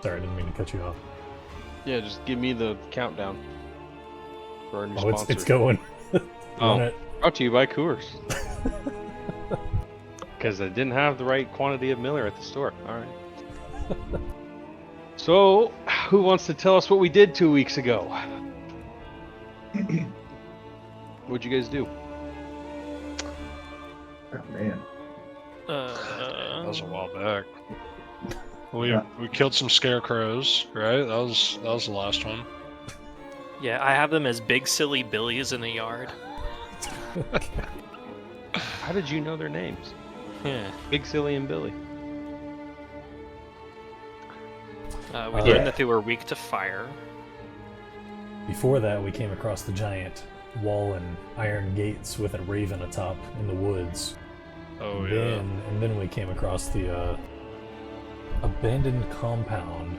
Sorry, I didn't mean to cut you off. Yeah, just give me the countdown for our new Oh, sponsor. it's going. Oh, It. brought to you by Coors. Because I didn't have the right quantity of Miller at the store. All right. So, who wants to tell us what we did 2 weeks ago? What'd you guys do? Oh man. That was a while back. We killed some scarecrows, right? That was the last one. Yeah, I have them as big silly billies in the yard. How did you know their names? Yeah. Big Silly and Billy. We learned that they were weak to fire. Before that, we came across the giant wall and iron gates with a raven atop in the woods. Oh And then we came across the abandoned compound.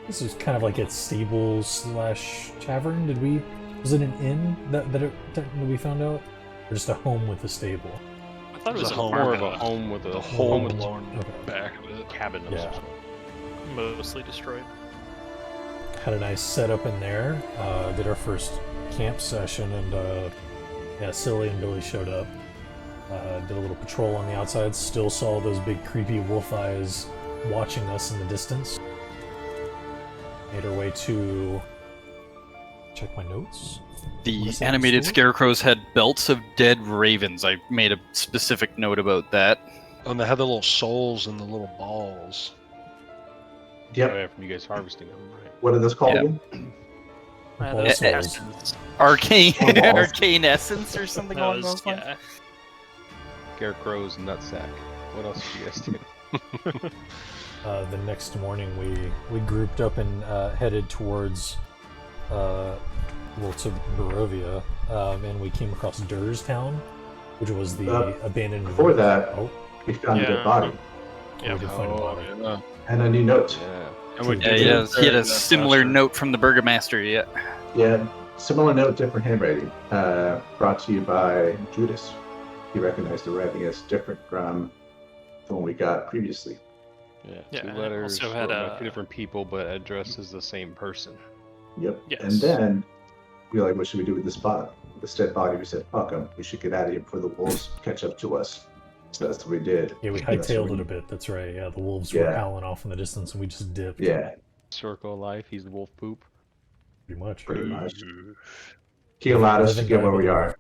This is kind of like a stable / tavern. Was it an inn that we found out? Or just a home with a stable? I thought it was more of a home with The a whole home with back of it. cabin of Yeah. some sort. mostly destroyed. Had a nice setup in there. Did our first camp session, and Silly and Billy showed up. Did a little patrol on the outside. Still saw those big creepy wolf eyes watching us in the distance. Made our way to... check my notes. The animated scarecrows had belts of dead ravens. I made a specific note about that. And they had the little souls and the little balls. Yep. Oh, yeah, from you guys harvesting them, right? What are those called Yeah. again? Ball That's souls. essence. Arcane, Oh, balls. arcane essence or something That along was, those lines. yeah. Scarecrow's nutsack. What else did you guys do? The next morning, we grouped up and headed towards to Barovia, and we came across Durstown, which was the abandoned. Before that, Oh, we found a Yeah. dead body we did find a body. Yeah. and a new note. Yeah. And we Yeah, did He had a that similar faster. note from the Burgomaster, yeah. Yeah, similar note, different handwriting. Brought to you by Judas. He recognized the writing as different from the one we got previously. Yeah, Yeah, two and it letters also had from a- two different people, but addressed as the same person. Yep. Yes. And then we were like, what should we do with this body? This dead body. We said, fuck him. We should get out of here before the wolves catch up to us. So that's what we did. Yeah, we That's hightailed what it a bit. That's right. Yeah, the wolves were Yeah. howling off in the distance, and we just dipped. Yeah, Mm. Circle of life. He's the wolf poop. pretty much. pretty much. He allowed us to get where we are.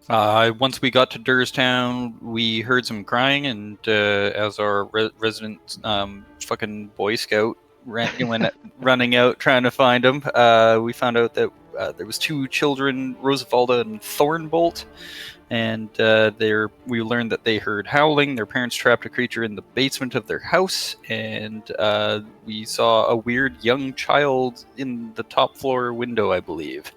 Once we got to Durstown, we heard some crying, and as our resident fucking Boy Scout running out trying to find him, we found out that there was two children, Rosavalda and Thornbolt, and we learned that they heard howling. Their parents trapped a creature in the basement of their house, and we saw a weird young child in the top floor window, I believe.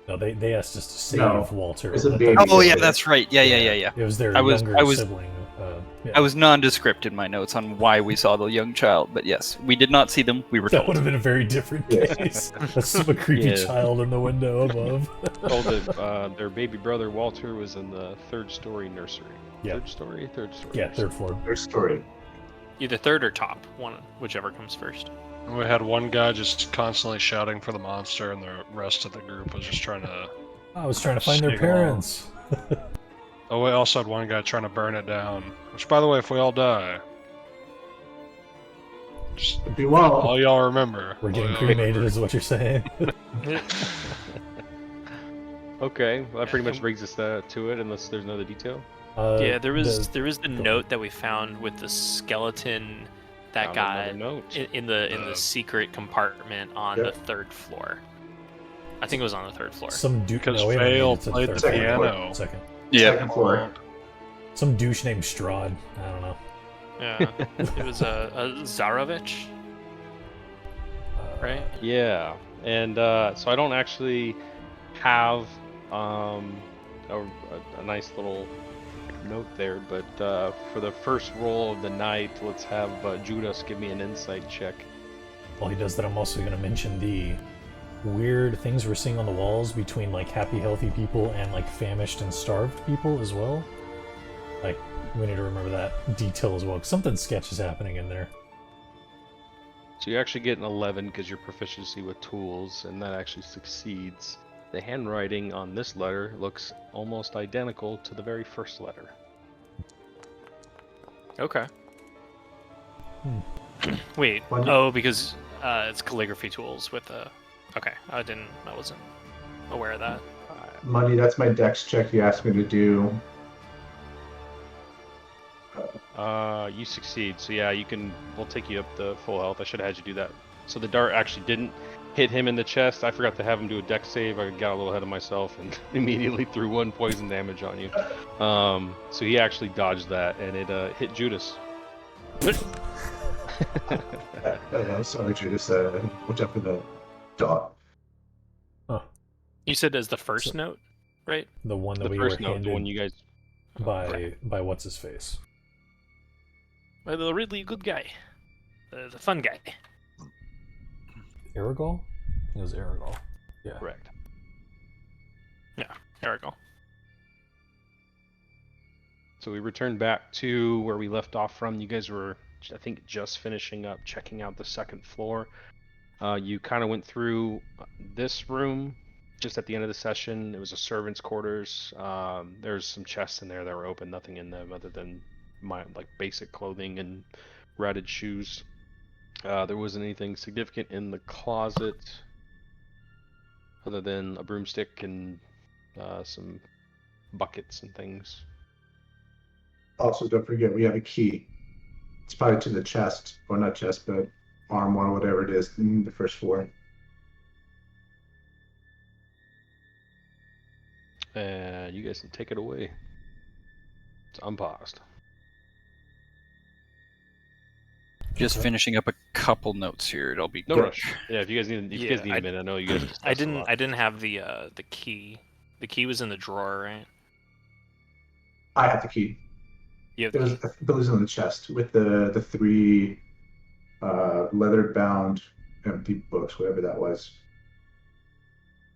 No, they asked us to save No, Walter. it's a let baby. them- Oh yeah, that's right. Yeah. It was their I was- younger I was- sibling. Yeah. I was nondescript in my notes on why we saw the young child, but yes, we did not see them. We were That told. would have been a very different Yeah. case. That's a creepy Yeah. child in the window above. Told that their baby brother Walter was in the third-story nursery. Yeah. Third story. Yeah, third floor. Their story. Either third or top, whichever comes first. And we had one guy just constantly shouting for the monster, and the rest of the group was just trying to. I was trying to find their Sneak along. parents. Oh, we also had one guy trying to burn it down. Which, by the way, if we all die, just If you won't, all y'all remember. We're all getting y'all cremated, remember. is what you're saying. Okay, well, that pretty much brings us to it, unless there's another detail. Yeah, there was the- the go note that we found with the skeleton that Found got another note. in the secret compartment on Yep. the third floor. I think it was on the third floor. Some douche. Because no, wait a minute, Vale it's a played third the floor. piano. Second. Yeah. second floor. Some douche named Strahd. I don't know. Yeah, it was a Zarovich, right? Yeah, and so I don't actually have a nice little note there, but for the first roll of the night, let's have Judas give me an insight check. While he does that, I'm also going to mention the weird things we're seeing on the walls between like happy, healthy people and like famished and starved people as well. Like, we need to remember that detail as well, 'cause something sketch is happening in there. So you actually get an 11 because your proficiency with tools, and that actually succeeds. The handwriting on this letter looks almost identical to the very first letter. Okay. Wait. Well, Oh, because it's calligraphy tools with a. Okay, I wasn't aware of that. Money, that's my dex check you asked me to do. You succeed. So yeah, we'll take you up to full health. I should have had you do that. So the dart actually didn't hit him in the chest. I forgot to have him do a dex save. I got a little ahead of myself and immediately threw 1 poison damage on you. So he actually dodged that, and it hit Judas. Sorry, Judas. Watch out for the dot. You said as the first note, right? The one that The we were first note, the one handed you guys. by what's his face. Well, the really good guy, the fun guy. Aragol? It was Aragol. Yeah. Correct. Yeah, there we go. So we returned back to where we left off from. You guys were, I think, just finishing up checking out the second floor. You kind of went through this room just at the end of the session. It was a servant's quarters. There's some chests in there that were open, nothing in them other than my basic clothing and ratted shoes. There wasn't anything significant in the closet other than a broomstick and some buckets and things. Also, don't forget we have a key. It's probably to the chest, or not chest, but armoire, whatever it is, in the first floor. And you guys can take it away. It's unpaused. Just finishing up a couple notes here. It'll be No quick. rush. Yeah, if you guys need, Yeah, a minute, I know you guys. discussed a lot. I didn't have the key. The key was in the drawer, right? I have the key. You have It the was, key. it was in the chest with the 3 leather-bound empty books, whatever that was.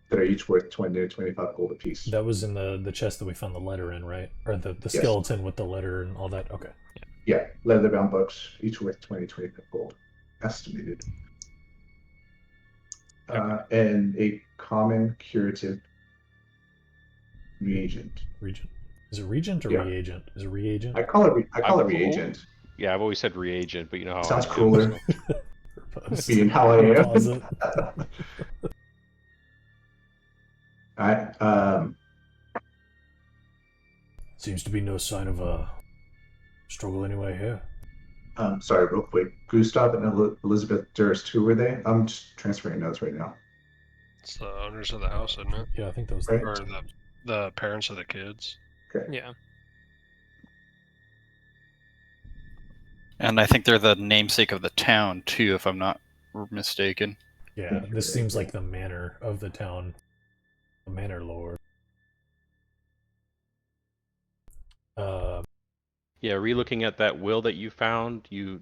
That are each worth 20 to 25 gold apiece. That was in the chest that we found the letter in, right? Or the Yes. skeleton with the letter and all that. Okay. Yeah, leather-bound books, each worth 20 to 25 gold, estimated. And a common curative reagent. Regent. Is it regent or Yeah. reagent? Is it reagent? I call it I've- reagent. Yeah, I've always said reagent, but you know how Sounds I do, cooler. Proposed. Being how I am. Closet. Alright, Seems to be no sign of a struggle anyway here. sorry, real quick. Gustav and Elizabeth Durst, who were they? I'm just transferring notes right now. It's the owners of the house, isn't it? Yeah, I think that was Right. Or the parents of the kids. Yeah. And I think they're the namesake of the town too, if I'm not mistaken. Yeah, this seems like the manor of the town. The manor lord. Yeah, re-looking at that will that you found, you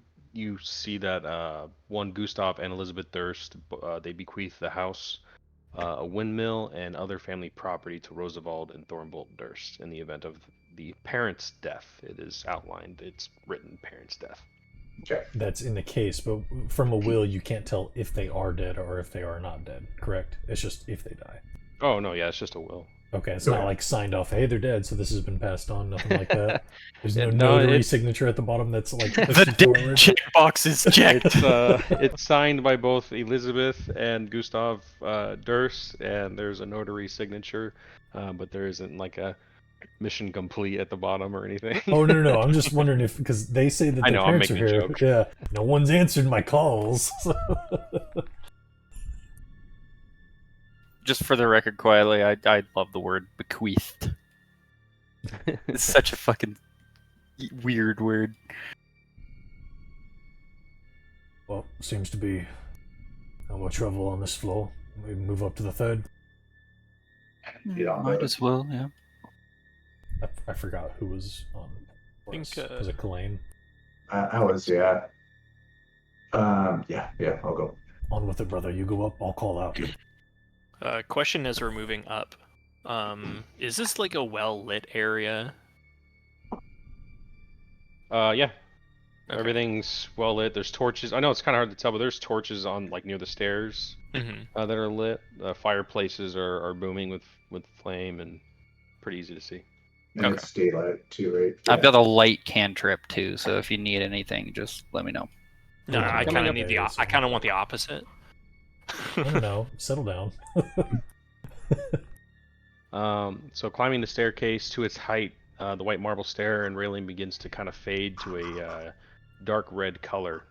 see that one Gustav and Elizabeth Durst, they bequeath the house, a windmill, and other family property to Roosevelt and Thornbolt Durst in the event of the parent's death. It is outlined. It's written parent's death. Okay. That's in the case, but from a will, you can't tell if they are dead or if they are not dead, correct? It's just if they die. Oh no, yeah, it's just a will. Okay, it's not like signed off, hey, they're dead, so this has been passed on, nothing like that. There's no No, notary signature at the bottom that's like The pushed dead forward. checkbox is checked. It's signed by both Elizabeth and Gustav Durst, and there's a notary signature, but there isn't like a mission complete at the bottom or anything. Oh, no, I'm just wondering if, because they say that I their know, I'm parents are making a here. joke. Yeah, no one's answered my calls. Just for the record, quietly, I love the word bequeathed. It's such a fucking weird word. Well, seems to be no more trouble on this floor. We move up to the third. Yeah, Might as well, yeah. I forgot who was on. Think, Was it Kalain? I was, yeah. Yeah, I'll go. On with it, brother. You go up, I'll call out. Question as we're moving up. Is this like a well-lit area? Yeah. Okay. Everything's well lit. There's torches. I know it's kind of hard to tell, but there's torches on like near the stairs Mm-hmm. that are lit. Fireplaces are booming with flame and pretty easy to see. And Okay. it's daylight too, right? I've got a light cantrip too, so if you need anything, just let me know. No, I Coming kind of up need the. days. I kind of want the opposite. No, settle down. So climbing the staircase to its height, the white marble stair and railing begins to kind of fade to a dark red color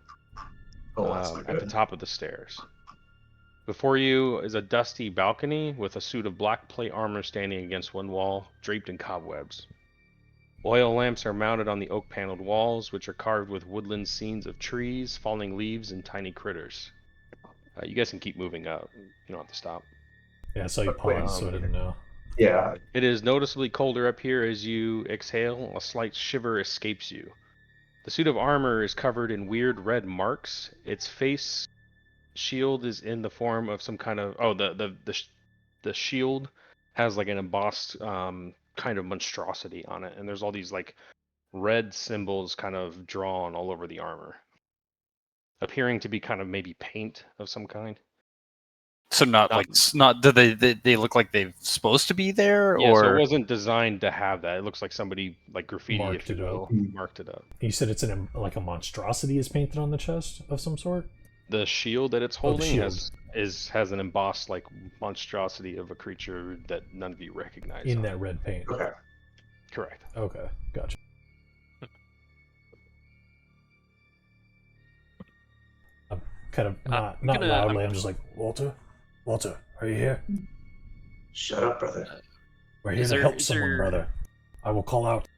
Oh, that's not at the good. top of the stairs. Before you is a dusty balcony with a suit of black plate armor standing against one wall, draped in cobwebs. Oil lamps are mounted on the oak-paneled walls, which are carved with woodland scenes of trees, falling leaves, and tiny critters. You guys can keep moving up. You don't have to stop. Yeah, I saw you Wait, pause, so I didn't know. Yeah. It is noticeably colder up here as you exhale. A slight shiver escapes you. The suit of armor is covered in weird red marks. Its face shield is in the form of some kind of the shield has like an embossed kind of monstrosity on it, and there's all these like red symbols kind of drawn all over the armor, appearing to be kind of maybe paint of some kind. So not like not do they look like they're supposed to be there, Yeah, or so it wasn't designed to have that. It looks like somebody like graffiti, Marked if you it up. will, marked it up. You said it's like a monstrosity is painted on the chest of some sort? The shield that it's Oh, the holding shield. has an embossed like monstrosity of a creature that none of you recognize. In on that it. red paint. Okay. Correct. Okay, gotcha. I'm kind of not loudly, I'm just like, Walter, are you here? Shut up, brother. We're here Is to there- help is someone, there- brother. I will call out.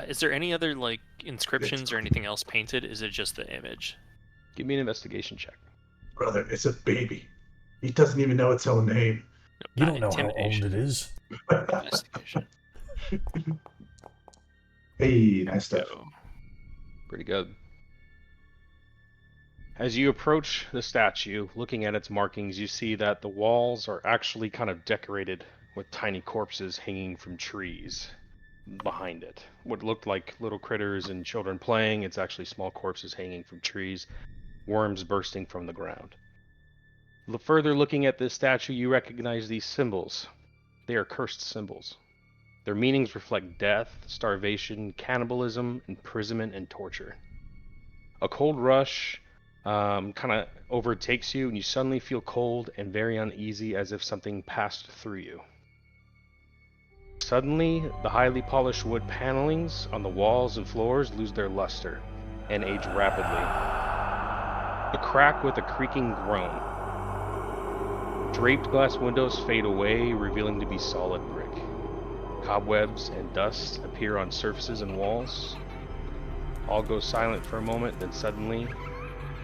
Is there any other like inscriptions or anything else painted? Is it just the image? Give me an investigation check. Brother, it's a baby. He doesn't even know its own name. You Not don't know how old intimidation. it is. Investigation. Hey, nice stuff. Go. Pretty good. As you approach the statue, looking at its markings, you see that the walls are actually kind of decorated with tiny corpses hanging from trees behind it. What looked like little critters and children playing, it's actually small corpses hanging from trees, worms bursting from the ground. Further looking at this statue, you recognize these symbols. They are cursed symbols. Their meanings reflect death, starvation, cannibalism, imprisonment, and torture. A cold rush kind of overtakes you, and you suddenly feel cold and very uneasy as if something passed through you. Suddenly, the highly polished wood panelings on the walls and floors lose their luster and age rapidly. A crack with a creaking groan. Draped glass windows fade away, revealing to be solid brick. Cobwebs and dust appear on surfaces and walls. All goes silent for a moment, then suddenly,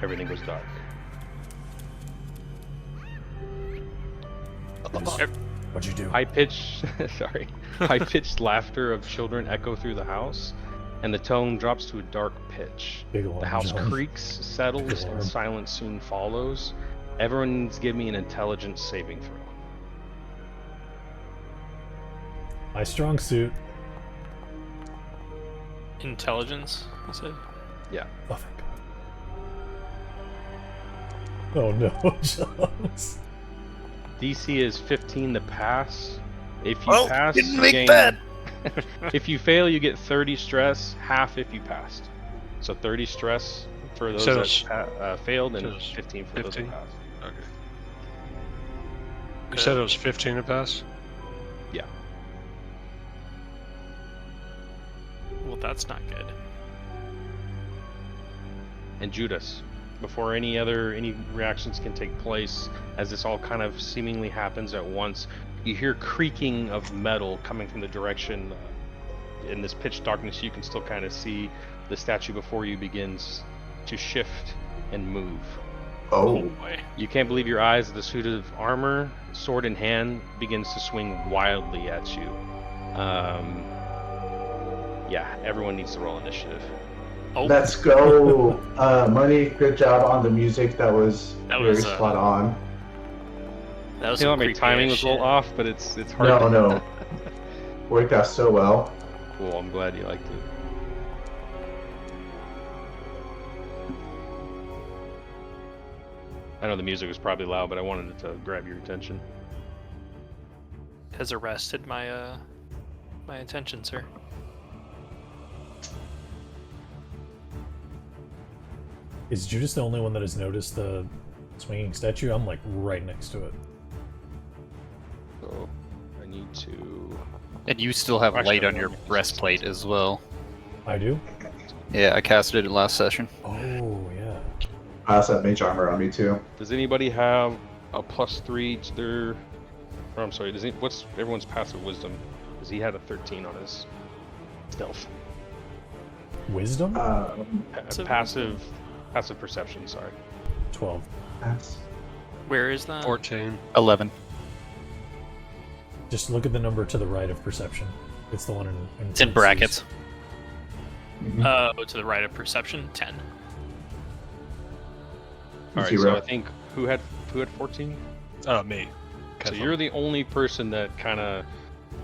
everything goes dark. What'd you do? High-pitched, high-pitched laughter of children echo through the house, and the tone drops to a dark pitch. Big alarm, The house John. creaks, settles, Big alarm. and silence soon follows. Everyone needs to give me an intelligence saving throw. My strong suit. Intelligence, you said? Oh, thank God. Oh no, Jones. DC is 15 to pass. If you Well, pass, didn't you make gain... that. If you fail, you get 30 stress, half if you passed. So 30 stress for those So that it's- failed, and so it's 15 for those 15? that passed. Okay. You said it was 15 to pass? Well, that's not good. And Judas, before any reactions can take place, as this all kind of seemingly happens at once, you hear creaking of metal coming from the direction. In this pitch darkness, you can still kind of see the statue before you begins to shift and move. Oh, Boy. You can't believe your eyes. The suit of armor, sword in hand, begins to swing wildly at you. Yeah, everyone needs to roll initiative. Oh, let's go. Money, good job on the music. That was That very was, spot on. that was You know, some my creepy timing ass was a little shit. off, but it's hard. No. Worked out so well. Cool. I'm glad you liked it. I know the music was probably loud, but I wanted it to grab your attention. Has arrested my my attention, sir. Is Judas the only one that has noticed the swinging statue? I'm like right next to it. So I need to. And you still have Actually, light on your no, it's- breastplate as well. I do? Yeah, I casted it last session. Oh, yeah. I also have mage armor on me too. Does anybody have a +3 to their? Or I'm sorry. What's everyone's passive wisdom? Because he had a 13 on his stealth. Wisdom? Passive perception. Sorry. 12. That's Where is that? 14. 11. Just look at the number to the right of perception. It's the one in It's in parentheses. brackets. Oh, to the right of perception, 10. All right. So 0. I think who had 14? Me. So you're the only person that kind of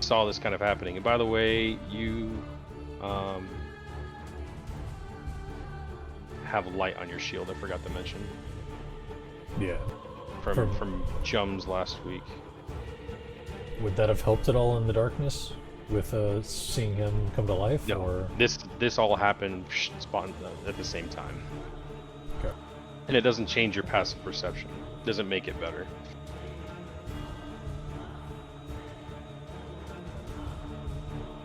saw this kind of happening. And by the way, you have light on your shield. I forgot to mention Yeah. from Jum's last week. Would that have helped at all in the darkness with seeing him come to life? No, Or this all happened spawned at the same time. Okay. And it doesn't change your passive perception. It doesn't make it better.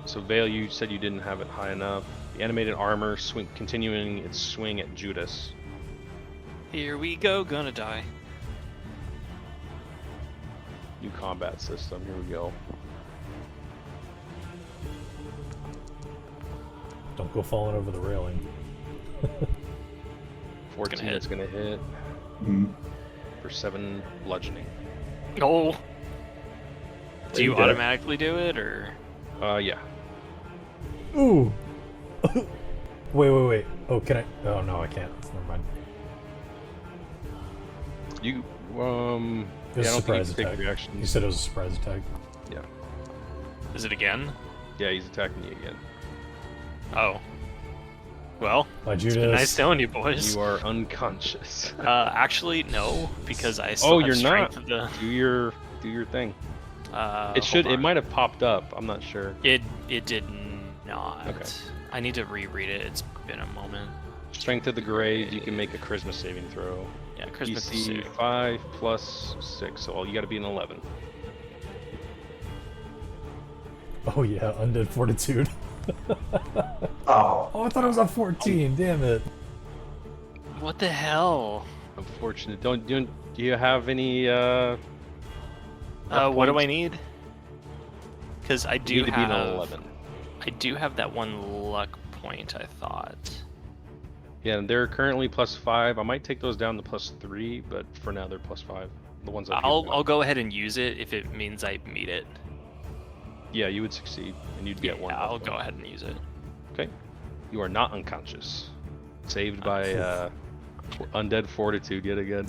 So Vale, you said you didn't have it high enough. The animated armor continuing its swing at Judas. Here we go, gonna die. New combat system. Here we go. don't go falling over the railing. 14 hit. is gonna hit Mhm. for 7 bludgeoning. Oh. Do you Okay. automatically do it, or? Yeah. Ooh! wait. Oh, can I? Oh, no, I can't. Never mind. You It was yeah, I a don't think you surprise can take attack. reactions. You said it was a surprise attack. Yeah. Is it again? Yeah, he's attacking you again. Oh. Well, By it's Judas. been nice knowing you boys. You are unconscious. Actually, no, because I still Oh, have you're strength not. of the. do your thing. Hold It on. might have popped up. I'm not sure. It did not. Okay. I need to reread it. It's been a moment. Strength of the grave. You can make a charisma saving throw. Yeah, Christmas DC 5 plus 6. So you got to be an 11. Oh, yeah, Undead Fortitude. Oh, Oh, I thought it was on 14. Damn it. What the hell? Unfortunate. Do you have any? What do I points? need? Because I You do need to be an have. 11. I do have that one luck point. I thought. Yeah, and they're currently +5. I might take those down to +3, but for now they're +5. The ones up here. I'll go ahead and use it if it means I meet it. Yeah, you would succeed, and you'd be at 1. Yeah, I'll health go point. ahead and use it. Okay. You are not unconscious. Saved by undead fortitude yet again.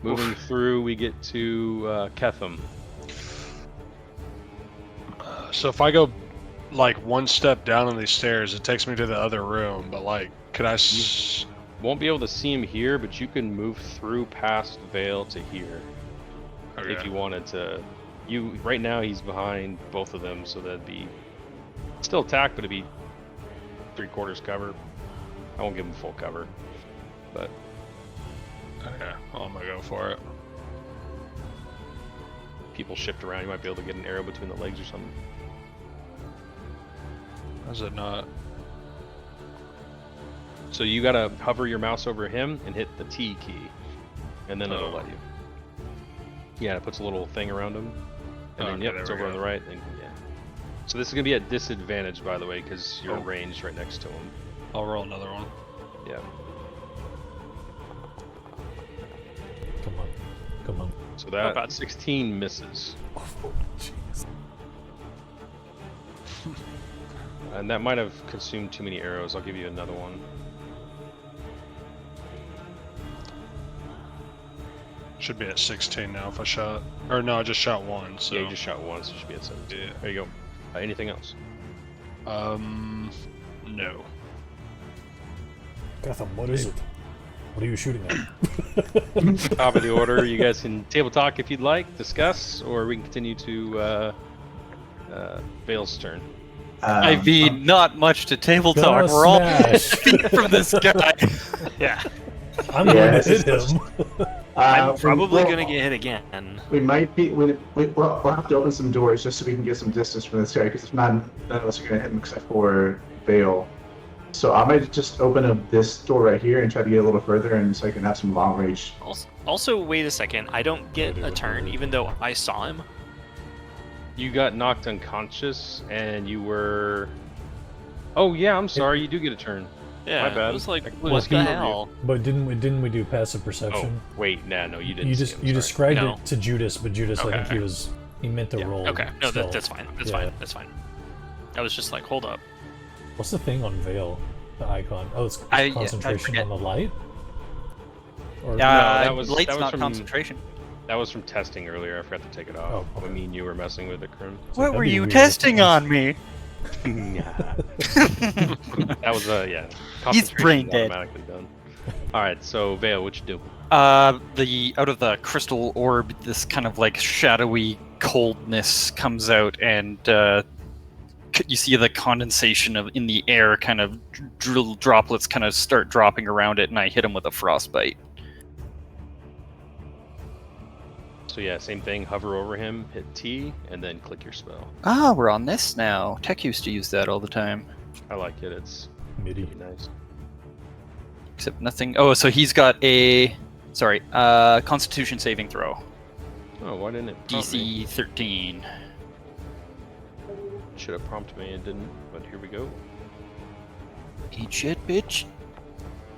Moving through, we get to Ketham. So if I go like one step down on these stairs, it takes me to the other room. But like, could I? Won't be able to see him here, but you can move through past Vale to here Okay. if you wanted to. Right now he's behind both of them, so that'd be still attack, but it'd be 3/4 cover. I won't give him full cover, but Okay, well, I'm gonna go for it. people shift around. You might be able to get an arrow between the legs or something. Is it not? So you gotta hover your mouse over him and hit the T key, and then it'll Oh. let you. Yeah, it puts a little thing around him, and then Okay, yep, there it's we over on go. the right. And yeah. So this is gonna be at disadvantage, by the way, because you're Oh. ranged right next to him. I'll roll another one. Yeah. Come on. So that bad. 16 misses, Oh, jeez. and that might have consumed too many arrows. I'll give you another one. Should be at 16 now if I shot. Or no, I just shot one. So Yeah, you just shot one, so you should be at 17. Yeah. There you go. Anything else? No. Gotham, what is it? What are you shooting at? Top of the order. You guys can table talk if you'd like, discuss, or we can continue to Vale's turn. I mean, not much to table talk. Go We're all smash. feet from this guy. Yeah. I'm Yeah, going to it's hit just- him. I'm probably well, gonna get hit again. We might be. We'll have to open some doors just so we can get some distance from this guy, because if not, none of us are going to hit him except for Vale. So I might just open up this door right here and try to get a little further, and so I can have some long range. Also, wait a second. I don't get a turn, even though I saw him. You got knocked unconscious, and you were. Oh yeah, I'm sorry. You do get a turn. Yeah, My bad. I was like, I what was the gonna hell? But didn't we do passive Oh perception? wait, no, you didn't. You see just him, you sorry. described No. it to Judas, but Judas, I think Okay. he meant to Yeah, roll. Okay, no, stealth. that's fine. That's Yeah. fine. That's fine. I was just like, hold up. What's the thing on Veil? The icon. Oh, it's I concentration forget. on the light. Or that was- light's that was not from- concentration. That was from testing earlier. I forgot to take it off. Oh, okay. I mean, you were messing with it, Krim. What that'd were be you weird. testing on me? That was yeah. He's brain concentration's dead. Automatically done. All right, so Vale, what you do? The out of the crystal orb, this kind of like shadowy coldness comes out, and you see the condensation in the air, kind of drill droplets kind of start dropping around it, and I hit him with a frostbite. So yeah, same thing. Hover over him, hit T, and then click your spell. Ah, we're on this now. Tech used to use that all the time. I like it. It's MIDI. pretty nice. Except nothing. Oh, so he's got a Constitution saving throw. Oh, why didn't it? prompt me? DC 13. Should have prompted me. It didn't. But here we go. Eat shit, bitch.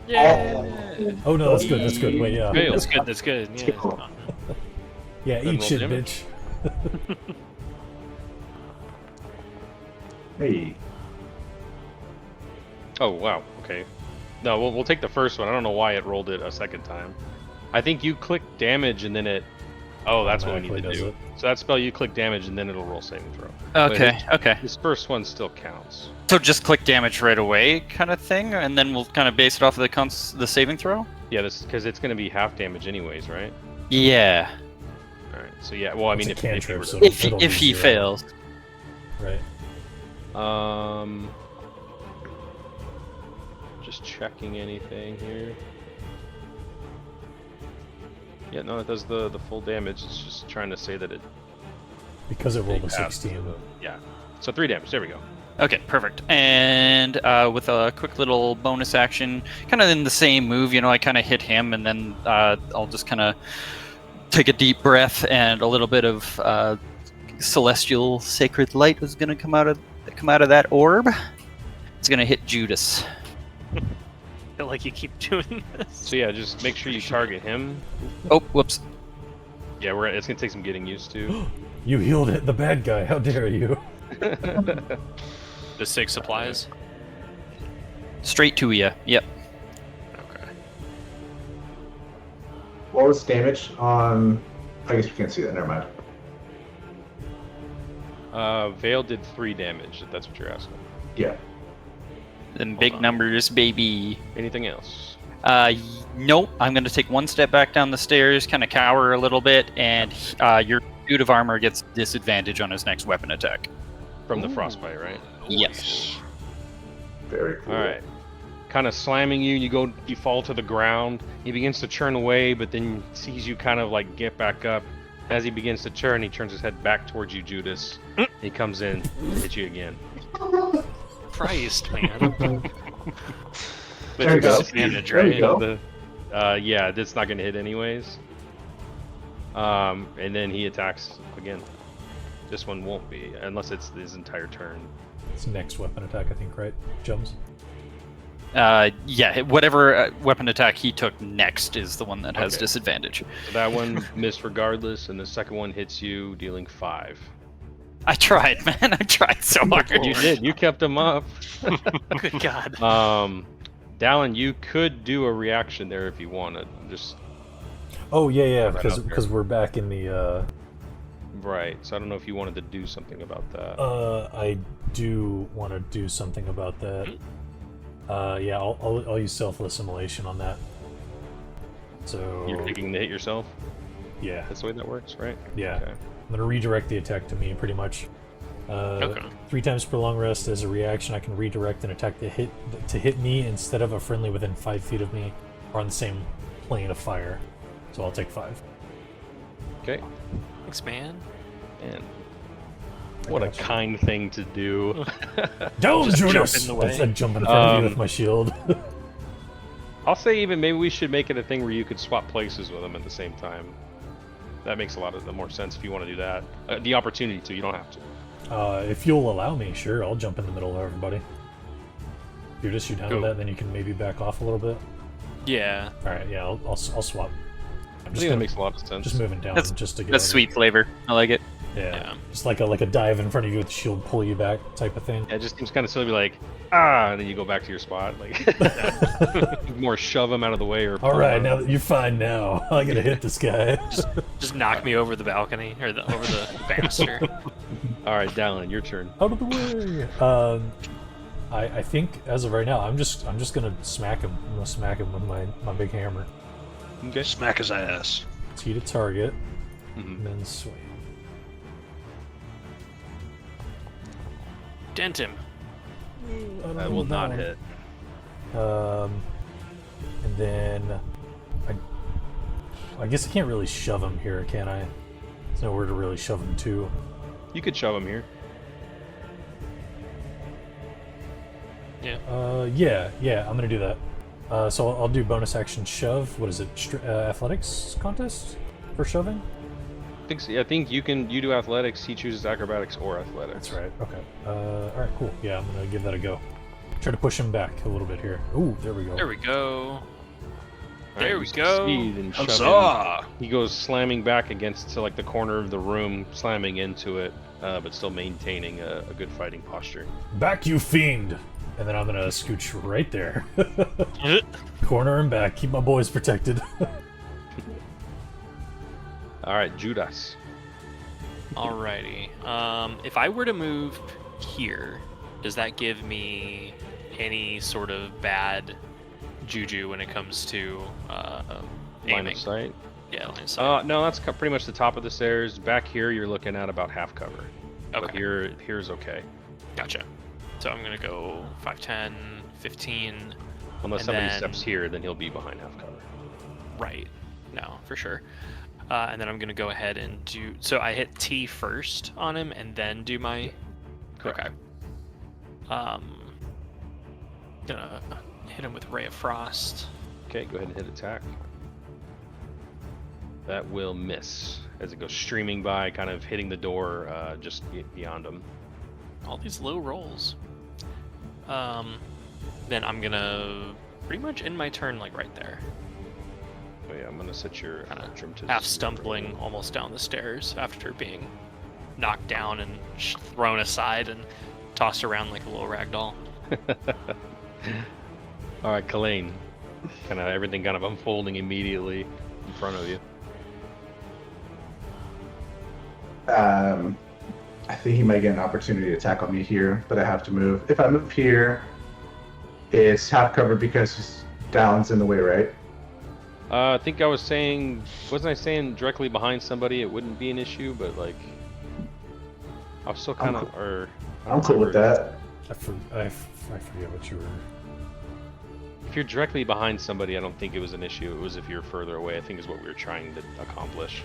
Oh no, that's good. That's good. Wait, yeah, Fail. That's good. That's good. Yeah. Cool. yeah. Then Eat roll shit, damage. bitch. Hey, Oh wow. Okay. No, we'll take the first one. I don't know why it rolled it a second time. I think you click damage and then it. Oh, that's what we need to Automatically do. does So that spell, you click damage and then it'll roll saving throw. Okay, okay. This first one still counts. So just click damage right away, kind of thing, and then we'll kind of base it off of the saving throw. Yeah, this because it's going to be half damage anyways, right? Yeah, All right. So yeah. Well, I mean, It's a if you cantrip, were so to, if it'll be he 0. fails. Right. Just checking anything here. Yeah, no, it does the full damage. It's just trying to say that it. Because it rolled a passed 16. Yeah. So 3 damage. There we go. Okay, perfect. And with a quick little bonus action, kind of in the same move, I kind of hit him, and then I'll just kind of take a deep breath, and a little bit of celestial sacred light is going to come out of that orb. It's going to hit Judas. I feel like you keep doing this. So yeah, just make sure you target him. Oh, whoops. Yeah, it's gonna take some getting used to. You healed it, the bad guy. How dare you? The 6 supplies. Straight to you. Yep. Okay. what was damage on? I guess you can't see that. Never mind. Vale did 3 damage. If that's what you're asking. Yeah. Then big on. numbers, baby. Anything else? Nope. I'm going to take one step back down the stairs, kind of cower a little bit, and your suit of armor gets disadvantage on his next weapon attack. From the frostbite, right? Yes. Very cool. All right. Kind of slamming you, you fall to the ground. He begins to turn away, but then sees you kind of like get back up. As he begins to turn, he turns his head back towards you, Judas. He comes in, hits you again. Christ, man. There you go. Disadvantage, There you right? go. Yeah, that's not gonna hit anyways. And then he attacks again. This one won't be, unless it's his entire turn. It's next weapon attack, I think, right? Jumps. Yeah, whatever weapon attack he took next is the one that has Okay. disadvantage. So that one missed regardless, and the second one hits you, dealing 5. I tried, man. I tried so hard. You did. You kept him up. Good God. Dallin, you could do a reaction there if you wanted. Just Oh yeah, Right up here. because we're back in the Right. So I don't know if you wanted to do something about that. I do want to do something about that. Yeah, I'll use selfless immolation on that. So You're taking the hit yourself. yeah, That's the way that works, right? yeah. Okay. I'm gonna redirect the attack to me, pretty much. Okay. 3 times per long rest as a reaction, I can redirect an attack to hit me instead of a friendly within 5 feet of me, or on the same plane of fire. So I'll take 5. Okay. Thanks, man. And what a gotcha. kind thing to do. Down, Just jump Judas! in the way. I jump in front of you with Um, my shield. I'll say even maybe we should make it a thing where you could swap places with them at the same time. That makes a lot of more sense if you want to do that. The opportunity to, you don't have to. If you'll allow me, sure, I'll jump in the middle of everybody. If you're just you down with Go. that, then you can maybe back off a little bit. Yeah. Alright, yeah, I'll swap. I'm I just think that gonna, makes a lot of sense. just moving down That's- just to get That's over- sweet flavor. I like it. Yeah. Yeah. Just like a dive in front of you with the shield, pull you back type of thing. Yeah, it just seems kind of silly to be like, and then you go back to your spot. Like, more shove them out of the way or. All right, now that you're fine now, I gotta hit this guy. Just knock me over the balcony or over the banister. All right, Dallin, your turn. Out of the way. I think as of right now, I'm just gonna smack him. I'm gonna smack him with my big hammer. Okay. Smack his ass. T to target, Mhm. and then swing. Dent him. I don't That know will about not one. hit. And then I guess I can't really shove him here, can I? There's nowhere to really shove him to. You could shove him here. Yeah, I'm gonna do that. So I'll do bonus action shove. What is it? Athletics contest for shoving? I think you do athletics. He chooses acrobatics or athletics. That's right. Okay. All right. Cool. Yeah, I'm gonna give that a go. Try to push him back a little bit here. Ooh, there we go. There we go. All There right, we you go. succeed in shoving. Huzzah! He goes slamming back against like the corner of the room, slamming into it, but still maintaining a good fighting posture. Back, you fiend! And then I'm gonna scooch right there. Corner and back. Keep my boys protected. All right, Judas. Alrighty. If I were to move here, does that give me any sort of bad juju when it comes to Line aiming? of sight. Yeah, line of sight. No, that's pretty much the top of the stairs. Back here, you're looking at about half cover. But Okay. here's okay. Gotcha. So I'm gonna go 5, 10, 15. Unless And somebody then- steps here, then he'll be behind half cover. Right. No, for sure. And then I'm gonna go ahead and do. So I hit T first on him, and then do my. Correct. Okay. Gonna hit him with Ray of Frost. Okay, go ahead and hit attack. That will miss as it goes streaming by, kind of hitting the door just beyond him. All these low rolls. Then I'm gonna pretty much end my turn like right there. Oh yeah, I'm gonna set your Kinda trim to Half 0. stumbling almost down the stairs after being knocked down and thrown aside and tossed around like a little rag doll. All right, Kalain. Kind of everything kind of unfolding immediately in front of you. I think he might get an opportunity to attack on me here, but I have to move. If I move here, it's half covered because Down's in the way, right? I think I was saying, wasn't I saying directly behind somebody it wouldn't be an issue, but like, I was still kind of, or I don't I'm cool with remember. that. I forget what you were. If you're directly behind somebody, I don't think it was an issue. It was if you're further away, I think is what we were trying to accomplish.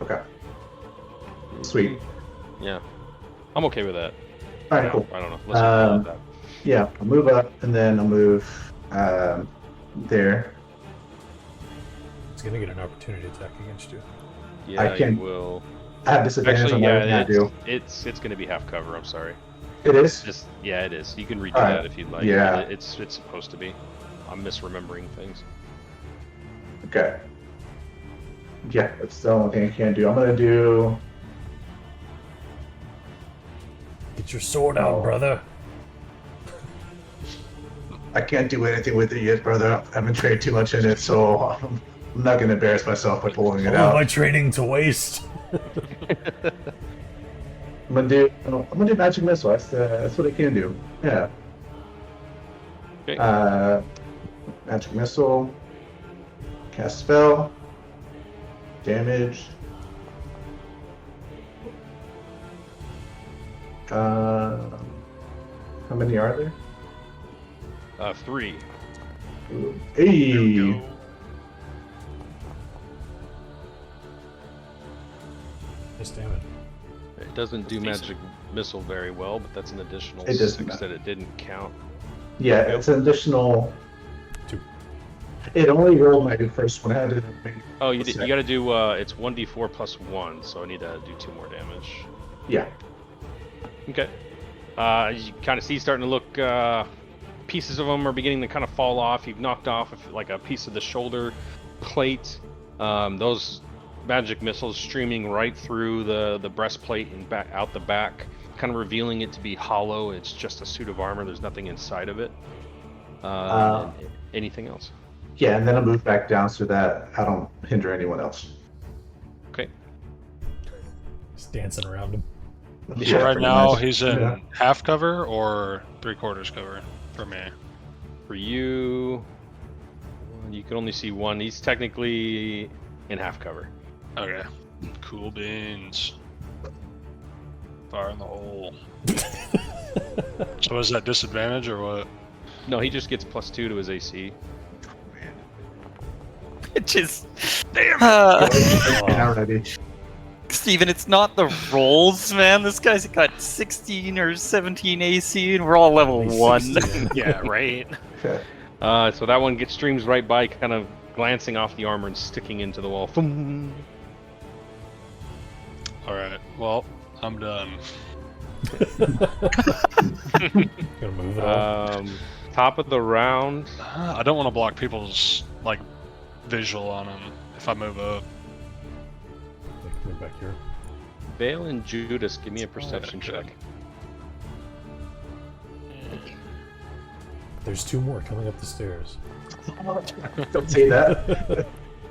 Okay. Sweet. Yeah, I'm okay with that. All right, cool. I don't know. Let's talk about that. Yeah, I'll move up and then I'll move there. It's gonna get an opportunity attack against you. Yeah, I can- you will. I have disadvantage Actually, on everything I yeah, do. it's going to be half cover. I'm sorry. It is? Just yeah, it is. You can redo Alright. that if you'd like. Yeah. It's supposed to be. I'm misremembering things. Okay. Yeah, it's the only thing I can do. I'm gonna do. Get your sword out, Oh. brother. I can't do anything with it yet, brother. I haven't trained too much in it, so I'm not gonna embarrass myself by pulling it All of my out. training to waste. I'm gonna do magic missile. That's what it can do. Yeah. Okay. Magic missile. Cast spell. Damage. How many are there? 3. Hey. Nice damage. It doesn't do Decent. magic missile very well, but that's an additional It doesn't 6 that it didn't count. Yeah, it's an additional. 2. It only rolled my first one. I had to make. Oh, you got to do it's 1d4 plus 1, so I need to do 2 more damage. Yeah. Okay. You kind of see starting to look. Pieces of them are beginning to kind of fall off. You've knocked off like a piece of the shoulder plate. Those magic missiles streaming right through the breastplate and back out the back, kind of revealing it to be hollow. It's just a suit of armor. There's nothing inside of it. Anything else? Yeah, and then I'll move back down so that I don't hinder anyone else. Okay. Just dancing around him. So right pretty now much. he's in Yeah. half cover or 3/4 cover for me. For you, you can only see one. He's technically in half cover. Okay. Cool beans. Fire in the hole. So is that disadvantage or what? No, he just gets +2 to his AC. Which is. Oh, Already. Steven, it's not the rolls, man. This guy's got 16 or 17 AC, and we're all level 1. 16. Yeah, right. Okay. So that one streams right by, kind of glancing off the armor and sticking into the wall. Boom. Alright, well, I'm done. Gonna move it all. Top of the round. I don't want to block people's, like, visual on them if I move up. Move back here. Vale and Judas, give me a perception Okay. check. There's 2 more coming up the stairs. Don't say that.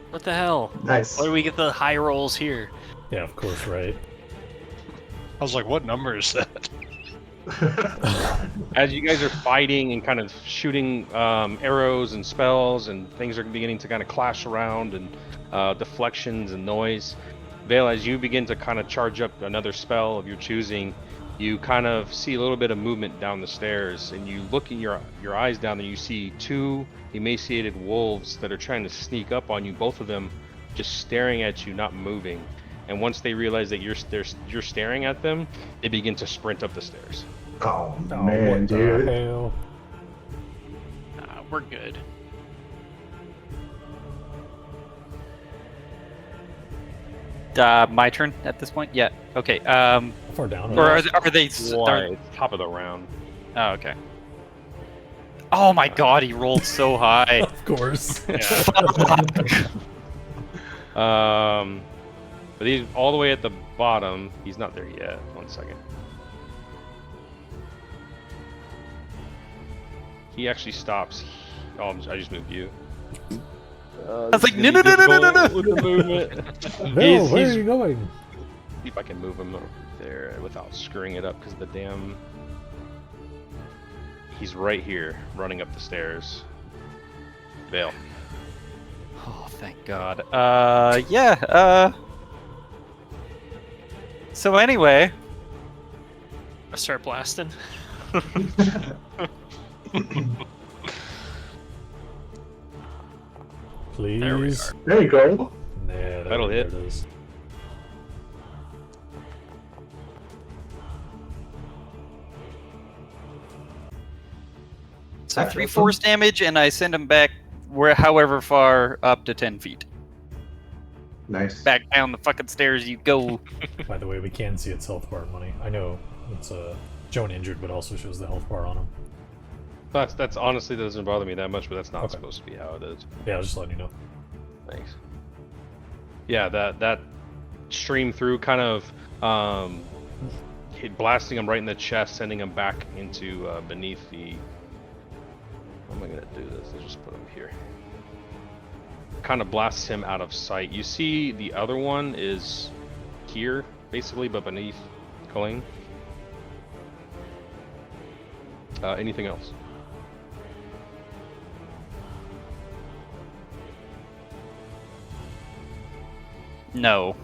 What the hell? Nice. Why do we get the high rolls here? Yeah, of course, right? I was like, what number is that? As you guys are fighting and kind of shooting arrows and spells, and things are beginning to kind of clash around, and deflections and noise. Vale, as you begin to kind of charge up another spell of your choosing, you kind of see a little bit of movement down the stairs, and you look in your eyes down there, you see 2 emaciated wolves that are trying to sneak up on you, both of them just staring at you, not moving. And once they realize that you're staring at them, they begin to sprint up the stairs. Oh, Oh, man, what the dude. hell? Nah, we're good. My turn at this point? Yeah. Okay. How far down? Or are are they? Why? It's top of the round. Oh, okay. Oh my god, he rolled so high. Of course. But he's all the way at the bottom. He's not there yet. 1 second. He actually stops. Oh, I just moved you. I was like, no, no, no, no, no, no, no. With the movement. Bill, where he's- are you going? See if I can move him over there without screwing it up, because the damn. He's right here, running up the stairs. Vale. Oh, thank God. Yeah. So anyway, I start blasting. Please. There we are. There you go. Yeah, That'll there hit. it is. so 3 force damage, and I send him back however far up to 10 feet. Nice. Back down the fucking stairs you go. By the way, we can see its health bar money. I know it's Joan injured, but also shows the health bar on him. That's honestly doesn't bother me that much, but that's not Okay. supposed to be how it is. Yeah, I was just letting you know. Thanks. Yeah, that stream through kind of blasting him right in the chest, sending him back into beneath the. How am I gonna do this? Let's just put him here. Kind of blasts him out of sight. You see, the other one is here, basically, but beneath Colleen. Anything else? No.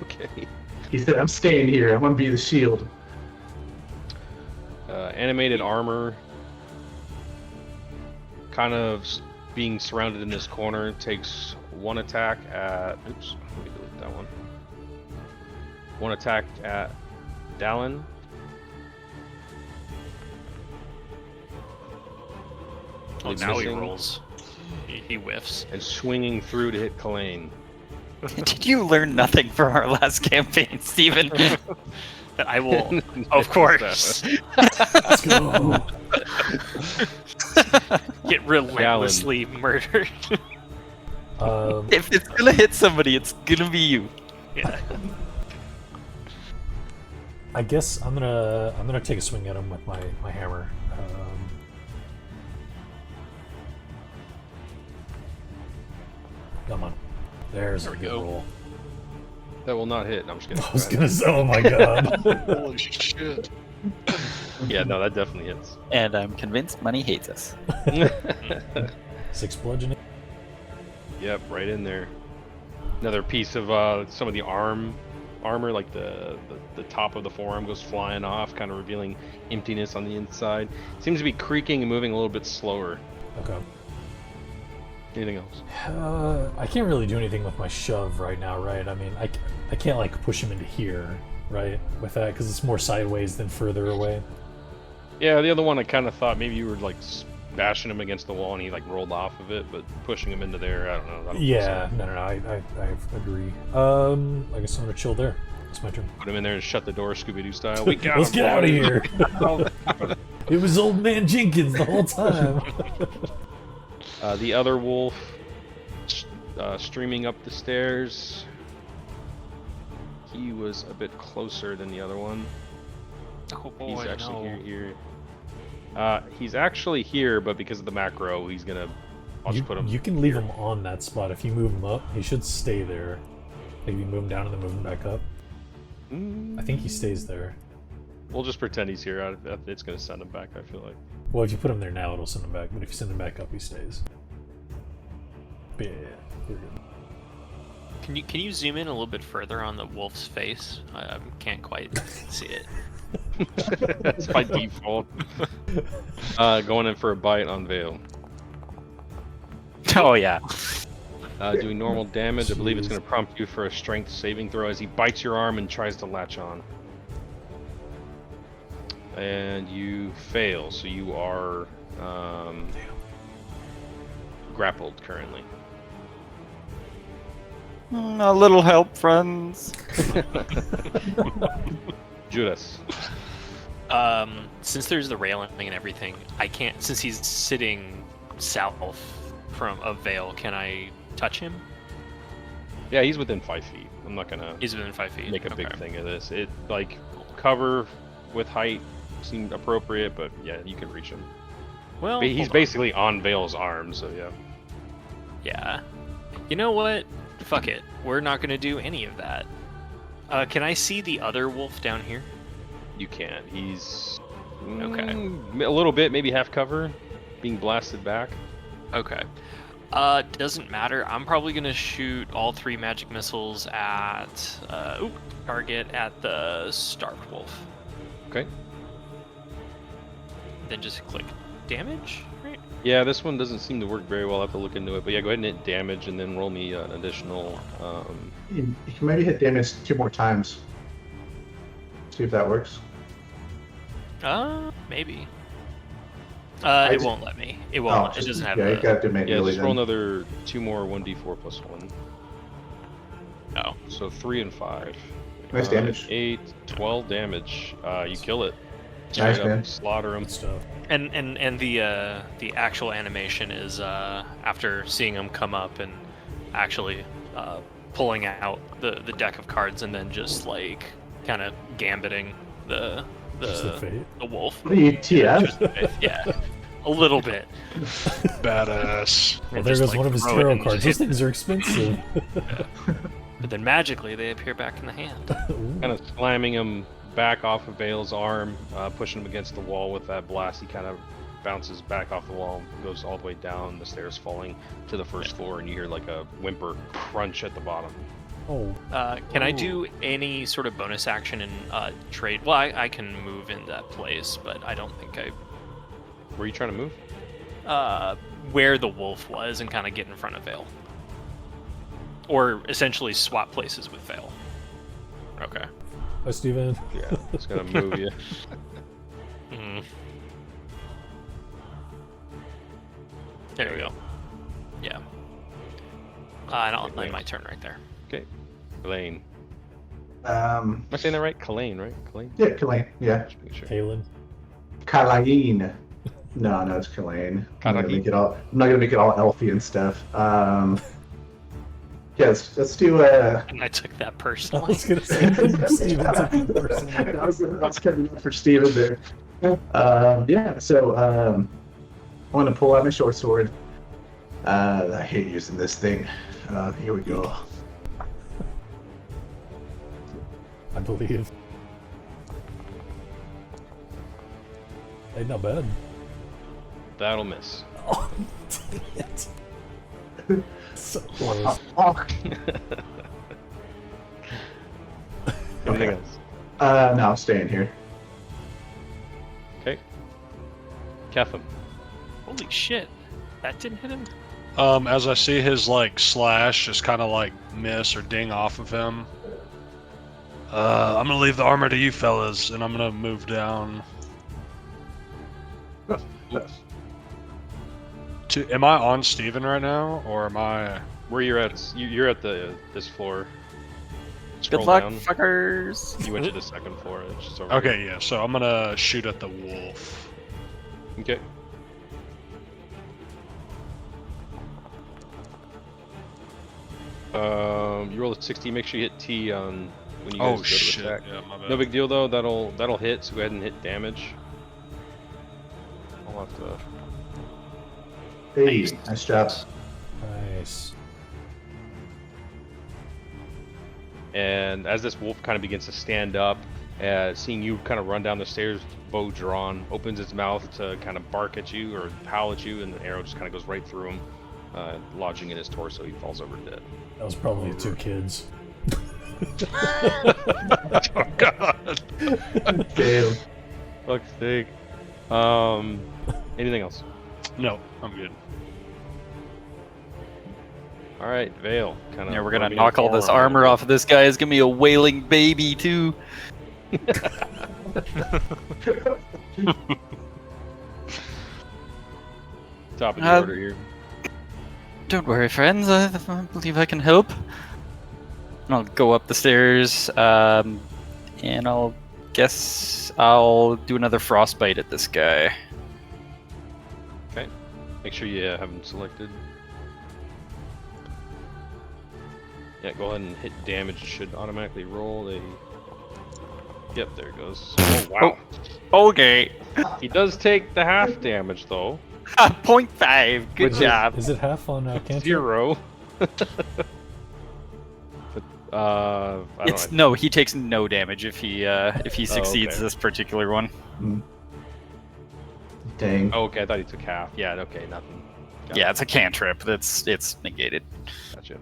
Okay. He said, "I'm staying here. I'm gonna be the shield." Animated armor, kind of being surrounded in this corner, takes one attack at. Oops, let me delete that one. One attack at Dallin. Oh, He's now he missing, rolls. He whiffs. and swinging through to hit Colleen. Did you learn nothing from our last campaign, Steven? That I will, of course, Let's go. get relentlessly murdered. If it's gonna hit somebody, it's gonna be you. Yeah. I guess I'm gonna take a swing at him with my hammer. Come on, there's a good go. roll. That will not hit. No, I'm just kidding. I was gonna say, oh my god. Holy shit. Yeah, no, that definitely hits. And I'm convinced money hates us. 6 bludgeoning. Yep, right in there. Another piece of some of the armor, like the top of the forearm goes flying off, kind of revealing emptiness on the inside. Seems to be creaking and moving a little bit slower. Okay. Anything else? I can't really do anything with my shove right now, right? I mean, I can't like push him into here, right? With that, because it's more sideways than further away. Yeah, the other one I kind of thought maybe you were like bashing him against the wall and he like rolled off of it, but pushing him into there, I don't know. I don't Yeah, think so. no, I agree. I guess I'm gonna chill there. It's my turn. Put him in there and shut the door, Scooby-Doo style. We got Let's him, get out of boys. here. It was old man Jenkins the whole time. The other wolf streaming up the stairs. He was a bit closer than the other one. Oh boy, He's actually no. here. He's actually here, but because of the macro, he's gonna. I'll just put him. You can leave him on that spot. If you move him up, he should stay there. Like you move him down and then move him back up. I think he stays there. We'll just pretend he's here. It's gonna send him back. I feel like. Well, if you put him there now, it'll send him back. But if you send him back up, he stays. Yeah. We're good. Can you zoom in a little bit further on the wolf's face? I can't quite see it. That's by default. Going in for a bite on Vale. Oh yeah. Doing normal damage. I believe it's Jeez. going to prompt you for a strength saving throw as he bites your arm and tries to latch on. And you fail, so you are grappled currently. A little help, friends. Judas. Since there's the railing and everything, I can't. Since he's sitting south of Vale, can I touch him? Yeah, he's within 5 feet. I'm not gonna He's within 5 feet. make a big Okay. thing of this. It like cover with height seemed appropriate, but yeah, you can reach him. Well, But he's hold on. basically on Vale's arm, so yeah. Yeah. You know what? Fuck it. We're not gonna do any of that. Can I see the other wolf down here? You can't. He's Okay. A little bit, maybe half cover, being blasted back. Okay. Doesn't matter. I'm probably gonna shoot all 3 magic missiles at target at the starved wolf. Okay. Then just click damage, right? Yeah, this one doesn't seem to work very well. I'll have to look into it. But yeah, go ahead and hit damage and then roll me an additional. You can maybe hit damage 2 more times. See if that works. Maybe. I It just- won't let me. It won't. It doesn't have Yeah, you the. got to Yeah, manually just roll then. another 2 more 1d4 plus 1. Oh. So 3 and 5. Nice damage. 8, 12 damage. You kill it. Nice, Straight up man. slaughter him. Good stuff. And the actual animation is after seeing him come up and actually pulling out the deck of cards and then just like kind of gambiting Just the fate. the wolf. What are you, TF? Yeah. A little bit. Badass. Well, And there just, goes like, one of his throw it tarot and cards. just Those hit- things are expensive. But then magically they appear back in the hand. Ooh. Kind of slamming him back off of Vale's arm, pushing him against the wall with that blast. He kind of bounces back off the wall, goes all the way down the stairs, falling to the first floor, and you hear like a whimper crunch at the bottom. Oh, Can I do any sort of bonus action and trade? Well, I can move in that place, but I don't think I Were you trying to move? where the wolf was and kind of get in front of Vale. Or essentially swap places with Vale. Okay. hi, Steven. Yeah, it's gonna move you. Mhm. There we go. Yeah. And I'll end my turn right there. Okay, Kalain. Um, Am I saying that right? Kalain, right? Kalain? yeah, Kalain. Yeah, Just making sure. Kalen. Kalain. No, it's Kalain. I'm not gonna Kalain. make it all. I'm not gonna make it all elfy and stuff. Yeah, let's do And I took that I personally. was gonna say Steven took it personally. I was coming up for Steven there. Yeah, so I'm gonna pull out my short sword. I hate using this thing. Here we go. I believe. Hey, not bad. That'll miss. Oh, dang it. So close. Anything else? No, I'm staying here. Okay. Kefim. Holy shit. That didn't hit him? As I see his like slash just kind of like miss or ding off of him, I'm gonna leave the armor to you fellas, and I'm gonna move down. Am I on Steven right now, or am I? Where you're at? You're at this floor. Good Scroll luck, down. fuckers. You went to the second floor. It's just over Okay, yeah. So I'm gonna shoot at the wolf. here. Okay. You roll a 60. Make sure you hit T on when you guys Oh go to shit! attack. Yeah, my bad. No big deal though. That'll hit. So go ahead and hit damage. I'll have to. Hey, nice job. Nice. And as this wolf kind of begins to stand up, seeing you kind of run down the stairs, bow drawn, opens its mouth to kind of bark at you or howl at you, and the arrow just kind of goes right through him, lodging in his torso. He falls over dead. That was probably 2 kids. Oh god! Damn. Fuck's sake. Anything else? No, I'm good. All right, Vale. Kind of. Yeah, we're gonna knock all this armor off of this guy. It's gonna be a wailing baby too. Top of the order here. Don't worry, friends. I believe I can help. And I'll go up the stairs, and I'll guess I'll do another frostbite at this guy. Okay. Make sure you have him selected. Yeah, go ahead and hit damage. It should automatically roll a. Yep, there it goes. Oh wow. Okay. He does take the half damage though. 0.5. Good job. Is it half on cantrip? 0. But I don't It's know. no. He takes no damage if he succeeds okay. this particular one. Dang. Oh, okay, I thought he took half. Yeah, okay, nothing. Got Yeah, it. it's a cantrip. It's negated. Gotcha.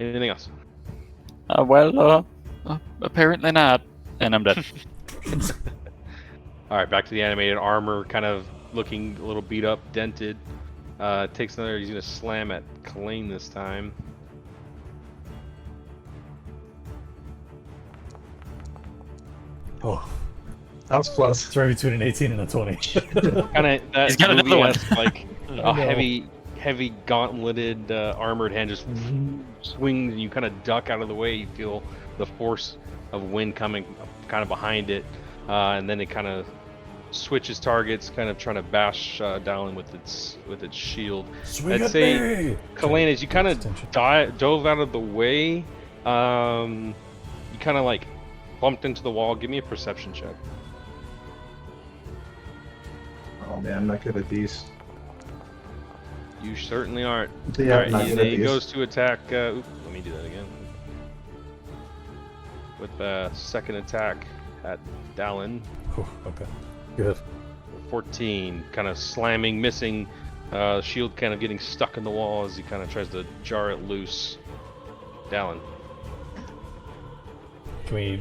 Anything else? Apparently not. And I'm done. All right, back to the animated armor, kind of looking a little beat up, dented. Takes another. He's gonna slam at Kalain this time. Oh, That was close. it's right between an 18 and a 20. Kind of that He's got another one. movie-esque, like I a know. heavy gauntleted armored hand just swings, and you kind of duck out of the way. You feel the force of wind coming kind of behind it, and then it kind of switches targets, kind of trying to bash down with its shield. Swing I'd at say, me! Kalain, as you kind of Attention. dove out of the way, you kind of like bumped into the wall. Give me a perception check. Oh Oh man, I'm not good at these. You certainly aren't. Yeah, Alright, not good at he these. goes to attack. Let me do that again. With the second attack at Dallin. Oh, okay. Good. 14, kind of slamming, missing. Shield kind of getting stuck in the wall as he kind of tries to jar it loose. Dallin. Can we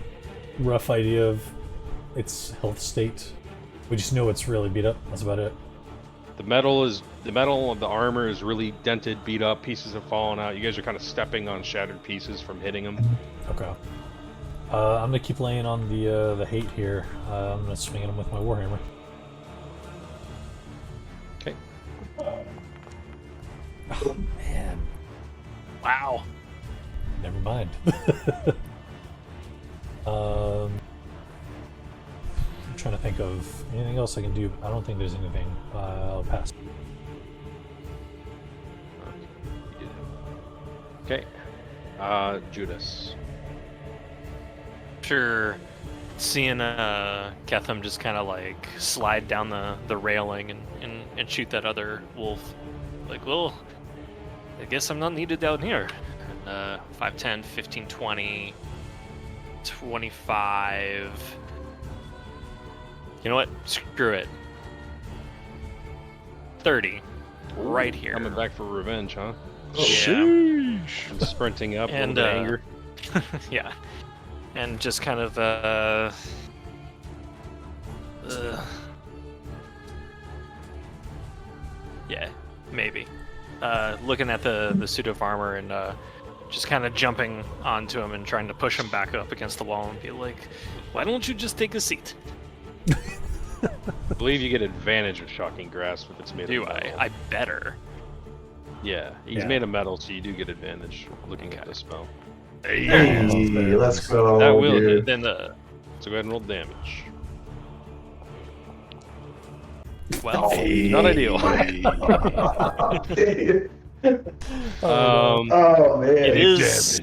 rough idea of its health state? We just know it's really beat up. That's about it. The metal of the armor is really dented, beat up. Pieces have fallen out. You guys are kind of stepping on shattered pieces from hitting him. Okay. I'm gonna keep laying on the hate here. I'm gonna swing at him with my warhammer. Okay. Oh man. Wow. Never mind. I'm trying to think of anything else I can do. I don't think there's anything. I'll pass. Okay. Judas. Sure. Seeing Ketham just kind of like slide down the railing and shoot that other wolf. Like, well, I guess I'm not needed down here. 5, 10, 15, 20, 25. You know what? Screw it. 30. Right here. Coming back for revenge, huh? Yeah. I'm sprinting up And, with anger. Yeah. And just kind of, yeah, maybe. Looking at the suit of armor and just kind of jumping onto him and trying to push him back up against the wall and be like, why don't you just take a seat? I believe you get advantage with Shocking Grasp if it's made Do of metal. I better. Yeah, he's Yeah. made of metal, so you do get advantage looking at the spell. Hey, let's go. That will dude. hit. Then So go ahead and roll damage. well, Hey. Not ideal. Oh man. it is.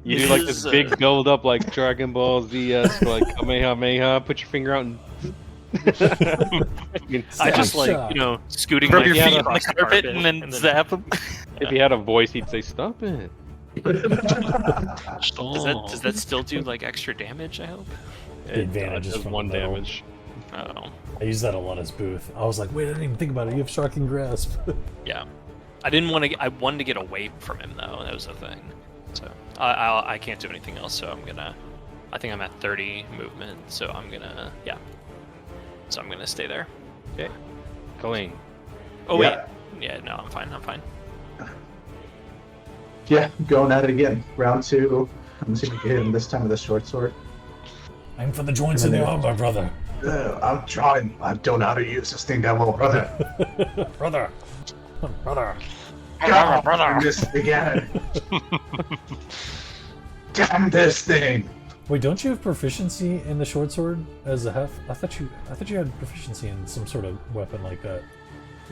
You It do like is, this big build up like Dragon Ball ZS, like Kamehameha, put your finger out and I just Shot. like, you know, scooting Rub my your yeah, feet on the across carpet and then zap them. if he had a voice he'd say stop it. Does that still do like extra damage? I hope. The advantage is does from one the metal. damage. Oh, I use that a lot as Booth. I was like, wait, I didn't even think about it. You have Shocking Grasp. yeah. I didn't want to. I wanted to get away from him though. That was the thing. So I can't do anything else. So I'm gonna. I think I'm at 30 movement. So I'm gonna. Yeah. So I'm gonna stay there. Okay. Colleen. Oh Yeah. wait. Yeah. No, I'm fine. I'm fine. Yeah, going at it again. Round 2. I'm gonna see if we can hit him this time with a short sword. Aim for the joints in the armor, brother. I'm trying. I don't know how to use this thing that well, brother. Brother. Brother. God, brother. This again. Damn this thing. Wait, don't you have proficiency in the short sword as a hef? I thought you had proficiency in some sort of weapon like that.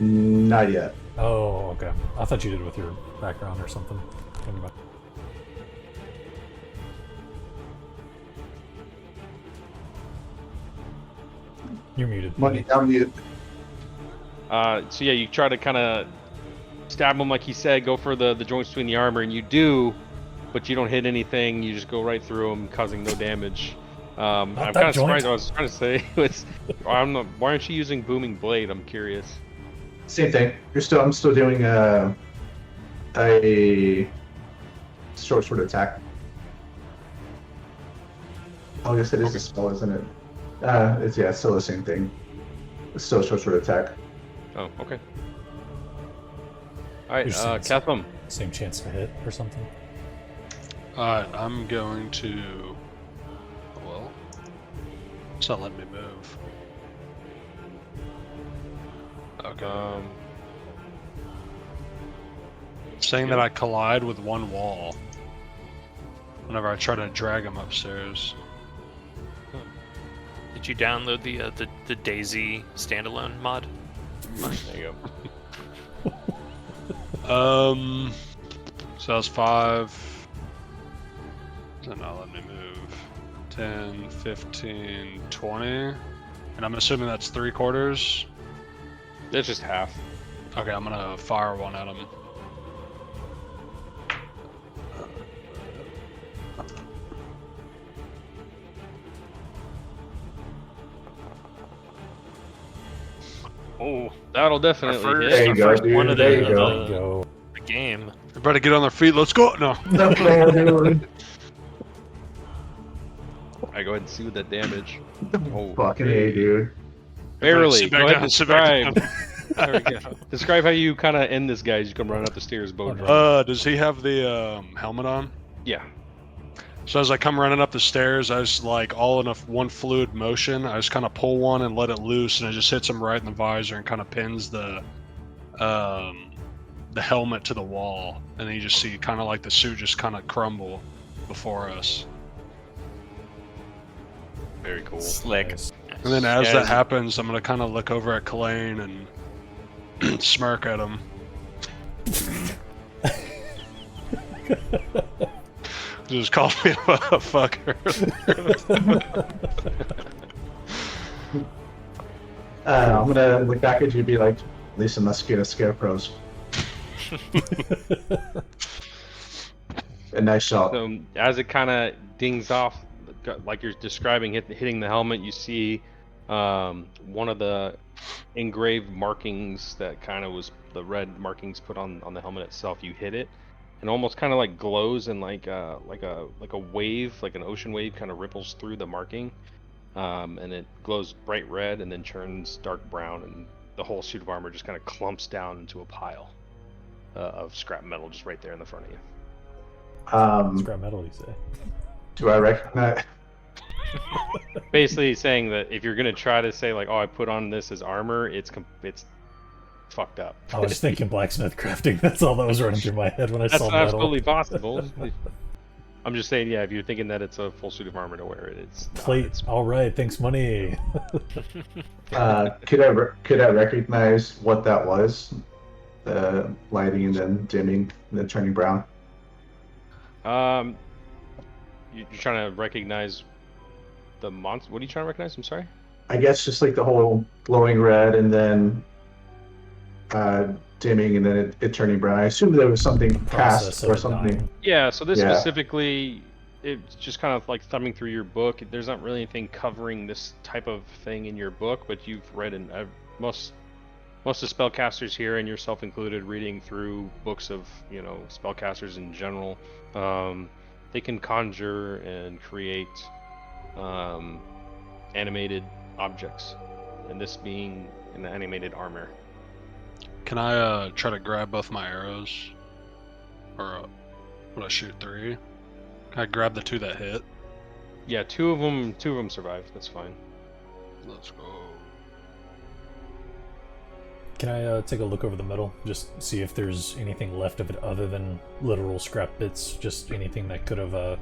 Not yet. Oh, okay. I thought you did with your background or something. Never mind. You're muted. Money down mute. So yeah, you try to kind of stab him like he said, go for the joints between the armor, and you do, but you don't hit anything. You just go right through him, causing no damage. I'm that kind of joint. surprised. I was trying to say, why aren't you using Booming Blade? I'm curious. Same thing. I'm still doing a short sword attack. I guess it is a spell, isn't it? It's still the same thing. It's still a short sword attack. Oh, okay. All right, You're saying Katham. Same chance to hit or something. Alright, I'm going to. Well, it's not letting me move. Okay. Saying that I collide with one wall whenever I try to drag him upstairs. Did you download the Daisy standalone mod? There you go. So that's 5. Is that not letting me move? 10, 15, 20. And I'm assuming that's 3/4. That's just half. Okay, I'm gonna fire one at him. Oh, That'll definitely first- There you hit. go, first one dude. of There the- you of go. the- Go. the game. Everybody get on their feet. Let's go. No. That's what I do. Alright, go ahead and see what that damage. Oh, Fucking A, dude. Barely. Sit Go back ahead down, and sit back describe. There we go. Describe how you kind of end this guy as you come running up the stairs, bow Oh, no. drawn. Does he have the helmet on? Yeah. So as I come running up the stairs, I just like all in one fluid motion. I just kind of pull one and let it loose, and it just hits him right in the visor and kind of pins the helmet to the wall. And then you just see kind of like the suit just kind of crumble before us. Very cool. Slick. Nice. And then as Yeah, that is it- happens, I'm gonna kind of look over at Kalain and smirk at him. Just call me a motherfucker. I'm gonna look back at you and be like, at least I'm not scared of scarecrows. A nice shot. So as it kind of dings off, like you're describing, hitting the helmet, you see one of the engraved markings that kind of was the red markings put on the helmet itself. You hit it, and almost kind of like glows and like a wave, like an ocean wave, kind of ripples through the marking, and it glows bright red and then turns dark brown, and the whole suit of armor just kind of clumps down into a pile of scrap metal just right there in the front of you. Scrap metal, you say? Do I recognize? Basically saying that if you're gonna try to say like, oh, I put on this as armor, it's fucked up. I was thinking blacksmith crafting. That's all that was running through my head when I That's saw metal. absolutely possible. I'm just saying, yeah, if you're thinking that it's a full suit of armor to wear it, it's not. Plate. It's All right, thanks, money. Could I recognize what that was? The lighting and then dimming and then turning brown. you're trying to recognize the monster. What are you trying to recognize? I'm sorry. I guess just like the whole glowing red and then dimming and then it turning brown. I assume there was something Process past of or it something. dying. Yeah. So this Yeah. specifically, it's just kind of like thumbing through your book. There's not really anything covering this type of thing in your book, but you've read in most of the spellcasters here, and yourself included, reading through books of spellcasters in general. They can conjure and create animated objects, and this being an animated armor. Can I try to grab both my arrows? Or would I shoot 3? Can I grab the 2 that hit? Yeah, two of them survived. That's fine. Let's go. Can I take a look over the metal? Just see if there's anything left of it other than literal scrap bits. Just anything that could have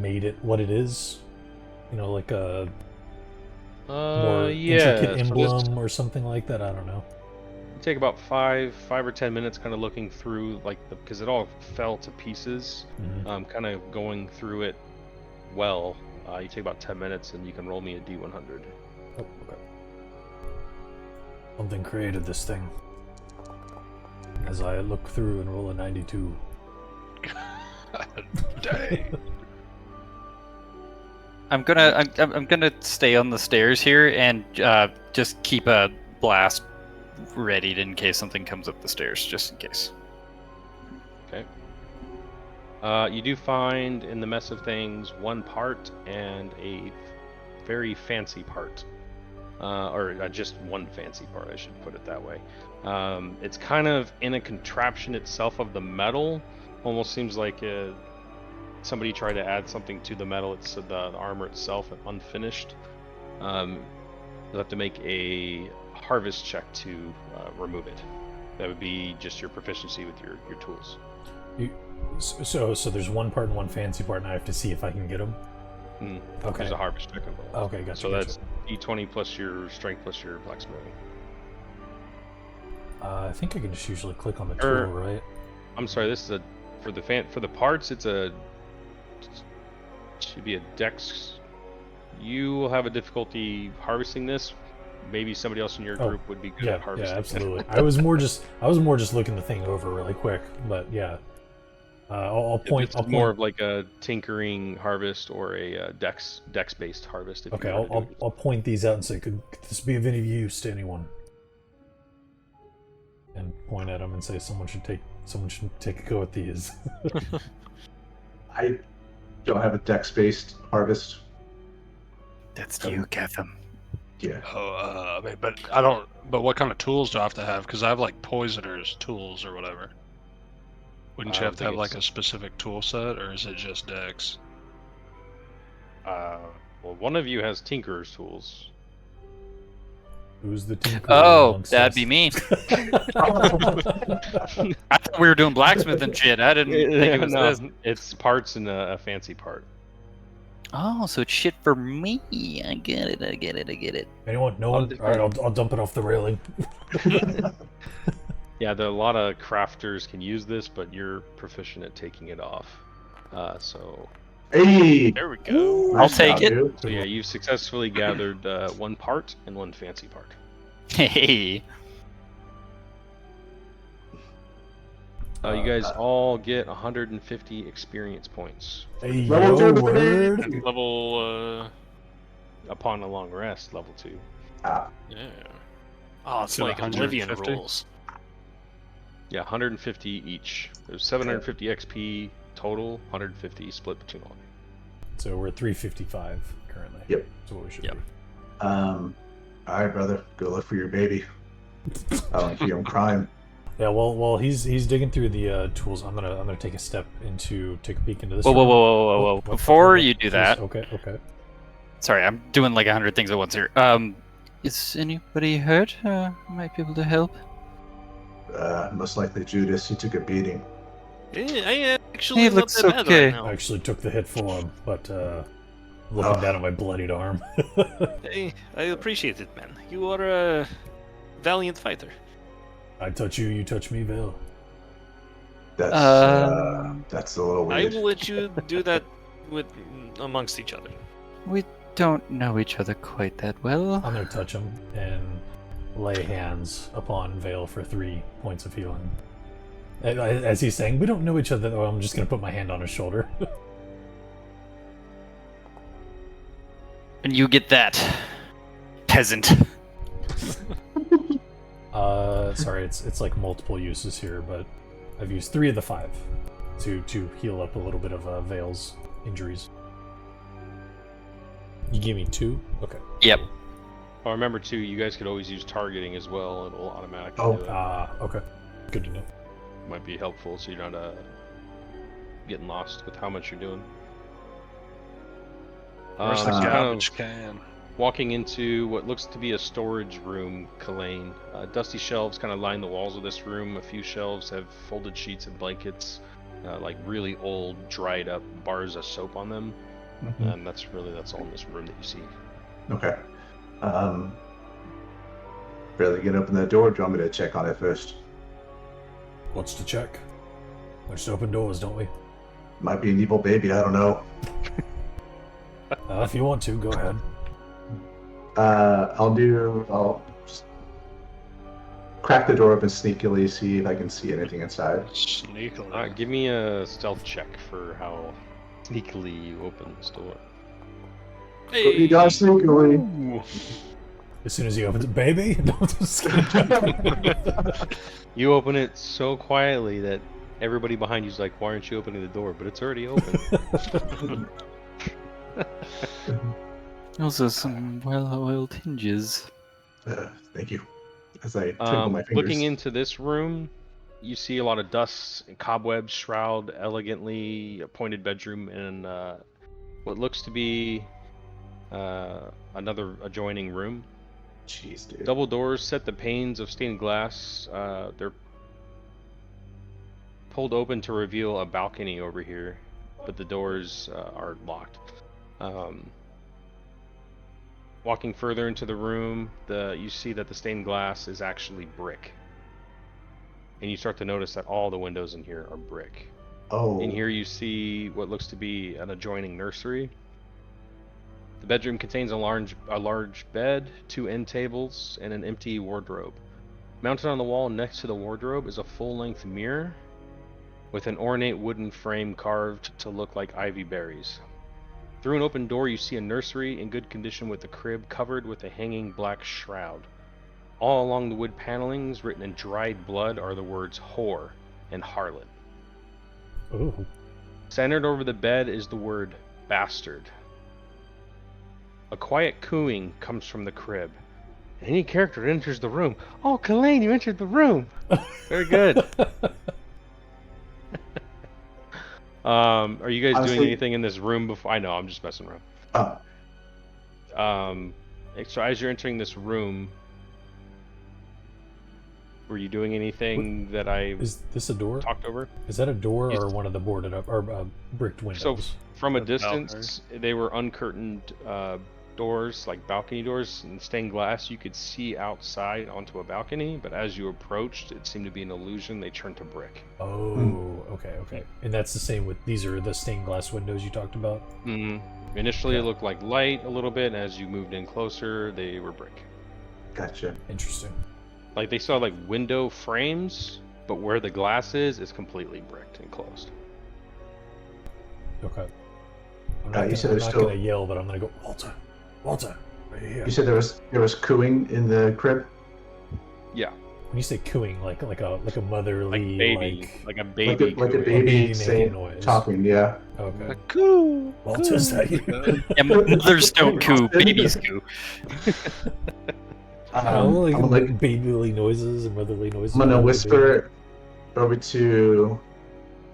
made it what it is. Like a more yeah. intricate so this- emblem or something like that. I don't know. take about 5 or 10 minutes kind of looking through because it all fell to pieces. Mhm. Kind of going through it well. You take about 10 minutes and you can roll me a D100. Oh, okay. Something created this thing. As I look through and roll a 92. Dang. I'm gonna stay on the stairs here and just keep a blast readied in case something comes up the stairs, just in case. Okay. You do find in the mess of things one part and a very fancy part. Or just one fancy part, I should put it that way. It's kind of in a contraption itself of the metal. Almost seems like somebody tried to add something to the metal. It's the armor itself, unfinished. You'll have to make a harvest check to remove it. That would be just your proficiency with your tools. So there's one part and one fancy part, and I have to see if I can get them. Okay. There's a harvest check involved. Okay, gotcha. So gotcha. that's D20 plus your strength plus your blacksmithing. I think I can just usually click on the Or- tool, right? I'm sorry. This is for the parts. Should be a dex. You will have a difficulty harvesting this. maybe somebody else in your Oh, group would be good Yeah, at harvesting. yeah, absolutely. I was more just looking the thing over really quick, but yeah. I'll point. This I'll is more point. of like a tinkering harvest or a dex based harvest. If Okay, you were to do I'll point these out and say, could this be of any use to anyone? And point at them and say, someone should take a go at these. I don't have a dex-based harvest. That's you, Ketham. Yeah. Oh, I mean, but I don't. But what kind of tools do I have to have? Because I have like poisoners tools or whatever. Wouldn't I you don't have to think have like a it's- specific tool set, or is it just Dex? Well, one of you has tinkerer's tools. Who's the tinkerer Oh, amongst that'd us? be me. I thought we were doing blacksmith and shit. I didn't think it was no, this. it's parts and a fancy part. Oh, so it's shit for me. I get it. I get it. Anyone? No Lot one? of All right, different- I'll dump it off the railing. Yeah, a lot of crafters can use this, but you're proficient at taking it off. So Hey! There we go. Nice I'll take job, it. dude. yeah, you've successfully gathered one part and one fancy part. Hey. You guys all get 150 experience points Hey, Level yo, two, word. That's level. upon a long rest, level 2. Ah, Yeah. Oh, it's So like Oblivion 150? rules. Yeah, 150 each. There's 750 XP total, 150 split between all. So we're at 355 currently. Yep. That's what we should Yep. be. all right, brother. Go look for your baby. I don't hear him crying. Yeah. Well, while he's digging through the tools, I'm gonna take a peek into this. Whoa, whoa, room. whoa, whoa, whoa, whoa! What- Before what- you do please, that, Okay. sorry, I'm doing like 100 things at once here. Is anybody hurt? Might be able to help. Most likely Judas. He took a beating. I actually He not looks that bad okay. right now. I actually took the hit for him, but looking Oh. down at my bloodied arm. I appreciate it, man. You are a valiant fighter. I touch you, you touch me, Bill. That's a little I weird. will let you do that with amongst each other. We don't know each other quite that well. I'm gonna touch him and lay hands upon Vale for 3 points of healing. As he's saying, we don't know each other, though. I'm just gonna put my hand on his shoulder. And you get that, peasant. Sorry, it's like multiple uses here, but I've used 3 of the 5 to heal up a little bit of Vale's injuries. You gave me 2? Okay. Yep. Oh, remember too, you guys could always use targeting as well. It'll automatically Oh. do it. Okay. Good to know. Might be helpful so you're not getting lost with how much you're doing. Where's the so kind garbage of can? walking into what looks to be a storage room, Kalain. Dusty shelves kind of line the walls of this room. A few shelves have folded sheets and blankets, like really old, dried up bars of soap on them. Mhm. And that's all in this room that you see. Okay. Barely get open the door. Do you want me to check on it first? What's to check? We just open doors, don't we? Might be an evil baby. I don't know. If you want to, go ahead. I'll just crack the door open sneakily, see if I can see anything inside. Sneakily. Give me a stealth check for how sneakily you open this door. You got sneakily. As soon as he opens it, baby! No, just kidding. You open it so quietly that everybody behind you's like, "Why aren't you opening the door?" But it's already open. Also, some well-oiled hinges. Thank you. As I twinkle my fingers. Looking into this room, you see a lot of dust and cobwebs shroud elegantly appointed bedroom and what looks to be another adjoining room. Jeez, dude. Double doors set the panes of stained glass. They're pulled open to reveal a balcony over here, but the doors are locked. Walking further into the room, you see that the stained glass is actually brick. And you start to notice that all the windows in here are brick. Oh. In here you see what looks to be an adjoining nursery. The bedroom contains a large bed, 2 end tables, and an empty wardrobe. Mounted on the wall next to the wardrobe is a full-length mirror with an ornate wooden frame carved to look like ivy berries. Through an open door, you see a nursery in good condition with the crib covered with a hanging black shroud. All along the wood panelings, written in dried blood, are the words whore and harlot. Ooh. Centered over the bed is the word bastard. A quiet cooing comes from the crib. Any character that enters the room. Oh, Kalain, you entered the room. Very good. Are you guys doing Honestly- anything in this room before? I know, I'm just messing around. Oh, So as you're entering this room, were you doing anything that I Is this a door? talked over? Is that a door Yes. or one of the boarded up or bricked windows? From a Or distance, they were uncurtained doors, like balcony doors, and stained glass. You could see outside onto a balcony, but as you approached, it seemed to be an illusion. They turned to brick. Oh, okay. And that's the same with these are the stained glass windows you talked about. Initially, it Okay. looked like light a little bit, and as you moved in closer, they were brick. gotcha. Interesting. Like they saw like window frames, but where the glass is completely bricked and closed. Okay. I'm you not, said gonna, I'm there's not still- gonna yell, but I'm gonna go, Walter, are you here? You said there was cooing in the crib. Yeah, When you say cooing, like a motherly, like baby, like a baby, Like a cooing. baby making saying, noise. talking. Yeah. Okay. Coo. Walter, is that you? Yeah, mothers don't coo, babies coo. Like I'm gonna, like, babyly noises and motherly noises. I'm gonna around the whisper over to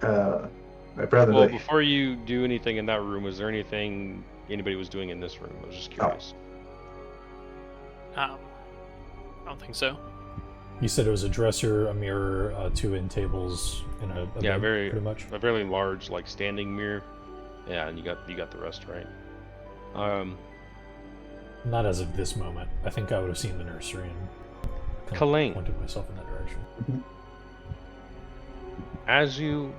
my brother. Well, like, before you do anything in that room, was there anything anybody was doing in this room? I was just curious. I don't think so. baby. You said it was a dresser, a mirror, 2 end tables, and a Yeah, bed, very- pretty much. A very large, like standing mirror. Yeah, and you got the rest right. Not as of this moment. I think I would have seen the nursery and kind Kalain. of pointed myself in that direction. As you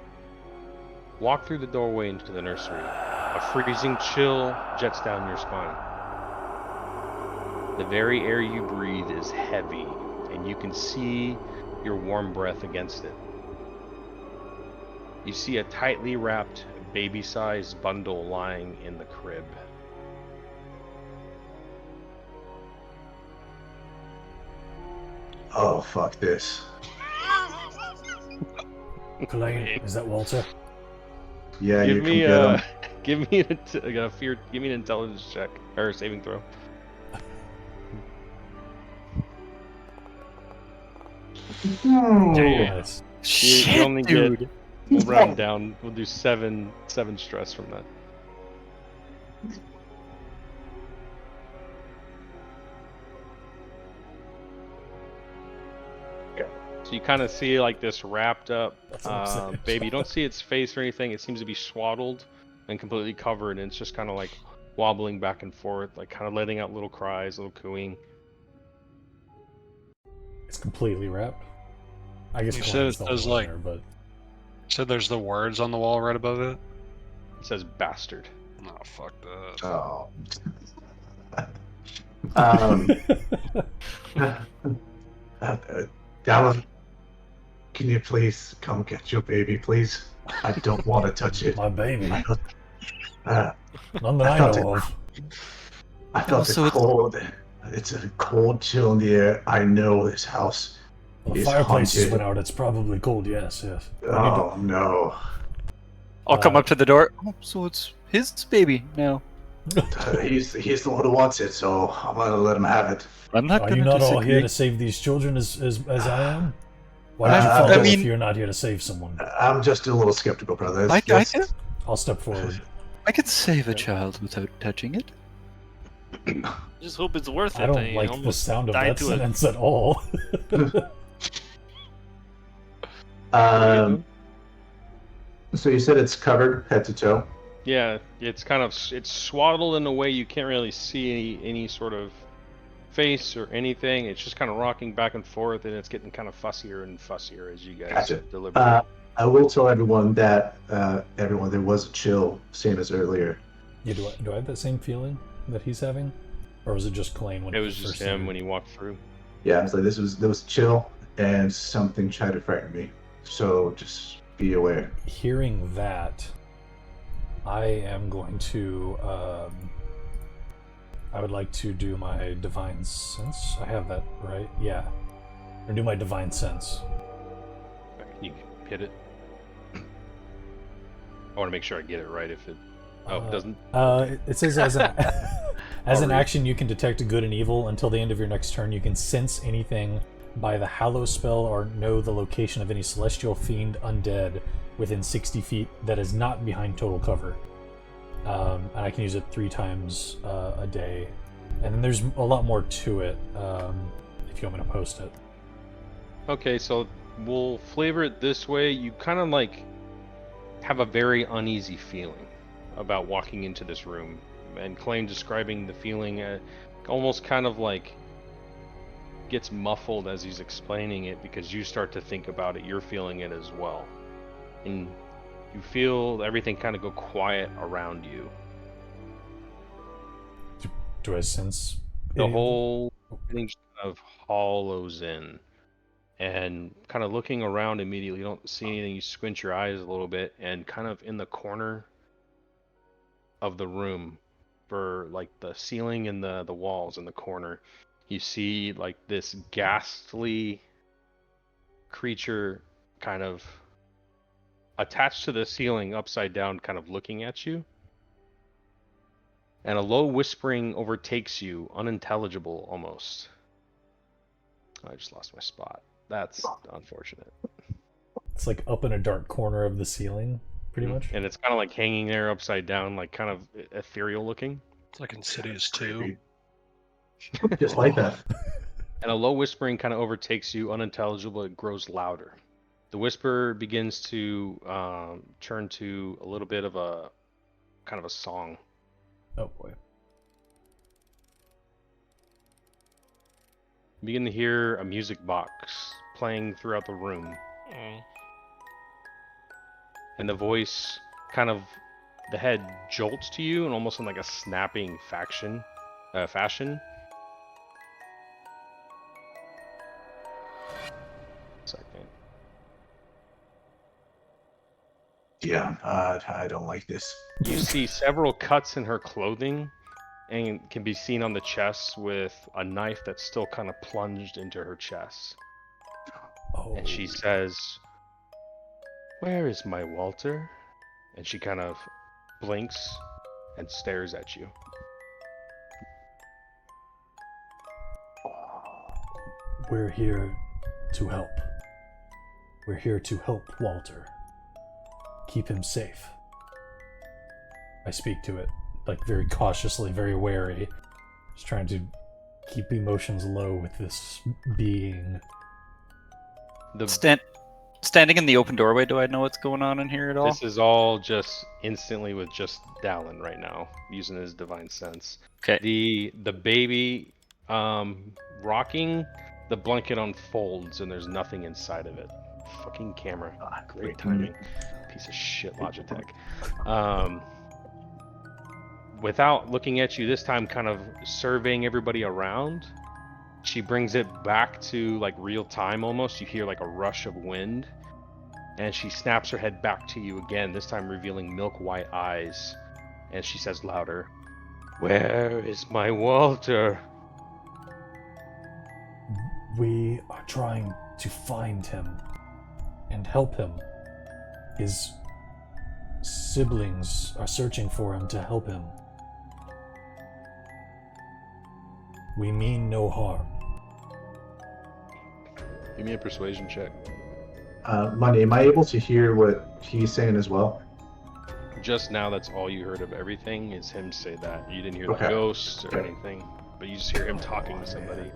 walk through the doorway into the nursery, a freezing chill jets down your spine. The very air you breathe is heavy, and you can see your warm breath against it. You see a tightly wrapped, baby-sized bundle lying in the crib. oh fuck this. Kalain, is that Walter? Yeah, you Give come me get a, him. give me give me an intelligence check or a saving throw. Nice. You only get. We'll round down. We'll do seven stress from that. So you kind of see like this wrapped up That's what I'm saying. baby. You don't see its face or anything. It seems to be swaddled and completely covered, and it's just kind of like wobbling back and forth, like kind of letting out little cries, little cooing. It's completely wrapped. I guess You Kalain's said it the only says, one like- there, but So there's the words on the wall right above it. It says bastard. Oh fuck that. Oh. Dallin, can you please come get your baby, please? I don't want to touch it. my baby. I don't- uh, None that I thought know it- of. I felt Also, the it's- cold. It's a cold chill in the air. I know this house. Well, the It's fireplace haunted. went out. It's probably cold. Yes. Oh no. I'll come up to the door. Oh, so it's his baby now. He's the one who wants it, so I'm gonna let him have it. I'm not Are gonna you not all disagree. here to save these children as I am? Why did you I follow mean- if you're not here to save someone? I'm just a little skeptical, brother. I It's- can, I'll step forward. I can save a child without touching it. Just hope it's worth it. I don't They like the almost sound of died that to it. sentence at all. So you said it's covered head to toe. Yeah, it's kind of it's swaddled in a way you can't really see any sort of face or anything. It's just kind of rocking back and forth, and it's getting kind of fussier and fussier as you guys Gotcha. deliver. I will tell everyone that there was a chill, same as earlier. Yeah, do I have that same feeling? that he's having? Or was it just Kalain when It he was just first him entered? when he walked through. Yeah, I was like, there was chill, and something tried to frighten me. So just be aware. Hearing that, I am going to. I would like to do my divine sense. I have that right. Yeah, or do my divine sense. Can you hit it? I want to make sure I get it right. If it it doesn't. It says as an as I'll an read. action, you can detect good and evil until the end of your next turn. You can sense anything by the Hallow spell or know the location of any celestial fiend undead within 60 feet that is not behind total cover. And I can use it 3 times a day. And then there's a lot more to it if you want me to post it. Okay, so we'll flavor it this way. You kind of like have a very uneasy feeling about walking into this room, and Kalain describing the feeling almost kind of like gets muffled as he's explaining it, because you start to think about it. You're feeling it as well, and you feel everything kind of go quiet around you. Do I sense The any of them? whole thing just kind of hollows in, and kind of looking around immediately, you don't see anything. You squint your eyes a little bit, and kind of in the corner of the room, for like the ceiling and the walls in the corner, you see like this ghastly creature kind of attached to the ceiling upside down, kind of looking at you. And a low whispering overtakes you, unintelligible almost. I just lost my spot. That's unfortunate. It's like up in a dark corner of the ceiling, pretty much. And it's kind of like hanging there upside down, like kind of ethereal looking. It's like Insidious 2. Just like that. And a low whispering kind of overtakes you, unintelligible. It grows louder. The whisper begins to turn to a little bit of a kind of a song. Oh boy. You begin to hear a music box playing throughout the room, and the voice kind of, the head jolts to you, and almost in like a snapping fashion. Second. Yeah, I don't like this. You see several cuts in her clothing, and can be seen on the chest with a knife that's still kind of plunged into her chest. Oh. And she says, "Where is my Walter?" And she kind of blinks and stares at you. We're here to help. We're here to help Walter. Keep him safe. I speak to it, like very cautiously, very wary. Just trying to keep emotions low with this being. Standing in the open doorway, do I know what's going on in here at all? This is all just instantly with just Dallin right now, using his divine sense. Okay. The baby rocking, the blanket unfolds and there's nothing inside of it. Fucking camera. Great timing. Piece of shit Logitech. Without looking at you this time, kind of surveying everybody around, she brings it back to like real time almost. You hear like a rush of wind, and she snaps her head back to you again, this time revealing milk white eyes, and she says louder, "Where is my Walter?" We are trying to find him and help him. His siblings are searching for him to help him. We mean no harm. Give me a persuasion check. Money, am I able to hear what he's saying as well? Just now, that's all you heard of everything is him say that. You didn't hear the Okay. ghosts or anything, but you just hear him talking to somebody.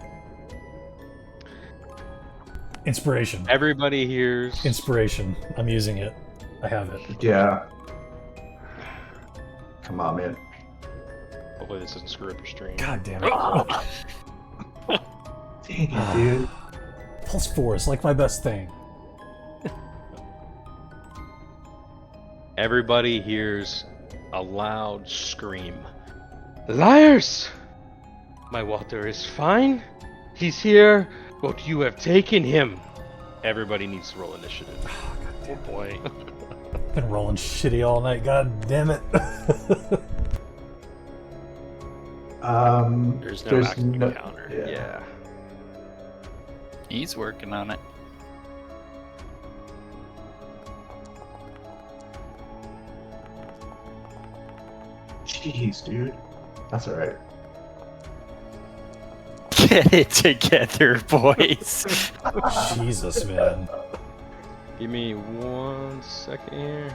Inspiration. Everybody hears. Inspiration. I'm using it. I have it. Yeah. Come on, man. Hopefully, this doesn't screw up your stream. God damn it. Dang it, dude. +4 is like my best thing. Everybody hears a loud scream, Liars! My Walter is fine. He's here, but you have taken him. Everybody needs to roll initiative. Oh boy. Been rolling shitty all night. God damn it. There's no active encounter. Yeah. He's working on it. Jeez, dude. That's alright. Get it together, boys. Jesus, man. Give me 1 second here.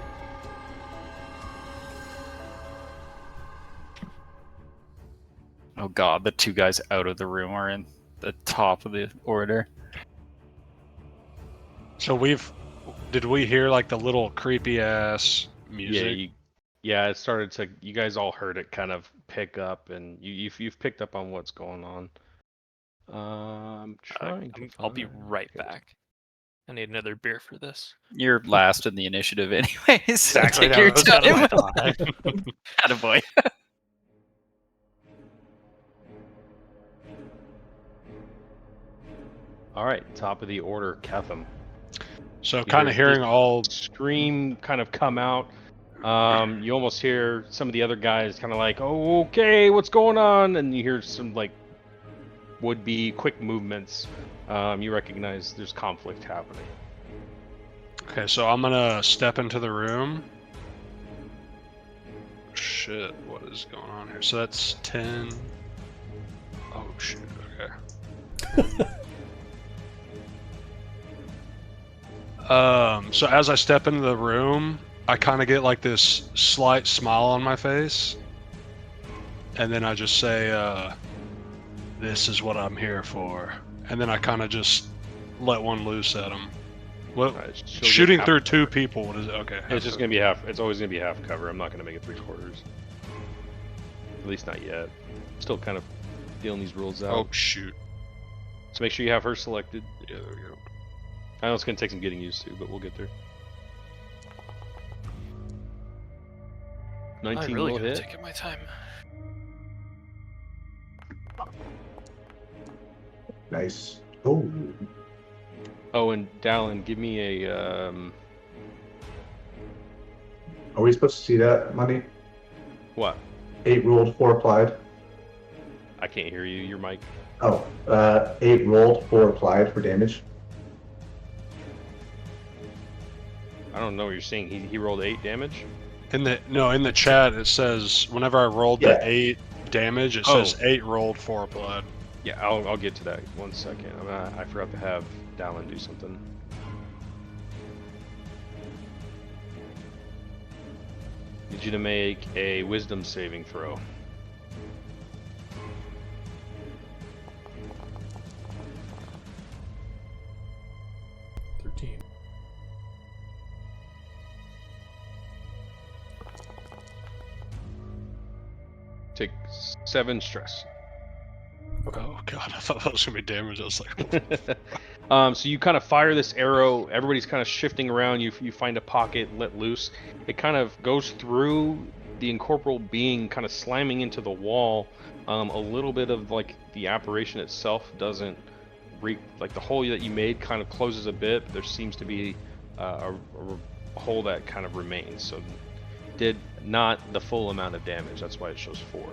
Oh god, the two guys out of the room are in the top of the order. So did we hear like the little creepy ass music? Yeah, it started to. You guys all heard it kind of pick up, and you've picked up on what's going on. I'm trying to. I'll be find- right back. I need another beer for this. You're last in the initiative anyways, so Exactly, take your that was kind of my time. thought. Attaboy. All right, top of the order, Ketham. So You kind of hear hearing this all. scream kind of come out. You almost hear some of the other guys kind of like, "Oh, okay, what's going on?" And you hear some like would-be quick movements. You recognize there's conflict happening. Okay, so I'm gonna step into the room. Shit, what is going on here? So that's 10. Oh shoot, okay. So as I step into the room, I kind of get like this slight smile on my face. And then I just say, this is what I'm here for. And then I kind of just let one loose at him. Well, Alright, she'll get shooting half through cover. 2 people, what is it? Okay. It's just gonna be half. It's always gonna be half cover. I'm not gonna make it 3/4. At least not yet. Still kind of feeling these rules out. Oh, shoot. So make sure you have her selected. Yeah, there we go. I know it's gonna take some getting used to, but we'll get there. 19 I'm really will good hit. at taking my time. Nice. Oh. Oh, and Dallin, give me a. Are we supposed to see that money? What? 8 rolled, 4 applied. I can't hear you. Your mic. Oh, 8 rolled, 4 applied for damage. I don't know what you're saying. He rolled 8 damage. In the chat it says whenever I rolled Yeah. the 8 damage, it Oh. says 8 rolled, 4 applied. Yeah, I'll get to that. 1 second. I forgot to have Dallin do something. Need you to make a wisdom saving throw. Take 7 stress. Oh god, I thought that was gonna be damage. I was like, So you kind of fire this arrow. Everybody's kind of shifting around. You find a pocket, let loose. It kind of goes through the incorporeal being, kind of slamming into the wall. A little bit of like the apparition itself doesn't like the hole that you made kind of closes a bit. But there seems to be a hole that kind of remains. So did not the full amount of damage. That's why it shows 4.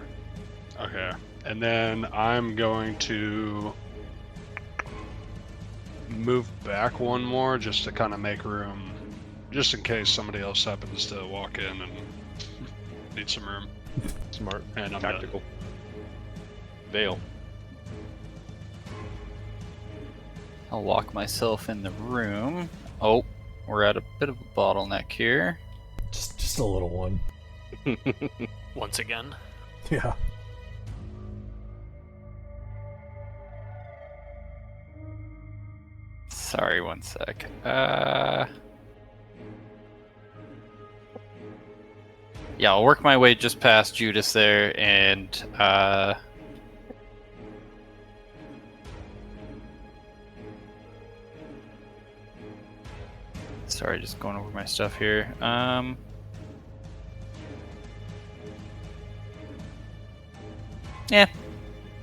okay. And then I'm going to move back one more just to kind of make room, just in case somebody else happens to walk in and need some room. Smart. And I'm Tactical. Veil. I'll lock myself in the room. Oh, we're at a bit of a bottleneck here. Just a little one. Once again. Yeah. Sorry, 1 sec. Yeah, I'll work my way just past Judas there, and sorry, just going over my stuff here. Yeah.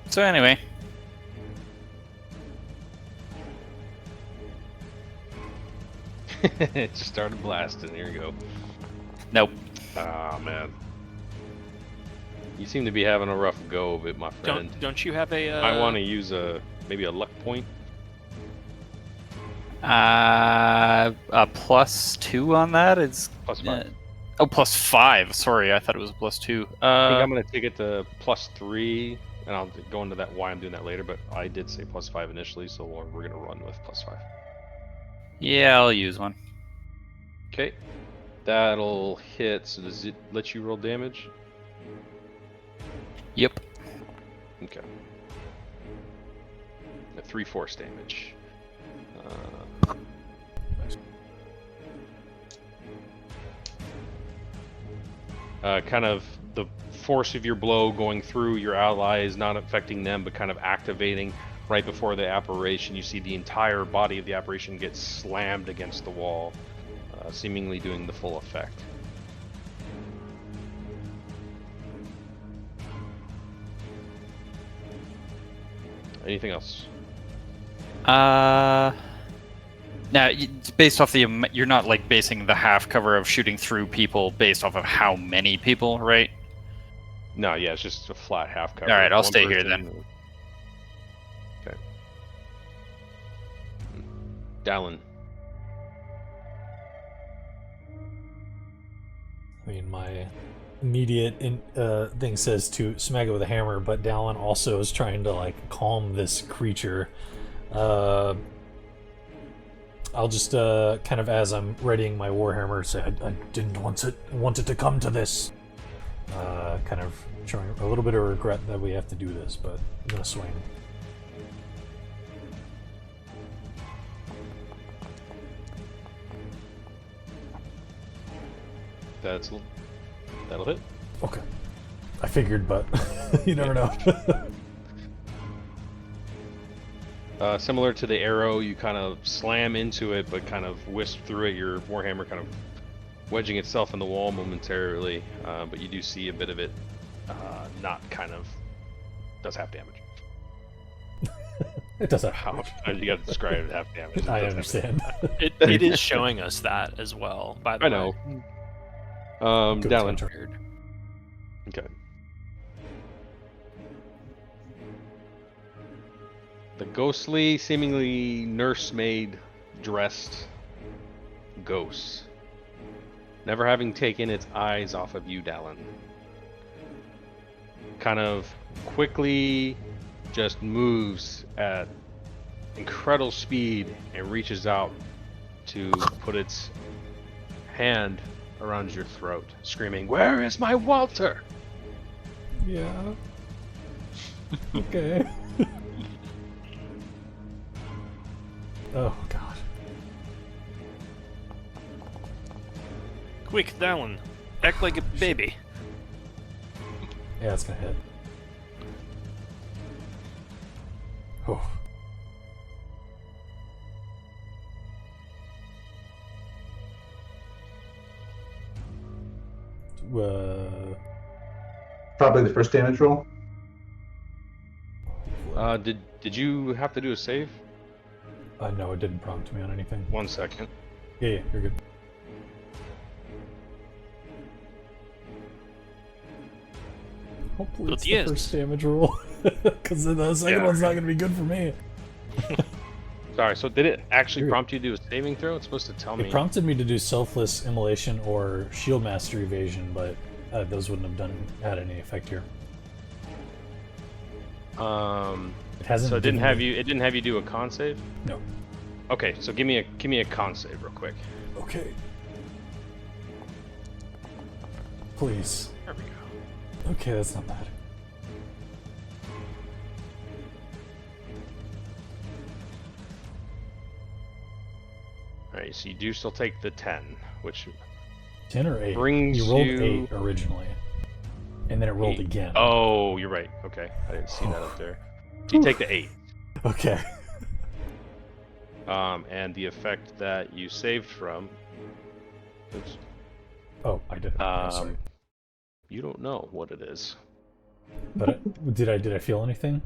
So anyway, It just started blasting. Here you go. nope. Ah, man. You seem to be having a rough go of it, my friend. Don't you have a? I want to use maybe a luck point. A +2 on that is +5. Oh, +5. Sorry, I thought it was +2. I think I'm gonna take it to +3, and I'll go into that why I'm doing that later. But I did say +5 initially, so we're gonna run with +5. Yeah, I'll use one. Okay, that'll hit. So does it let you roll damage? Yep. Okay. A 3/4 damage. Kind of the force of your blow going through your allies, not affecting them, but kind of activating right before the apparition. You see the entire body of the apparition get slammed against the wall, seemingly doing the full effect. Anything else? Now, based off you're not like basing the half cover of shooting through people based off of how many people, right? No, yeah, it's just a flat half cover. All right, I'll One stay here person. then. Okay. Dallin. I mean, my immediate thing says to smack it with a hammer, but Dallin also is trying to like calm this creature. I'll just kind of, as I'm readying my warhammer, say I didn't want it to come to this. Kind of showing a little bit of regret that we have to do this, but I'm gonna swing. That'll hit. Okay. I figured, but you never know. Similar to the arrow, you kind of slam into it, but kind of wisp through it. Your warhammer kind of wedging itself in the wall momentarily, but you do see a bit of it not kind of does half damage. It does have How you got to describe it half damage. It I does have understand. It is showing us that as well. By the I way. know. Good Dallin. touch. Okay. The ghostly, seemingly nursemaid dressed ghost, never having taken its eyes off of you, Dallin, kind of quickly just moves at incredible speed and reaches out to put its hand around your throat, screaming, "Where is my Walter?" Yeah. Okay. Oh god. Quick, Dallin, act like a baby. Yeah, it's gonna hit. Oh. Probably the first damage roll. Did you have to do a save? No, it didn't prompt me on anything. 1 second. Yeah, you're good. Hopefully it's the Yes. first damage roll, because the second Yeah. one's not gonna be good for me. Sorry, so did it actually You're good. prompt you to do a saving throw? It's supposed to tell me. It prompted me to do selfless immolation or shield master evasion, but those wouldn't have had any effect here. It hasn't. So it didn't given have me- you. It didn't have you do a con save. No. Okay, so give me a con save real quick. Okay. Please. There we go. Okay, that's not bad. All right, so you do still take the 10, which 10 or 8? brings you rolled you- 8 originally, and then it rolled 8. again. Oh, you're right. Okay, I didn't see that up there. So you take the 8. Okay. And the effect that you saved from. Oops. Oh, I did. I'm sorry. You don't know what it is. But did I feel anything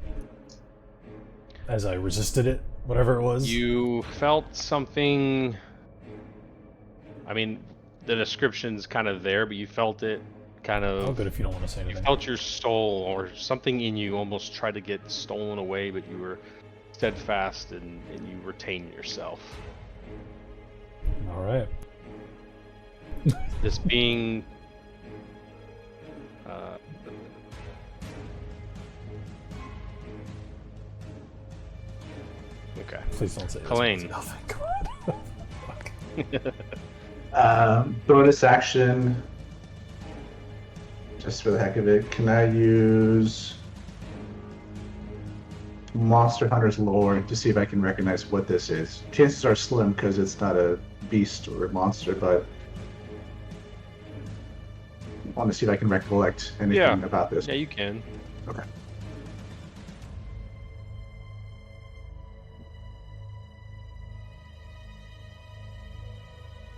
as I resisted it, whatever it was? You felt something. I mean, the description's kind of there, but you felt it kind of. Oh, good if you don't want to say You anything. felt your soul or something in you almost try to get stolen away, but you were steadfast and you retained yourself. All right. This being. Okay. Please don't say this. Kalane. Oh, thank God. Bonus action. Just for the heck of it, can I use Monster Hunter's lore to see if I can recognize what this is? Chances are slim because it's not a beast or a monster, but I want to see if I can recollect anything about this. Yeah, you can. Okay.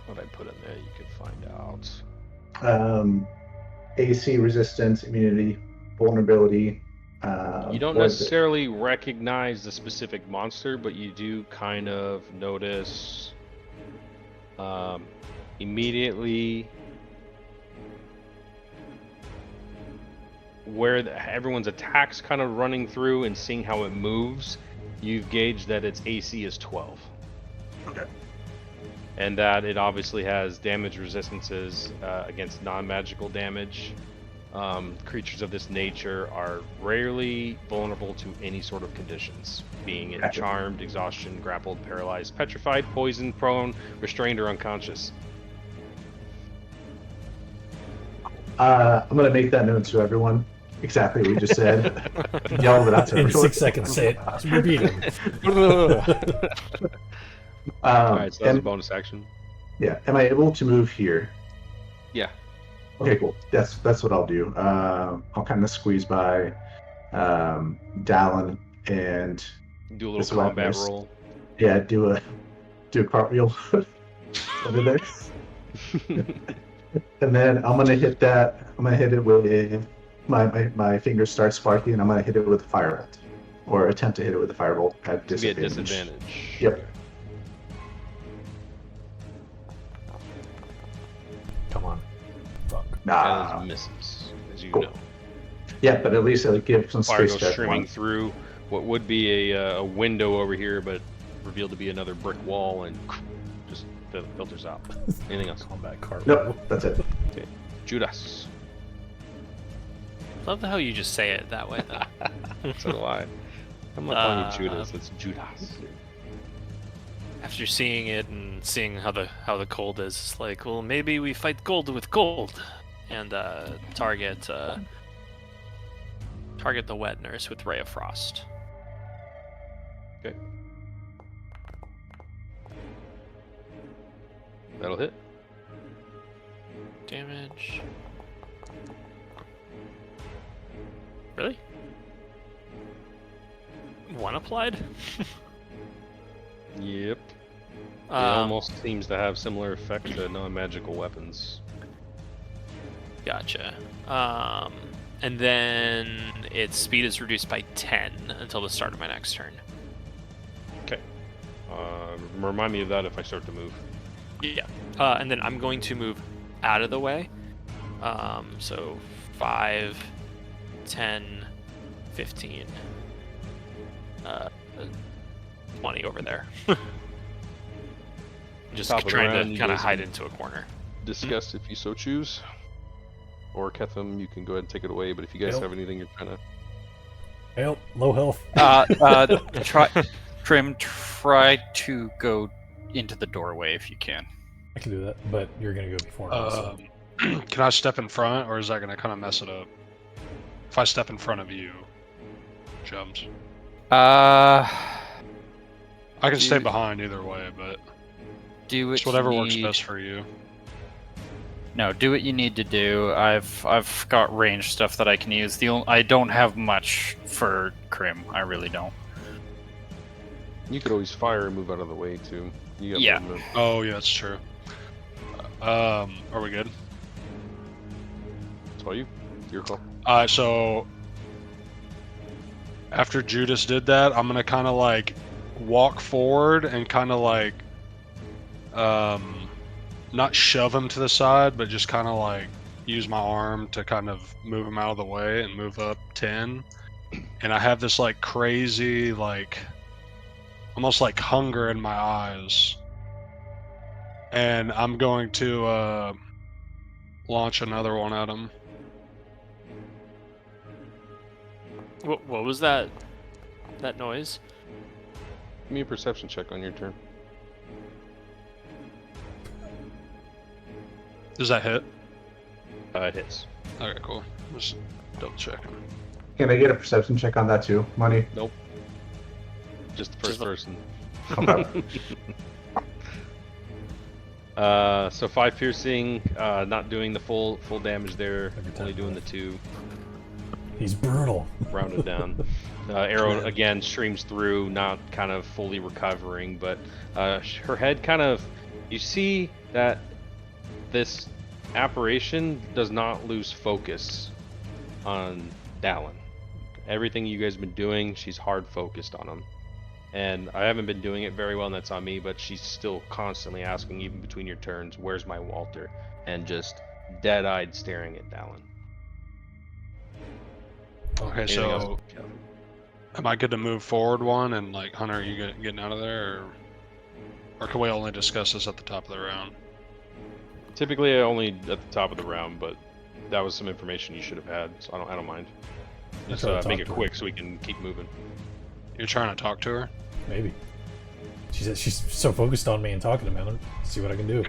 What I put in there, you could find out. AC resistance, immunity, vulnerability. You don't what is it? necessarily recognize the specific monster, but you do kind of notice immediately where everyone's attacks kind of running through and seeing how it moves. You've gauged that its AC is 12. Okay. And that it obviously has damage resistances against non-magical damage. Creatures of this nature are rarely vulnerable to any sort of conditions, being it Gotcha. charmed, exhaustion, grappled, paralyzed, petrified, poisoned, prone, restrained, or unconscious. I'm going to make that known to everyone. Exactly what you just said. Yell it out to In everyone. 6 seconds, say it. Repeat it. Alright, so that's a and- bonus action. Yeah. Am I able to move here? Yeah. Okay, cool. That's what I'll do. I'll kind of squeeze by Dallin and Do a little That's what I combat missed. roll. yeah, do a cartwheel over there. And then I'm gonna hit that. I'm gonna hit it with my fingers start sparking, and I'm gonna hit it with a firebolt, or attempt to hit it with a firebolt at To be at disadvantage. disadvantage. Yep. Come on. Fuck. Nah. And misses, as you Cool. know. Yeah, but at least it'll give some Fire space goes to streaming everyone. through what would be a window over here, but revealed to be another brick wall and just filters out. Anything else? Combat cart. Nope, that's it. Judas. Love how you just say it that way, though. So do I. I'm not calling you Judas. It's Judas. After seeing it and seeing how the cold is, it's like, well, maybe we fight gold with gold, and target the wet nurse with Ray of Frost. Okay. That'll hit. Damage. Really? One applied? Yep. It almost seems to have similar effect to non-magical weapons. Gotcha. And then its speed is reduced by 10 until the start of my next turn. Okay. Remind me of that if I start to move. Yeah. And then I'm going to move out of the way. So 5, 10, 15, 20 over there. Just Top of the trying round, to you kind of guys hide can- into a corner. Discuss if you so choose. Or Ketham, you can go ahead and take it away, but if you guys Nope. have anything you're trying to... Help. Low health. Trim, try to go into the doorway if you can. I can do that, but you're gonna go before me. So. Can I step in front, or is that gonna kind of mess it up? If I step in front of you, Jums. Uh, I can stay Dude. behind either way, but do what it's whatever you works need. best for you. No, do what you need to do. I've got range stuff that I can use. I don't have much for Crim. I really don't. You could always fire and move out of the way, too. You got Yeah. movement. Oh yeah, that's true. Are we good? It's all you. Your call. So After Judas did that, I'm gonna kind of like walk forward and kind of like, not shove him to the side, but just kind of like use my arm to kind of move him out of the way and move up 10. And I have this like crazy, like almost like hunger in my eyes. And I'm going to launch another one at him. What was that? That noise? Give me a perception check on your turn. Does that hit? It hits. Okay, cool. Just double checking. Can I get a perception check on that too? Money. Nope. Just the first person. Okay. So 5 piercing, not doing the full damage there, only doing the 2. He's brutal. Rounded down. Arrow again streams through, not kind of fully recovering, but her head kind of. You see that this apparition does not lose focus on Dallin. Everything you guys have been doing, she's hard focused on him. And I haven't been doing it very well, and that's on me, but she's still constantly asking, even between your turns, where's my Walter? And just dead-eyed staring at Dallin. Okay, Anything so else? am I good to move forward one? And like, Hunter, are you getting out of there? Or can we only discuss this at the top of the round? Typically, only at the top of the round, but that was some information you should have had, so I don't mind. Just try to make talk it to quick so we can keep moving. You're trying to talk to her? Maybe. She's so focused on me and talking to me. Let's see what I can do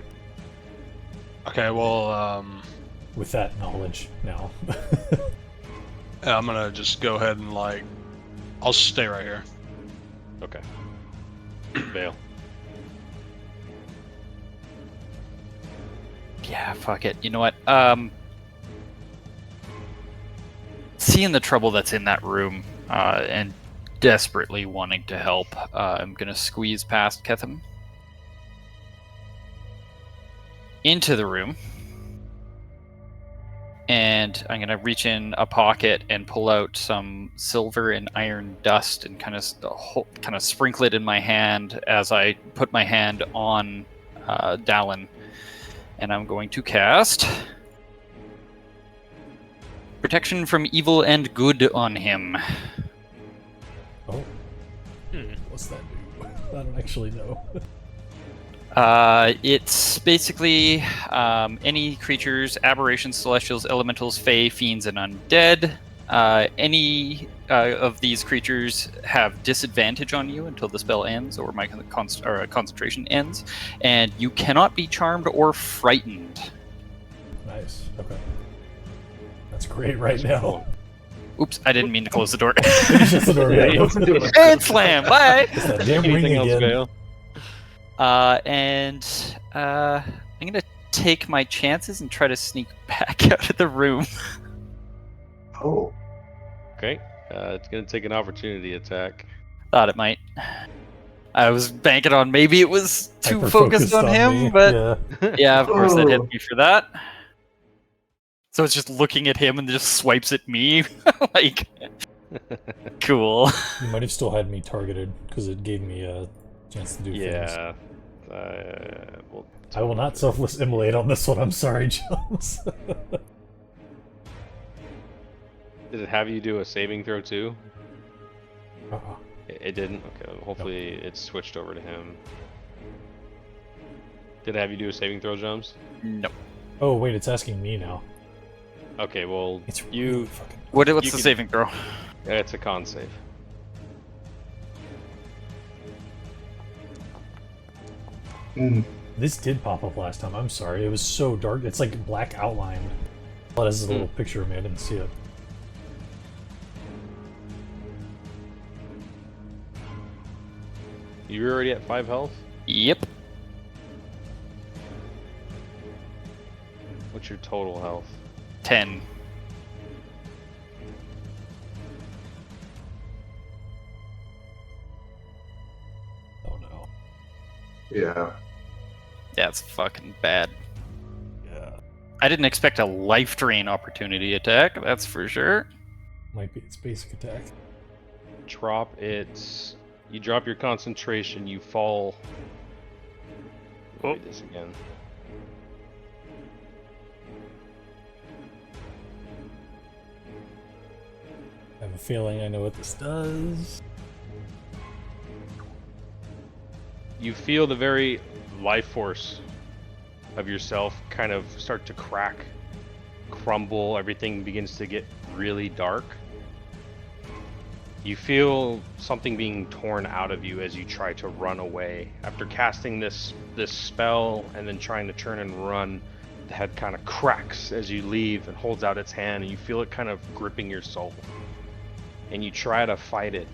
Okay, well, with that knowledge now. I'm gonna just go ahead and like, I'll stay right here. Okay. Vale. Yeah, fuck it. You know what? Seeing the trouble that's in that room, and desperately wanting to help, I'm gonna squeeze past Ketham into the room, and I'm gonna reach in a pocket and pull out some silver and iron dust and kind of sprinkle it in my hand as I put my hand on Dallin. And I'm going to cast Protection from Evil and Good on him. Oh. What's that do? I don't actually know. It's basically any creatures, aberrations, celestials, elementals, fae, fiends, and undead. Any of these creatures have disadvantage on you until the spell ends or my concentration ends, and you cannot be charmed or frightened. Nice. Okay. That's great right now. Oops, I didn't mean to close the door. Finish the door. Yeah, Yeah, And slam! Bye! It's that damn ring Anything else, again. Vale? I'm gonna take my chances and try to sneak back out of the room. Oh. Okay. It's gonna take an opportunity attack. Thought it might. I was banking on maybe it was too focused Hyper-focused on him, me. but Yeah. yeah, of course that hit Oh. me for that. So it's just looking at him and just swipes at me. Like, cool. You might have still had me targeted because it gave me a chance to do things. Yeah. Well, I will not selfless immolate on this one. I'm sorry, Jones. did it have you do a saving throw too? Uh-uh. It didn't? Okay, well, hopefully it switched over to him. Did it have you do a saving throw, Jones? No. Oh wait, it's asking me now. Okay, well, It's you... really fucking. What's You the can- saving throw? It's a con save. This did pop up last time. I'm sorry. It was so dark. It's like black outlined. Well, this is a little picture of me. I didn't see it. You're already at 5 health? Yep. What's your total health? 10. Oh no. Yeah. That's fucking bad. Yeah. I didn't expect a life drain opportunity attack, that's for sure. Might be its basic attack. drop it. You drop your concentration. You fall. Oh. Read this again. I have a feeling I know what this does. You feel the very life force of yourself kind of start to crack, crumble. Everything begins to get really dark. You feel something being torn out of you as you try to run away. After casting this spell and then trying to turn and run, the head kind of cracks as you leave and holds out its hand, and you feel it kind of gripping your soul. And you try to fight it,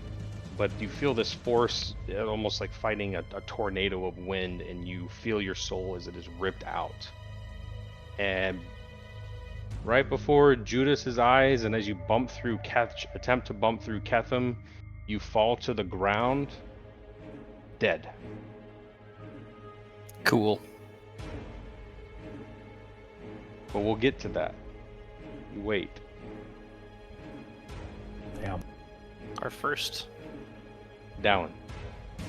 but you feel this force, almost like fighting a tornado of wind, and you feel your soul as it is ripped out. And right before Judas's eyes, and as you attempt to bump through Ketham, you fall to the ground, dead. Cool. But we'll get to that. You wait. Damn. Our first. Dallin.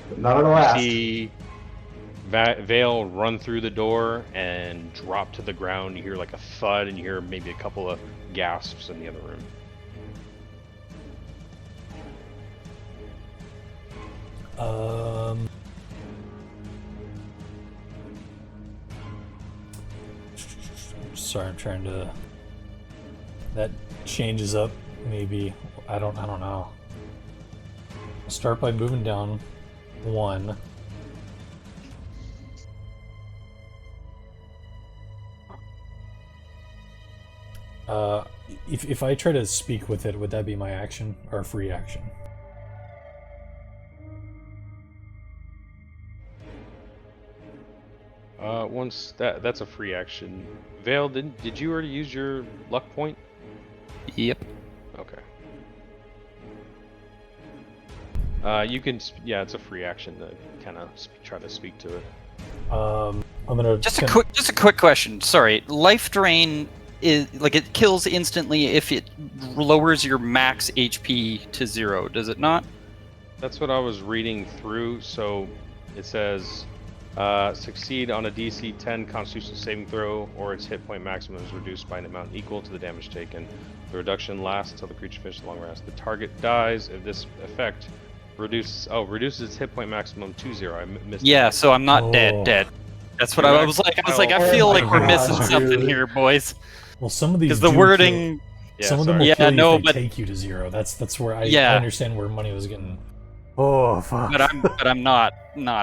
But not on the last. See Vale run through the door and drop to the ground. You hear like a thud, and you hear maybe a couple of gasps in the other room. Sorry, I'm trying to. That changes up. Maybe I don't know. I'll start by moving down 1. If I try to speak with it, would that be my action or a free action? Once that's a free action. Vale, did you already use your luck point? Yep. Okay. You can, yeah, it's a free action to kind of try to speak to it. I'm gonna Just a quick question. Sorry, life drain is like it kills instantly if it lowers your max HP to 0. Does it not? That's what I was reading through. So it says, succeed on a DC 10 Constitution saving throw, or its hit point maximum is reduced by an amount equal to the damage taken. The reduction lasts until the creature finishes a long rest. The target dies if this effect reduces its hit point maximum to 0. I missed. Yeah, that. so I'm not dead. That's what I was like. I feel like we're missing something here, boys. Well, some of these Because the do wording. Yeah, some of them sorry. will kill you no, if they but take you to 0. That's where I Yeah. understand where money was getting. Oh fuck! but I'm not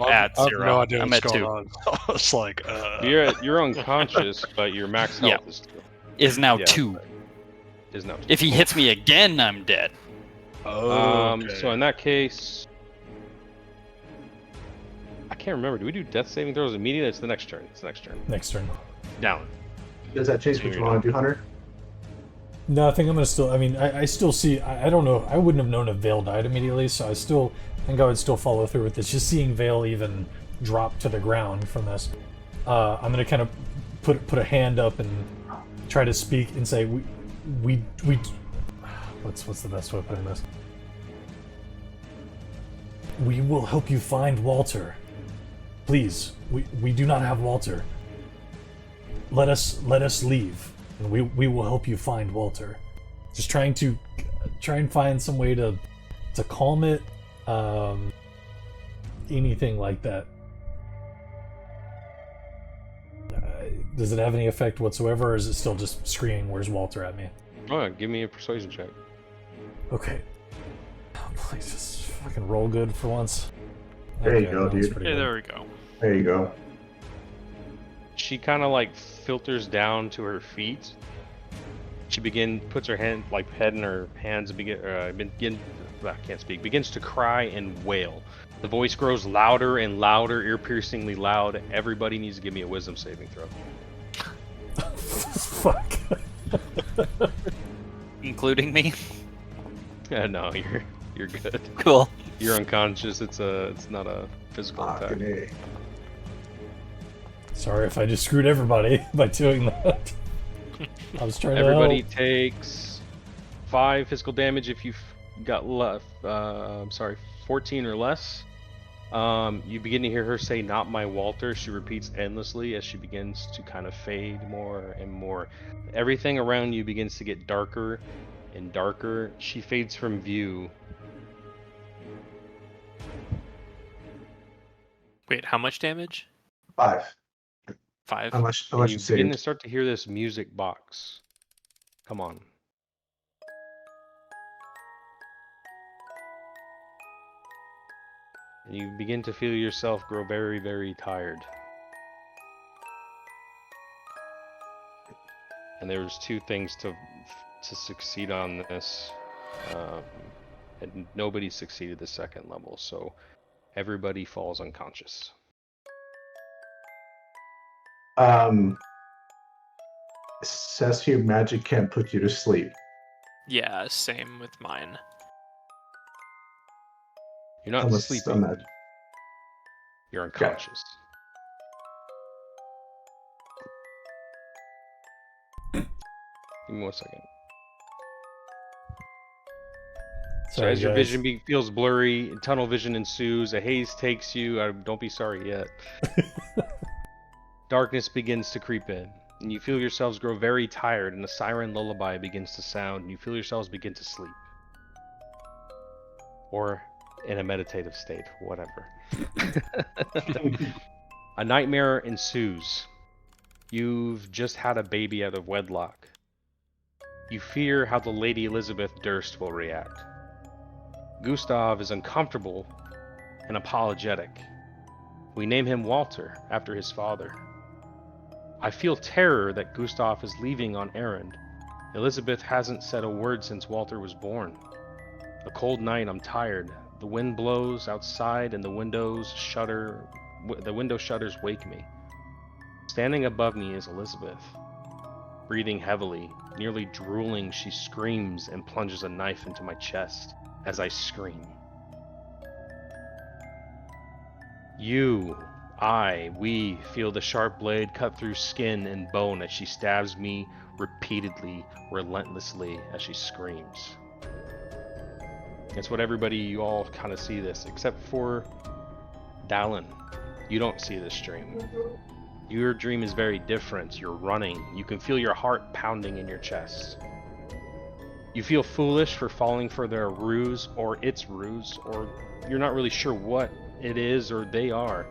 at I have 0. no idea I'm what's at going 2. on. It's like, You're unconscious, but your max health Is now yeah, 2. is now 2. If he hits me again, I'm dead. okay. So in that case, I can't remember. Do we do death saving throws immediately? It's the next turn. Next turn. Down. Does that change what you want to do, Hunter? No, I think I'm gonna still. I mean, I still see. I don't know. I wouldn't have known if Vale died immediately, so I think I would still follow through with this. Just seeing Vale even drop to the ground from this, I'm gonna kind of put a hand up and try to speak and say, we. What's the best way of putting this? We will help you find Walter. Please, we do not have Walter. Let us leave. And we will help you find Walter. Just try and find some way to calm it. Anything like that. Does it have any effect whatsoever, or is it still just screaming, "Where's Walter?" at me? Oh, give me a persuasion check. Okay. Oh, please just fucking roll good for once. There you go, that was dude. pretty Hey, good. there we go. There you go. She kind of like filters down to her feet. She puts her head in her hands and begins to cry and wail. The voice grows louder and louder, ear-piercingly loud. Everybody needs to give me a wisdom saving throw. Fuck. Including me? No, you're good. Cool. You're unconscious. It's not a physical attack. Fucking A. Sorry if I just screwed everybody by doing that. I was trying Everybody to takes 5 physical damage if you got left, 14 or less, you begin to hear her say, "Not my Walter." She repeats endlessly as she begins to kind of fade more and more. Everything around you begins to get darker and darker. She fades from view. Wait, how much damage? 5. 5. How much And you you begin to saved? start to hear this music box. Come on. And you begin to feel yourself grow very, very tired. And there's 2 things to succeed on this, and nobody succeeded the second level, so everybody falls unconscious. Says here magic can't put you to sleep. Yeah, same with mine. You're not Unless sleeping. magic. You're unconscious. Give me 1 second. So Sorry, as your guys. vision feels blurry, tunnel vision ensues, a haze takes you. Don't be sorry yet. Darkness begins to creep in, and you feel yourselves grow very tired, and a siren lullaby begins to sound, and you feel yourselves begin to sleep. Or in a meditative state, whatever. A nightmare ensues. You've just had a baby out of wedlock. You fear how the Lady Elizabeth Durst will react. Gustav is uncomfortable and apologetic. We name him Walter after his father. I feel terror that Gustav is leaving on errand. Elizabeth hasn't said a word since Walter was born. A cold night, I'm tired. The wind blows outside and the window shutters wake me. Standing above me is Elizabeth. Breathing heavily, nearly drooling, she screams and plunges a knife into my chest as I scream. We feel the sharp blade cut through skin and bone as she stabs me repeatedly, relentlessly as she screams. It's what you all kind of see this, except for Dallin. You don't see this dream. Your dream is very different. You're running. You can feel your heart pounding in your chest. You feel foolish for falling for their ruse, or its ruse, or you're not really sure what it is or they are.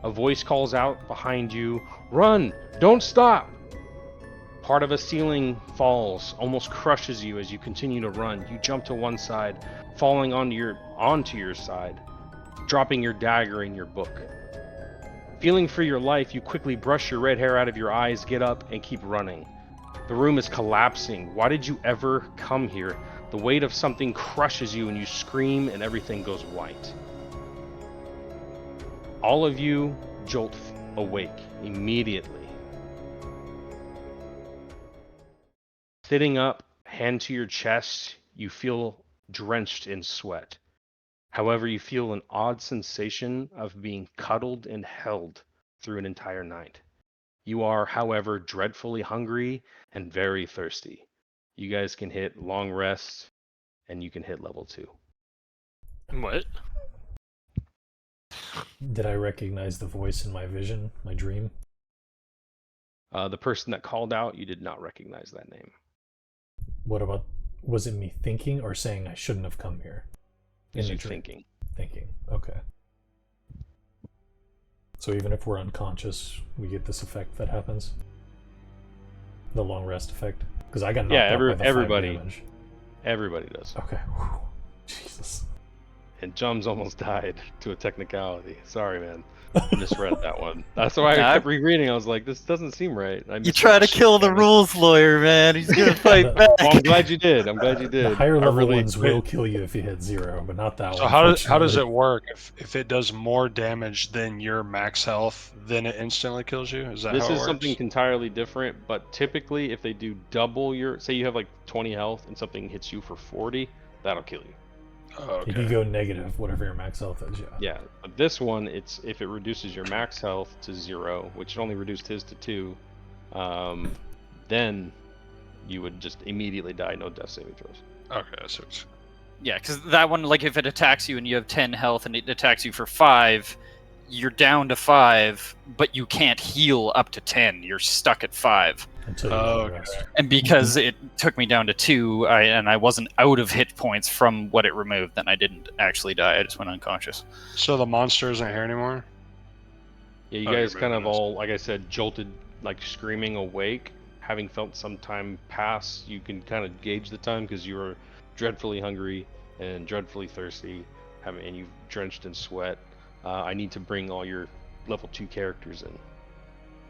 A voice calls out behind you, "Run! Don't stop!" Part of a ceiling falls, almost crushes you as you continue to run. You jump to one side, falling onto your side, dropping your dagger in your book. Feeling for your life, you quickly brush your red hair out of your eyes, get up, and keep running. The room is collapsing. Why did you ever come here? The weight of something crushes you and you scream and everything goes white. All of you jolt awake immediately. Sitting up, hand to your chest, you feel drenched in sweat. However, you feel an odd sensation of being cuddled and held through an entire night. You are, however, dreadfully hungry and very thirsty. You guys can hit long rest, and you can hit level 2. What? Did I recognize the voice in my vision, my dream? The person that called out, you did not recognize that name. What about, was it me thinking or saying I shouldn't have come here? Is you thinking. Thinking, okay. So even if we're unconscious, we get this effect that happens? The long rest effect? Because I got knocked out by the 5 damage. Everybody does. Okay. Whew. Jesus. And Jums almost died to a technicality. Sorry, man. I misread that one. That's why I kept rereading. I was like, this doesn't seem right. You try to kill the rules lawyer, man. He's gonna fight back. Well, I'm glad you did. The higher level ones will kill you if you hit 0, but not that So one. how does it work? If it does more damage than your max health, then it instantly kills you? Is that how it works? This is something entirely different, but typically if they do double your... Say you have like 20 health and something hits you for 40, that'll kill you. Oh, okay. You can go negative, whatever your max health is, yeah. Yeah, but this one, it's if it reduces your max health to 0, which only reduced his to 2, then you would just immediately die, no death saving throws. Okay, so Yeah, because that one, like, if it attacks you and you have 10 health and it attacks you for 5, you're down to 5, but you can't heal up to 10. You're stuck at 5. Until you Okay. rest. And because it took me down to 2, and I wasn't out of hit points from what it removed, then I didn't actually die. I just went unconscious. So the monster isn't here anymore? Yeah, you Oh, guys you're kind of moving us. all, like I said, jolted, like screaming awake. Having felt some time pass, you can kind of gauge the time because you were dreadfully hungry and dreadfully thirsty, and you've drenched in sweat. I need to bring all your level 2 characters in,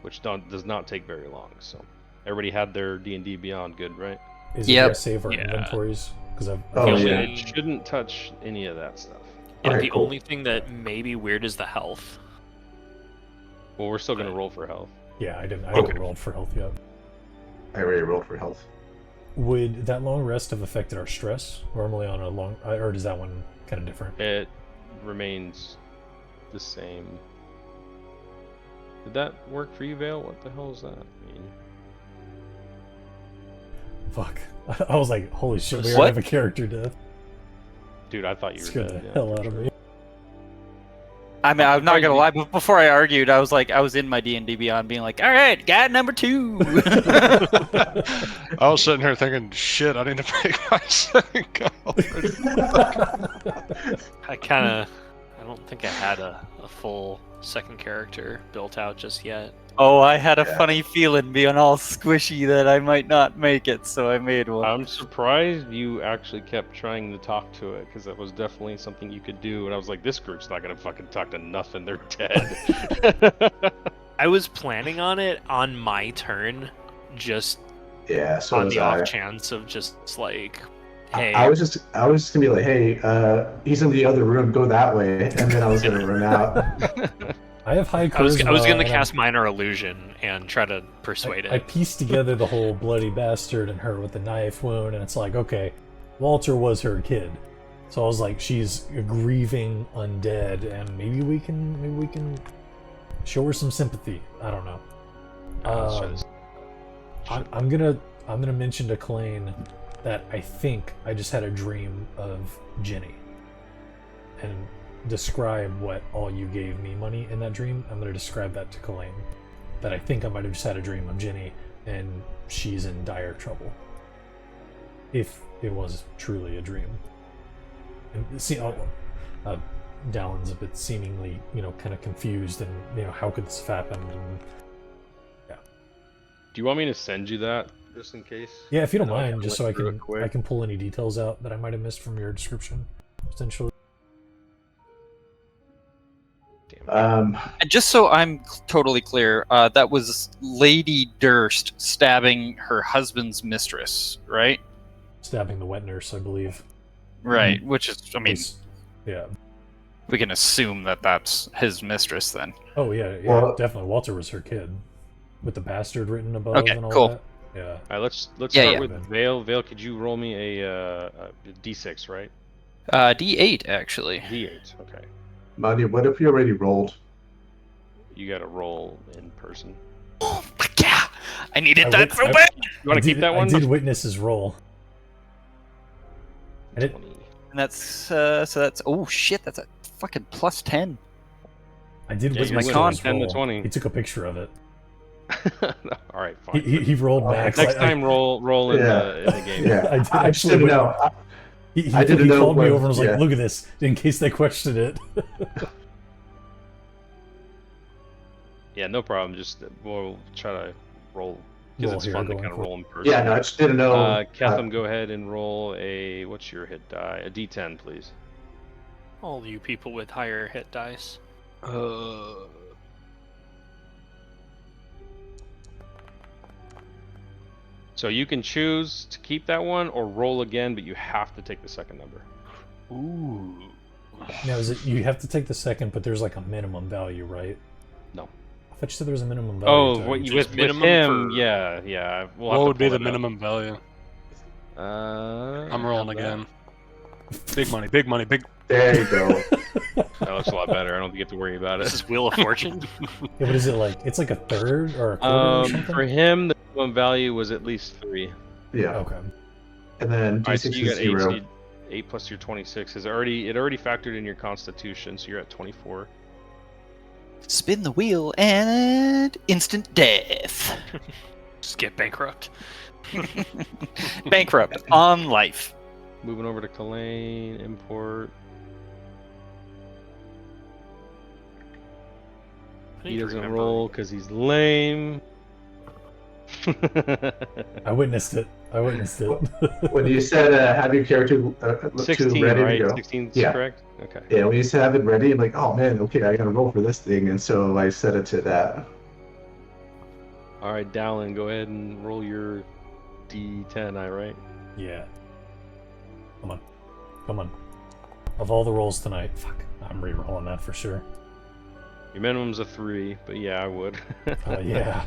which does not take very long. So everybody had their D&D Beyond good, right? Is it Yep. gonna save our Yeah. inventories? Because I've Oh, The yeah. only- It shouldn't touch any of that stuff. And Okay, the cool. only thing that may be weird is the health. Well, we're still gonna roll for health. yeah, I Okay. haven't rolled for health yet. I already rolled for health. Would that long rest have affected our stress normally on a long, or is that one kind of different? It remains the same. Did that work for you, Vale? What the hell is that mean? Fuck. I was like, holy shit, we What? already have a character death. Dude, I thought you were Scared dead. the Yeah, hell for out of sure. me. I mean, I'm not Surprised gonna you- lie, but before I argued, I was in my D&D Beyond being like, all right, guy number 2. I was sitting here thinking, shit, I need to make my second go. I don't think I had a full second character built out just yet. Oh, I had a Yeah. funny feeling being all squishy that I might not make it, so I made one. I'm surprised you actually kept trying to talk to it, because that was definitely something you could do. And I was like, this group's not gonna fucking talk to nothing. They're dead. I was planning on it on my turn, just Yeah, so on was the I. off chance of just like, hey, I was just gonna be like, hey, he's in the other room, go that way, and then I was gonna run out. I have high I was charisma. gonna and cast minor illusion and try to persuade I it. pieced together the whole bloody bastard and her with the knife wound, and it's like, okay, Walter was her kid, so I was like, she's a grieving undead, and maybe we can show her some sympathy. I don't know. Let's try this. I'm gonna mention to Klain that I think I just had a dream of Jenny, and describe what all you gave me money in that dream. I'm gonna describe that to Klain. That I think I might have just had a dream of Jenny, and she's in dire trouble. If it was truly a dream. And see, Dallin's a bit seemingly, kind of confused, and how could this have happened? And Do you want me to send you that, just in case? yeah, if you don't I know I mind, kinda just so went I through can it quick. I can pull any details out that I might have missed from your description, potentially. Damn it. And just so I'm totally clear, that was Lady Durst stabbing her husband's mistress, right? Stabbing the wet nurse, I believe. Right, which is, I mean, Yeah. we can assume that that's his mistress then. Oh yeah, Well- definitely. Walter was her kid, with the bastard written above Okay, and all cool. that. Yeah. All right, let's Yeah, start yeah. with Vale. Vale, could you roll me a D6, right? D8, actually. D8. Okay. Money, what if you already rolled? You got to roll in person. Oh my god! I needed I that would- so I- bad! You want to keep that one? I did witness his roll. And it, 20. And that's, so that's, oh shit, that's a fucking plus 10. I did Yeah, witness you my his con. roll. 10 to 20. He took a picture of it. All right, fine. He rolled max. Next I- time, roll in the game. Yeah, I did I just actually didn't wit- know. He I didn't know called me what- over and was like, yeah. "Look at this," in case they questioned it. Yeah, no problem. Just we'll try to roll because Roll it's here, fun to going kind of for it. roll in person. Yeah, no, I just didn't know. Ketham, go ahead and roll a. What's your hit die? A D10, please. All you people with higher hit dice. So you can choose to keep that one or roll again, but you have to take the second number. Ooh. Now, is it you have to take the second, but there's like a minimum value, right? No. I thought you said there was a minimum value. Oh, to it. what Just you with minimum him? for- Yeah. We'll have What to would be pull the that up. minimum value? I'm I'm rolling again. Big money, big money, big. There you go. That looks a lot better. I don't think you have to worry about This it. is Wheel of Fortune. Yeah, what is it like? It's like a third or a quarter or something. For him, the minimum value was at least 3. Yeah, Okay. and then Alright, so D6 you is got 0. 8 plus your 26 is already factored in your constitution, so you're at 24. Spin the wheel and instant death. Just get bankrupt. Bankrupt on life. Moving over to Kalane, import. I need He to doesn't remember. roll because he's lame. I witnessed it. When you said have your character look 16, too ready right? to go. 16 is Yeah. correct? Okay. Yeah, when you said have it ready, I'm like, oh man, okay, I gotta roll for this thing, and so I set it to that. All right, Dallin, go ahead and roll your D10, right? Yeah. Come on. Of all the rolls tonight, fuck, I'm re-rolling that for sure. Your minimum's a 3, but yeah, I would. Yeah.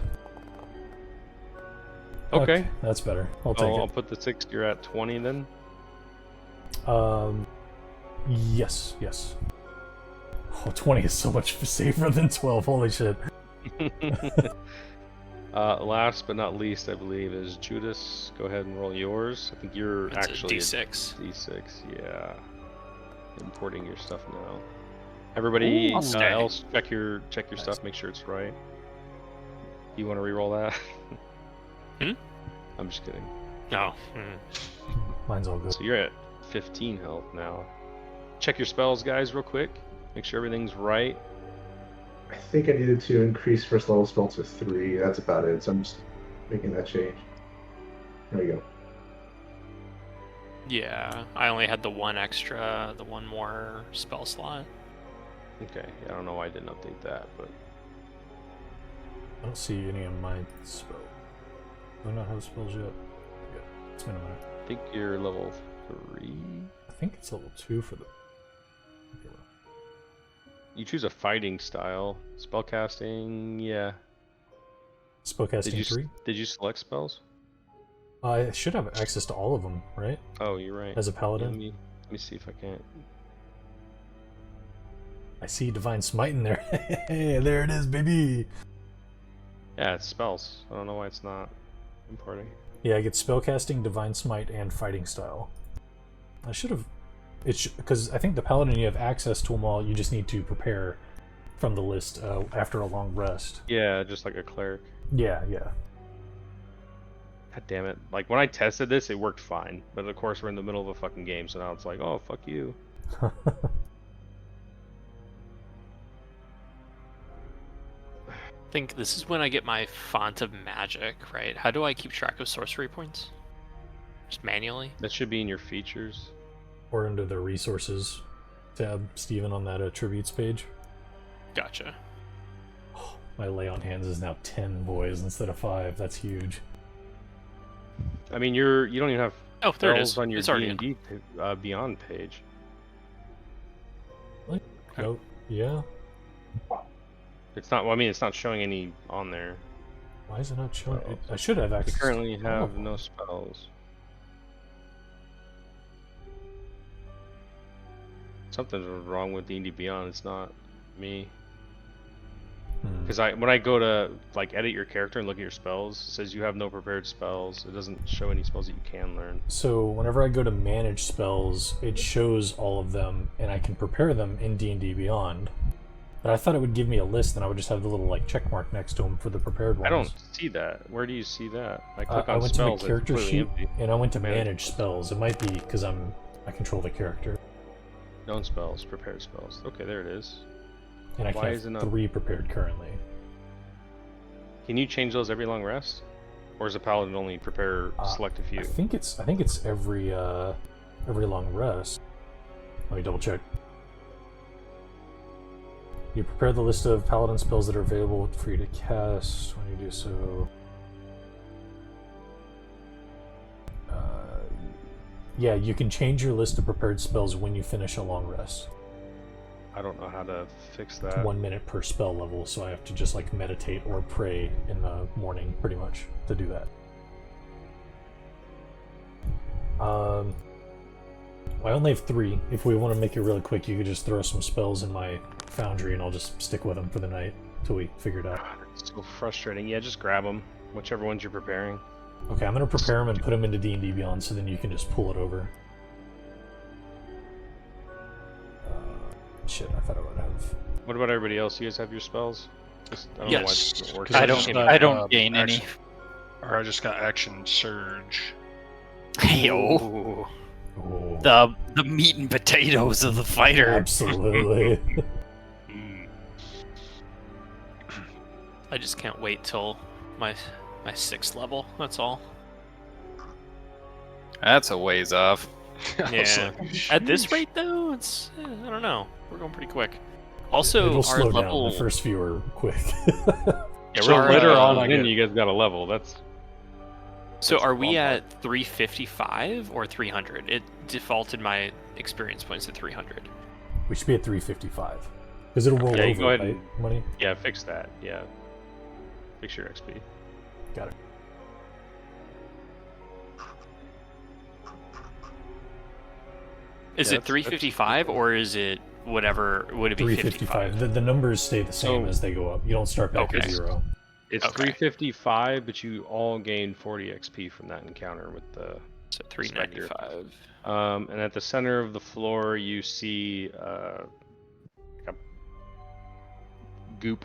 Okay. That's better. I'll take I'll put the 6, you're at 20 then? it. Yes. Oh, 20 is so much safer than 12. Holy shit. Last but not least, I believe, is Judas. Go ahead and roll yours. I think you're It's actually a D6. D6, yeah. Importing your stuff now. Everybody Ooh, I'll stay. else, check your stuff, make sure it's right. You want to re-roll that? I'm just kidding. No. Mine's all good. So you're at 15 health now. Check your spells, guys, real quick. Make sure everything's right. I think I needed to increase first level spell to 3. That's about it. So I'm just making that change. There we go. Yeah, I only had the one more spell slot. Okay, yeah, I don't know why I didn't update that, but I don't see any of my spells. Do I not have spells yet? Yeah, it's been a minute. I think you're level 3. I think it's level 2 for the... You choose a fighting style. Spellcasting, yeah. Spellcasting 3? Did you select spells? I should have access to all of them, right? Oh, you're right. As a Let paladin. me see if I can. I see Divine Smite in there. Hey, there it is, baby! Yeah, it's spells. I don't know why it's not importing. Yeah, I get Spellcasting, Divine Smite, and Fighting Style. I should have... Because I think the paladin, you have access to them all, you just need to prepare from the list after a long rest. Yeah, just like a cleric. Yeah. God damn it. Like, when I tested this, it worked fine. But of course, we're in the middle of a fucking game, so now it's like, oh, fuck you. I think this is when I get my font of magic, right? How do I keep track of sorcery points? Just manually? That should be in your features. Or under the resources tab, Steven, on that attributes page. Gotcha. My lay on hands is now 10 boys instead of 5. That's huge. I mean, you don't even have Oh, there it is. spells on your It's already in. D&D Beyond page. Oh, yeah? It's not. Well, I mean, it's not showing any on there. Why is it not showing? I should have You access. currently have Oh. no spells. Something's wrong with D&D Beyond. It's not me. Because when I go to like edit your character and look at your spells, it says you have no prepared spells. It doesn't show any spells that you can learn. So whenever I go to manage spells, it shows all of them, and I can prepare them in D&D Beyond. But I thought it would give me a list, and I would just have the little like check mark next to them for the prepared ones. I don't see that. Where do you see that? I click I on went spells. to the character it's sheet, completely empty. and I went to Manage manage spells. It might be because I control the character, Known spells, prepared spells. Okay, there it is. and I Why can is it have not- 3 prepared currently. Can you change those every long rest, or is a paladin only prepare select a few? I think it's every long rest. Let me double check. You prepare the list of paladin spells that are available for you to cast when you do so. Yeah, you can change your list of prepared spells when you finish a long rest. I don't know how to fix that. 1 minute per spell level, so I have to just like meditate or pray in the morning, pretty much, to do that. I only have 3. If we want to make it really quick, you could just throw some spells in my foundry, and I'll just stick with them for the night till we figure it out. God, it's so frustrating. Yeah, just grab them, whichever ones you're preparing. Okay, I'm gonna prepare them and put them into D&D Beyond, so then you can just pull it over. shit, I thought I would have. What about everybody else? You guys have your spells? Just, I don't know why Yes. it doesn't work. 'Cause I just don't. got, I don't gain any. action- Or I just got action surge. Yo, Oh, the meat and potatoes of the fighter. absolutely. Mm. I just can't wait till my 6th level. That's all. That's a ways off. I was Yeah. like, At this rate, though, it's I don't know. We're going pretty quick. Also, It'll our slow level. down. The first few are quick. Yeah, So we're later on, I then get- you guys got a level. That's So are we bump at 355 or 300? It defaulted my experience points at 300. We should be at 355. Because it'll roll Yeah, you over, go ahead right? and- Money? yeah. Fix that. Yeah. Fix your XP. Got it. Is Yeah, it 355 or is it whatever? Would it be 355. 55? The numbers stay the same So- as they go up. You don't start back at Okay. 0. It's Okay. 355, but you all gain 40 XP from that encounter with the. So 395. And at the center of the floor, you see like a goop.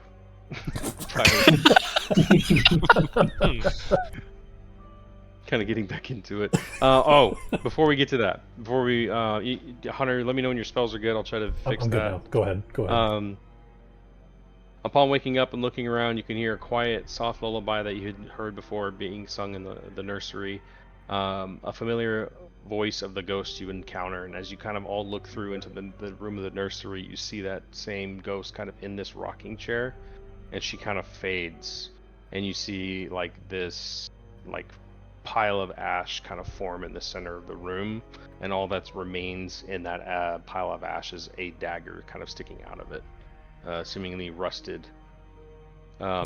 Kind of getting back into it. Before we get to that, Hunter, let me know when your spells are good. I'll try to fix I'm good that. now. Go ahead. Go ahead. Upon waking up and looking around, you can hear a quiet, soft lullaby that you had heard before being sung in the nursery. A familiar voice of the ghost you encounter, and as you kind of all look through into the room of the nursery, you see that same ghost kind of in this rocking chair, and she kind of fades, and you see like this pile of ash kind of form in the center of the room, and all that remains in that pile of ash is a dagger kind of sticking out of it. Seemingly rusted.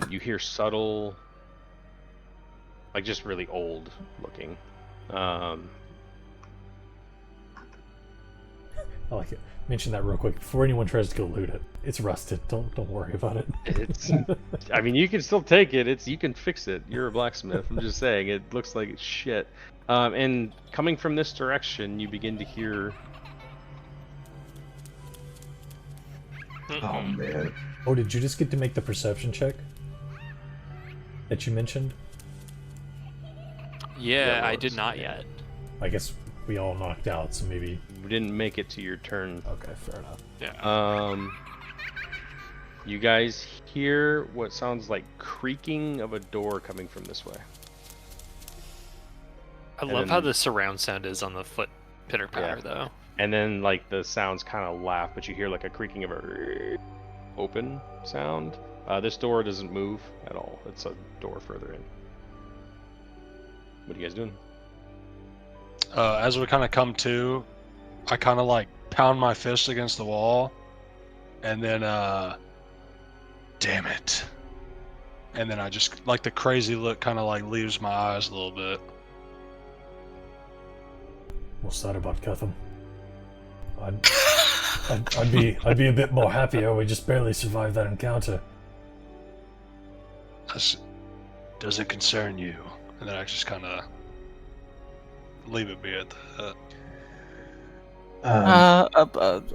You hear subtle, like just really old looking. I like it. Mention that real quick before anyone tries to go loot it. It's rusted. Don't worry about it. It's, I mean, you can still take it. You can fix it. You're a blacksmith. I'm just saying, it looks like shit. And coming from this direction, you begin to hear. Oh man. Oh, did you just get to make the perception check that you mentioned? Yeah, Yeah, I it did was, not yeah. yet. I guess we all knocked out, so maybe. You didn't make it to your turn. Okay, fair enough. Yeah. You guys hear what sounds like creaking of a door coming from this way. I and love how then- the surround sound is on the foot pitter patter, though. And then like the sounds kind of laugh, but you hear like a creaking of a open sound. This door doesn't move at all. It's a door further in. What are you guys doing? As we kind of come to, I kind of like pound my fist against the wall, and then, damn it. And then I just, like, the crazy look kind of like leaves my eyes a little bit. What's that about, Ketham? I'd be a bit more happier. We just barely survived that encounter. This doesn't concern you. And then I just kind of leave it be at that.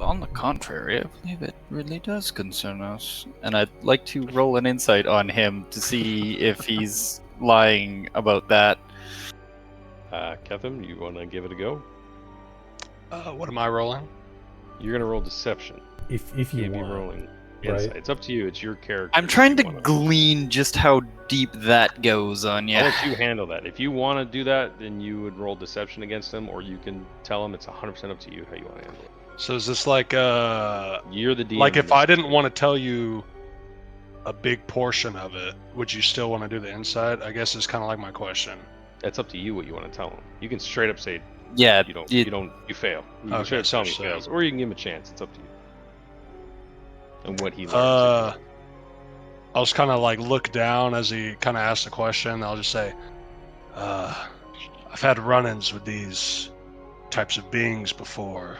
On the contrary, I believe it really does concern us. And I'd like to roll an insight on him to see if he's lying about that. Kevin, you want to give it a go? What am I rolling? You're gonna roll deception. If you Can't be want. rolling right? insight. It's up to you. It's your character. I'm trying if to you wanna- glean just how deep that goes on you. I'll let you handle that. If you want to do that, then you would roll deception against him, or you can tell him. It's 100% up to you how you want to handle it. So is this like, You're the DM. like in if this I didn't situation. want to tell you a big portion of it, would you still want to do the insight? I guess is kind of like my question. That's up to you what you want to tell him. You can straight up say Yeah, you don't. it- You fail. You can Okay, straight up tell him he so- fails, or you can give him a chance. It's up to you. And what he learns. I'll just kind of like look down as he kind of asks the question. I'll just say, I've had run-ins with these types of beings before.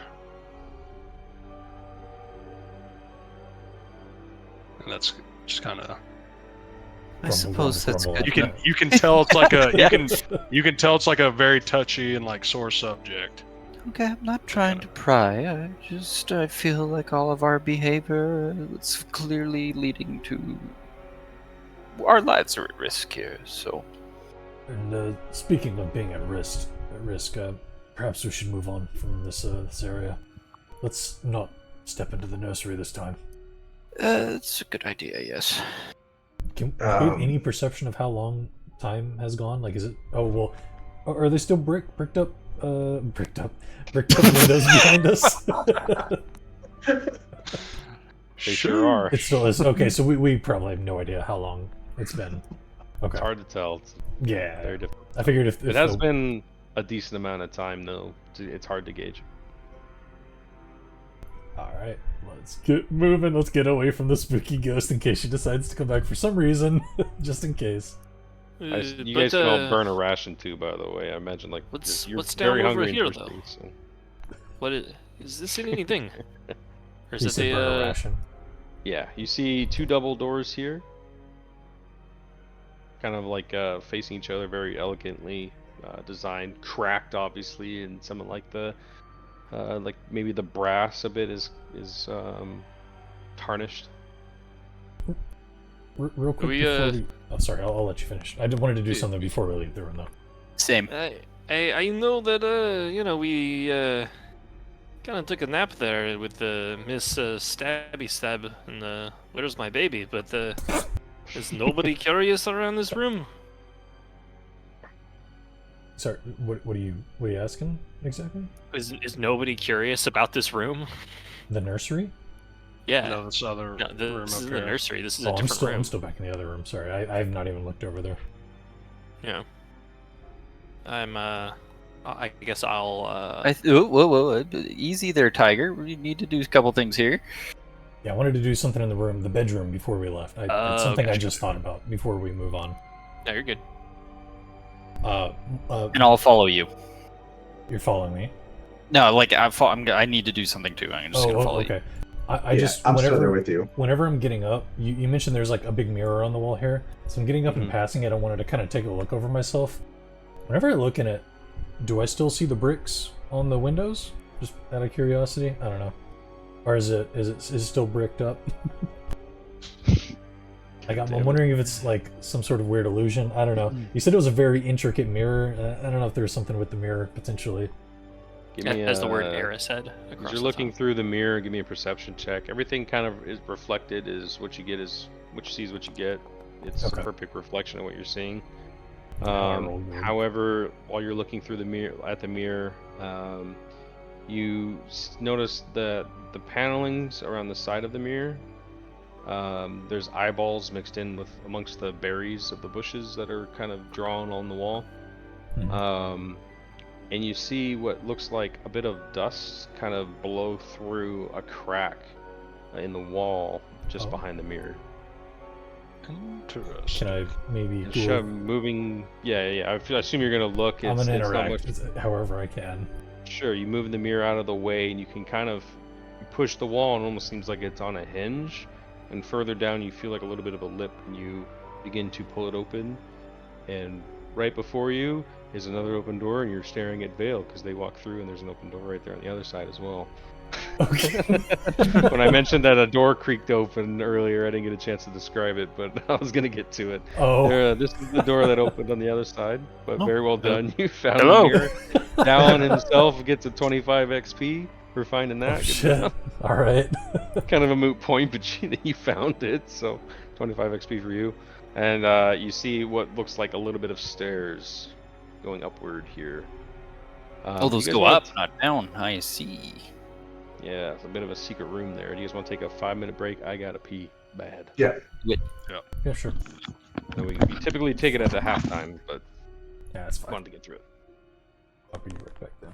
And that's just kind of I suppose that's grumble good. you can tell it's like a Yeah. you can tell it's like a very touchy and like sore subject. Okay, I'm not trying to pry. I feel like all of our behavior is clearly leading to our lives are at risk here. So And speaking of being at risk, perhaps we should move on from this area. Let's not step into the nursery this time. it's a good idea. Yes. Do we have any perception of how long time has gone? Like, is it? Oh well, are they still bricked up windows behind us? They sure are. It still is. Okay, so we probably have no idea how long it's been. Okay. It's hard to tell. It's Yeah. very difficult. I figured if It has been a decent amount of time, though. It's hard to gauge. All right, let's get moving. Let's get away from the spooky ghost in case she decides to come back for some reason, just in case. You guys can all burn a ration too, by the way. I imagine like you're what's very down over hungry here, and though? thirsty, so. What is this anything? Or is He it said burn a ration. Yeah, you see two double doors here, kind of like facing each other, very elegantly designed, cracked obviously, and some of like the like maybe the brass a bit is tarnished. Real quick before we... Oh, sorry, I'll let you finish. I wanted to do something before we leave the room, though. Same. I know that we kind of took a nap there with Miss Stabby Stab and Where's My Baby, but is nobody curious around this room? Sorry, what are you asking exactly? Is nobody curious about this room? The nursery? Yeah. No, this other No, room this up isn't here. the nursery. This is Oh, a different room. I'm still back in the other room. Sorry, I have not even looked over there. Yeah. I guess I'll. Whoa, easy there, Tiger. We need to do a couple things here. Yeah, I wanted to do something in the bedroom before we left. It's something I just thought about before we move on. No, you're good. And I'll follow you. You're following me? No, like I need to do something too. I'm just gonna follow you. Okay. I'm still there with you. Whenever I'm getting up, you mentioned there's like a big mirror on the wall here. So I'm getting up and passing it. I wanted to kind of take a look over myself. Whenever I look in it, do I still see the bricks on the windows? Just out of curiosity? I don't know. Or is it still bricked up? I'm wondering if it's like some sort of weird illusion. I don't know. You said it was a very intricate mirror. I don't know if there's something with the mirror potentially. As the word Era said. As you're looking through the mirror, give me a perception check. Everything kind of is reflected. Is what you get is what you see is what you get. It's a perfect reflection of what you're seeing. However, while you're looking through the mirror, you notice the panelings around the side of the mirror. There's eyeballs mixed in with amongst the berries of the bushes that are kind of drawn on the wall. And you see what looks like a bit of dust kind of blow through a crack in the wall just behind the mirror. Can I maybe moving? Yeah. I assume you're gonna look. I'm gonna interact however I can. Sure, you move the mirror out of the way, and you can kind of push the wall, and it almost seems like it's on a hinge. And further down, you feel like a little bit of a lip, and you begin to pull it open. And right before you is another open door, and you're staring at Vale because they walk through, and there's an open door right there on the other side as well. Okay. When I mentioned that a door creaked open earlier, I didn't get a chance to describe it, but I was gonna get to it. This is the door that opened on the other side, but very well done. You found the mirror. Dallin himself gets a 25 XP for finding that. Oh, shit. All right. Kind of a moot point, but you found it, so 25 XP for you. And you see what looks like a little bit of stairs going upward here. Those go up, not down. I see. Yeah, it's a bit of a secret room there. Do you guys want to take a 5-minute break? I gotta pee bad. Yeah. Yeah, sure. So we typically take it at the halftime, but yeah, it's fine. Wanted to get through it. I'll be right back then.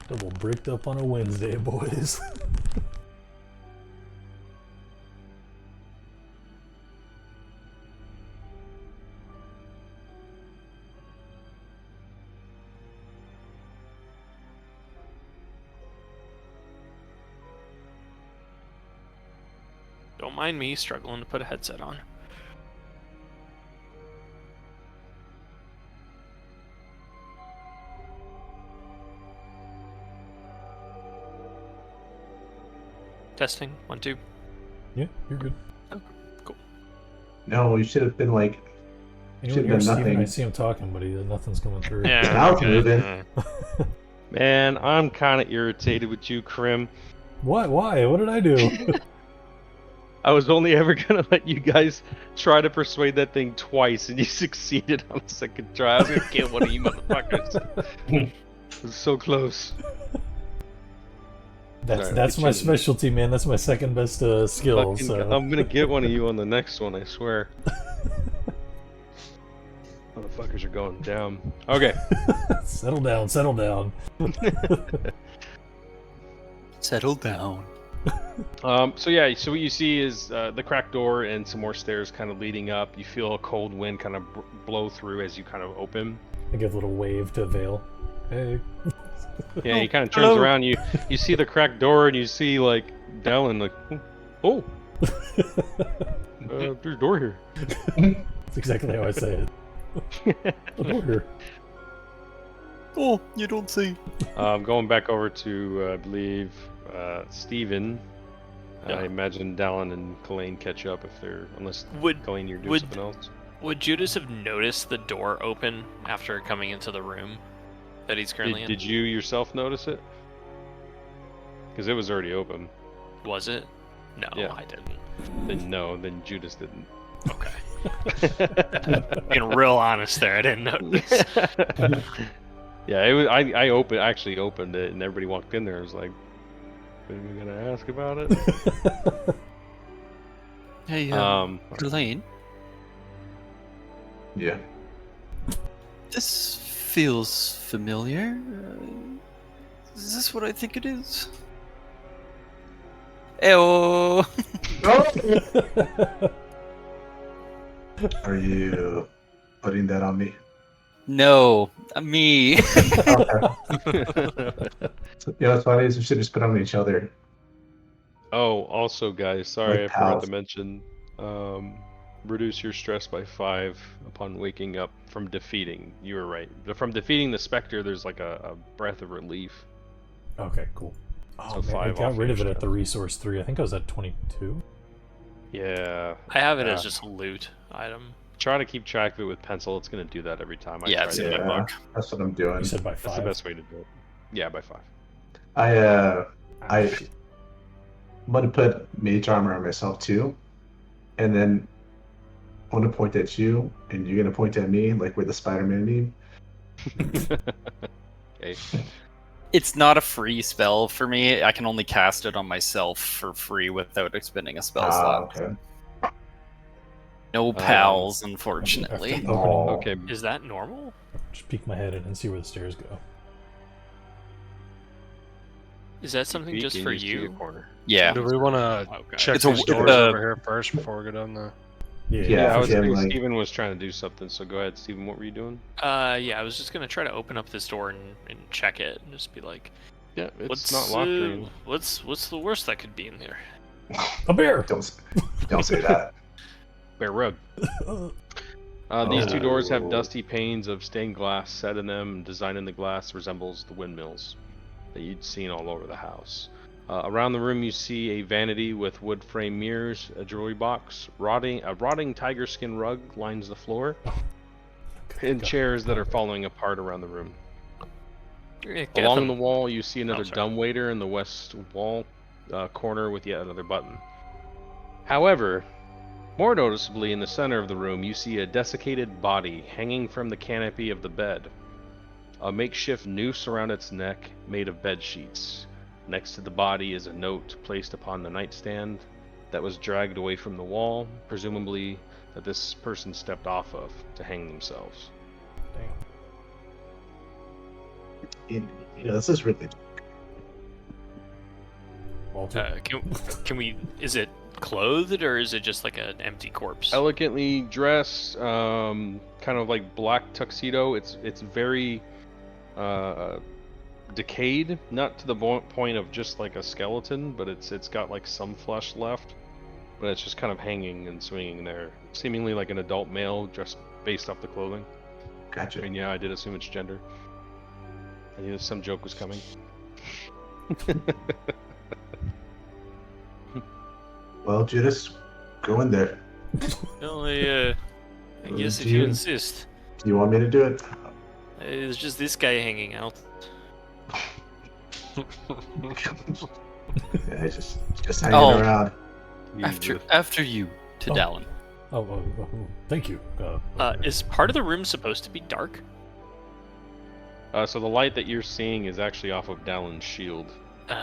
Double bricked up on a Wednesday, boys. Don't mind me struggling to put a headset on. Testing, 1, 2. Yeah, you're good. No, you should have been like. You Should've hear been Steven, I nothing. see him talking, but nothing's coming through. Yeah, Now it's okay. moving. Man, I'm kind of irritated with you, Krim. What? Why? What did I do? I was only ever gonna let you guys try to persuade that thing twice, and you succeeded on the second try. I was gonna kill one of you motherfuckers. It was so close. Sorry, That's my kitchen. specialty, man. That's my second best skill. Fucking- So. I'm gonna get one of you on the next one, I swear. Motherfuckers are going down. Okay. Settle down. Settle down. Settle down. So yeah, so what you see is the cracked door and some more stairs kind of leading up. You feel a cold wind kind of blow through as you kind of open. I give a little wave to Vale. Hey. Yeah, he kind of turns around. You see the cracked door and you see like Dallin like, oh, there's a door here. That's exactly how I say it. A door here. Oh, you don't see. Going back over to I believe Steven. Yeah. I imagine Dallin and Kalain catch up if they're unless Would Kalain you're doing would- something else. would Judas have noticed the door open after coming into the room that he's currently Did you yourself notice it? Because it was already open. in? Was it? No, Yeah. I didn't. Then no, then Judas didn't. Okay. Being real honest there, I didn't notice. Yeah, it was. I actually opened it, and everybody walked in there. I was like, "What are we gonna ask about it?" Hey, Elaine, Yeah. this feels familiar. Is this what I think it is? Ew. Are you putting that on me? No, me. Okay. You know what's funny is we should just put on each other. Oh, also, guys, sorry, Like I forgot pals. to mention. Reduce your stress by 5 upon waking up from defeating. You were right. From defeating the specter, there's like a breath of relief. Okay, cool. Oh, So man, I 5 got off rid your of it at stress. the resource 3. I think I was at 22. Yeah. I have it Yeah. as just a loot item. Try to keep track of it with pencil. It's gonna do that every time. Yeah, I it's tried in it. my Yeah, book. that's what I'm doing. You said by That's 5. the best way to do it. Yeah, by 5. I'm Ah, gonna put mage armor on myself too, and then I'm gonna point at you, and you're gonna point at me like we're the Spider-Man meme. Okay. It's not a free spell for me. I can only cast it on myself for free without expending a spell slot. Okay. No pals, unfortunately. Open Oh. Okay. Is that normal? Just peek my head in and see where the stairs go. Is that something Peek just and for see a you? corner. Yeah. Do we want to Okay. check It's a these w- doors uh, over here first before we go down the? Yeah, Yeah, I was again, thinking like- Steven was trying to do something, so go ahead, Steven. What were you doing? Yeah, I was just gonna try to open up this door and check it and just be like, Yeah, it's what's not locked or anything. what's the worst that could be in there? A bear! Don't say that. Bear rug. These two doors have dusty panes of stained glass set in them, and design in the glass resembles the windmills that you'd seen all over the house. Around the room, you see a vanity with wood frame mirrors, a jewelry box, a rotting tiger skin rug lines the floor, and chairs that are falling apart around the room. Along the wall, you see another sorry. dumbwaiter in the west wall corner with yet another button. However, more noticeably in the center of the room, you see a desiccated body hanging from the canopy of the bed. A makeshift noose around its neck made of bed sheets. Next to the body is a note placed upon the nightstand that was dragged away from the wall, presumably that this person stepped off of to hang themselves. Damn. You know, this is really. altar. Can we? Is it clothed or is it just like an empty corpse? Elegantly dressed, kind of like black tuxedo. It's very decayed, not to the point of just like a skeleton, but it's got like some flesh left, but it's just kind of hanging and swinging there, seemingly like an adult male dressed based off the clothing. Gotcha. And yeah, I did assume it's gender. I knew some joke was coming. Well, Judas, go in there. Well, I guess Do if you you- insist. Do you want me to do it? It's just this guy hanging out. Yeah, just hanging Oh. around. After you, to Oh. Dallin. Oh, thank you. Is part of the room supposed to be dark? So the light that you're seeing is actually off of Dallin's shield. We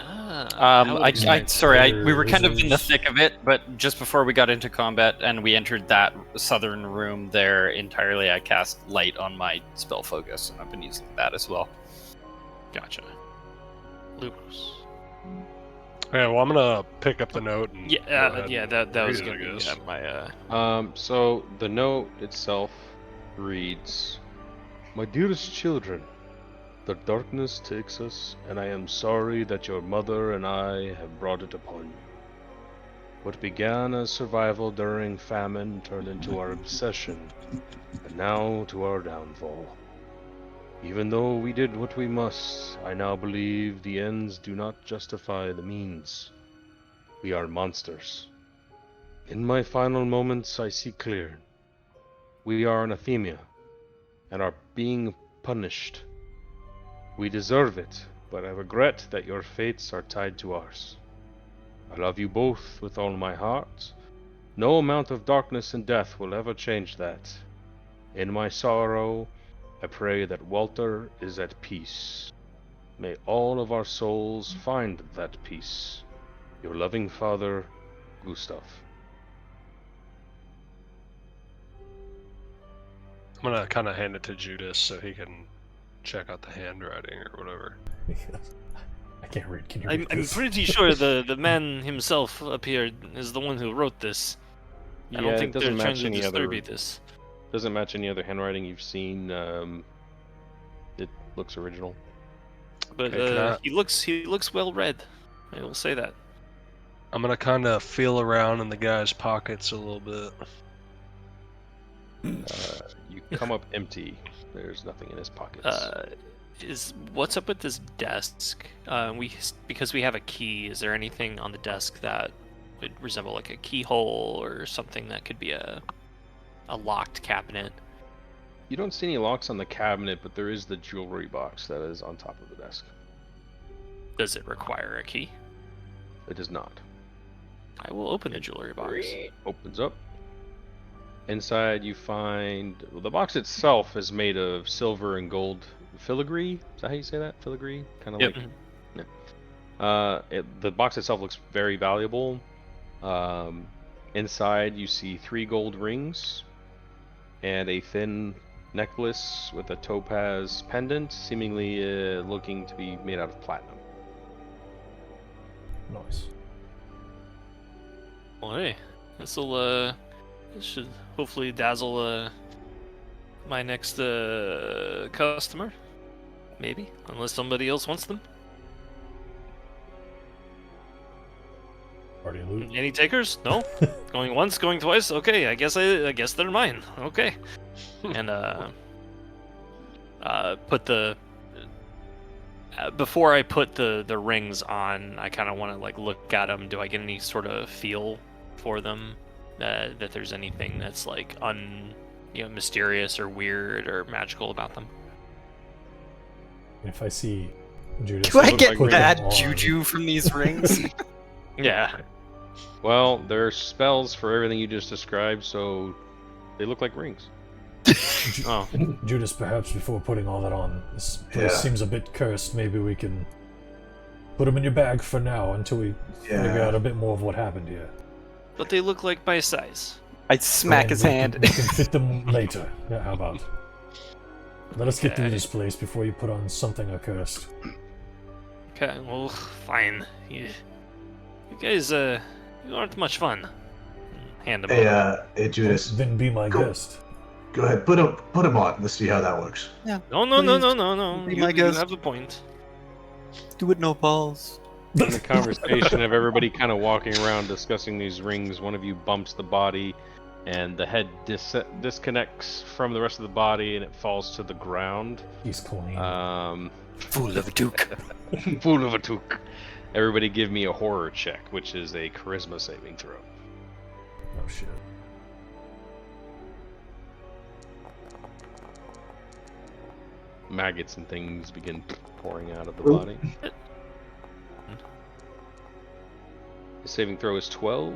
were kind of in the thick of it, but just before we got into combat and we entered that southern room there entirely, I cast light on my spell focus, and I've been using that as well. Gotcha. Lucas. Yeah, well, I'm gonna pick up the note. And go ahead Yeah. and That was read it, gonna I be guess. my. So the note itself reads, "My dearest children, the darkness takes us, and I am sorry that your mother and I have brought it upon you. What began as survival during famine turned into our obsession, and now to our downfall. Even though we did what we must, I now believe the ends do not justify the means. We are monsters. In my final moments, I see clear. We are anathema, and are being punished. We deserve it, but I regret that your fates are tied to ours. I love you both with all my heart. No amount of darkness and death will ever change that. In my sorrow, I pray that Walter is at peace. May all of our souls find that peace. Your loving father, Gustav." I'm gonna kind of hand it to Judas so he can check out the handwriting or whatever. I can't read. Can you I'm read this? pretty sure the man himself up here is the one who wrote this. I don't think it doesn't they're trying match to any disturb other. this. Doesn't match any other handwriting you've seen. It looks original. But Okay, can I- he looks well read. I will say that. I'm gonna kind of feel around in the guy's pockets a little bit. You come up empty. There's nothing in his pockets. What's up with this desk? Because we have a key. Is there anything on the desk that would resemble like a keyhole or something that could be a locked cabinet? You don't see any locks on the cabinet, but there is the jewelry box that is on top of the desk. Does it require a key? It does not. I will open the jewelry box. Opens up. Inside you find... Well, the box itself is made of silver and gold filigree. Is that how you say that? Filigree? Kind of Yep. like... the box itself looks very valuable. Inside you see 3 gold rings and a thin necklace with a topaz pendant, seemingly looking to be made out of platinum. Nice. Well, hey, this should hopefully dazzle my next customer. Maybe, unless somebody else wants them. Party loot. Any takers? No. Going once, going twice. Okay, I guess they're mine. Okay. And put the before I put the rings on, I kind of want to like look at them. Do I get any sort of feel for them? That there's anything that's like mysterious or weird or magical about them? If I see Judas, Do I look get like bad rings on- juju from these rings? Yeah. Well, there are spells for everything you just described, so they look like rings. Oh. Judas, perhaps before putting all that on, this place Yeah. seems a bit cursed. Maybe we can put them in your bag for now until we figure out a bit more of what happened here. But they look like my size. I smack And his we hand. We can fit them later. Yeah, how about? Let us get through Okay. this place before you put on something accursed. Okay, well, fine. You guys, you aren't much fun. Hand him Hey, over. hey, Judas. Then be my Go. guest. Go ahead, put him on. Let's see how that works. Yeah. No. Be You, my you guest. have a point. Do it, no balls. In the conversation of everybody kind of walking around discussing these rings, one of you bumps the body, and the head disconnects from the rest of the body, and it falls to the ground. He's clean. Fool of a duke. Fool of a took. Everybody give me a horror check, which is a charisma saving throw. Oh shit. Maggots and things begin pouring out of the body. The saving throw is 12.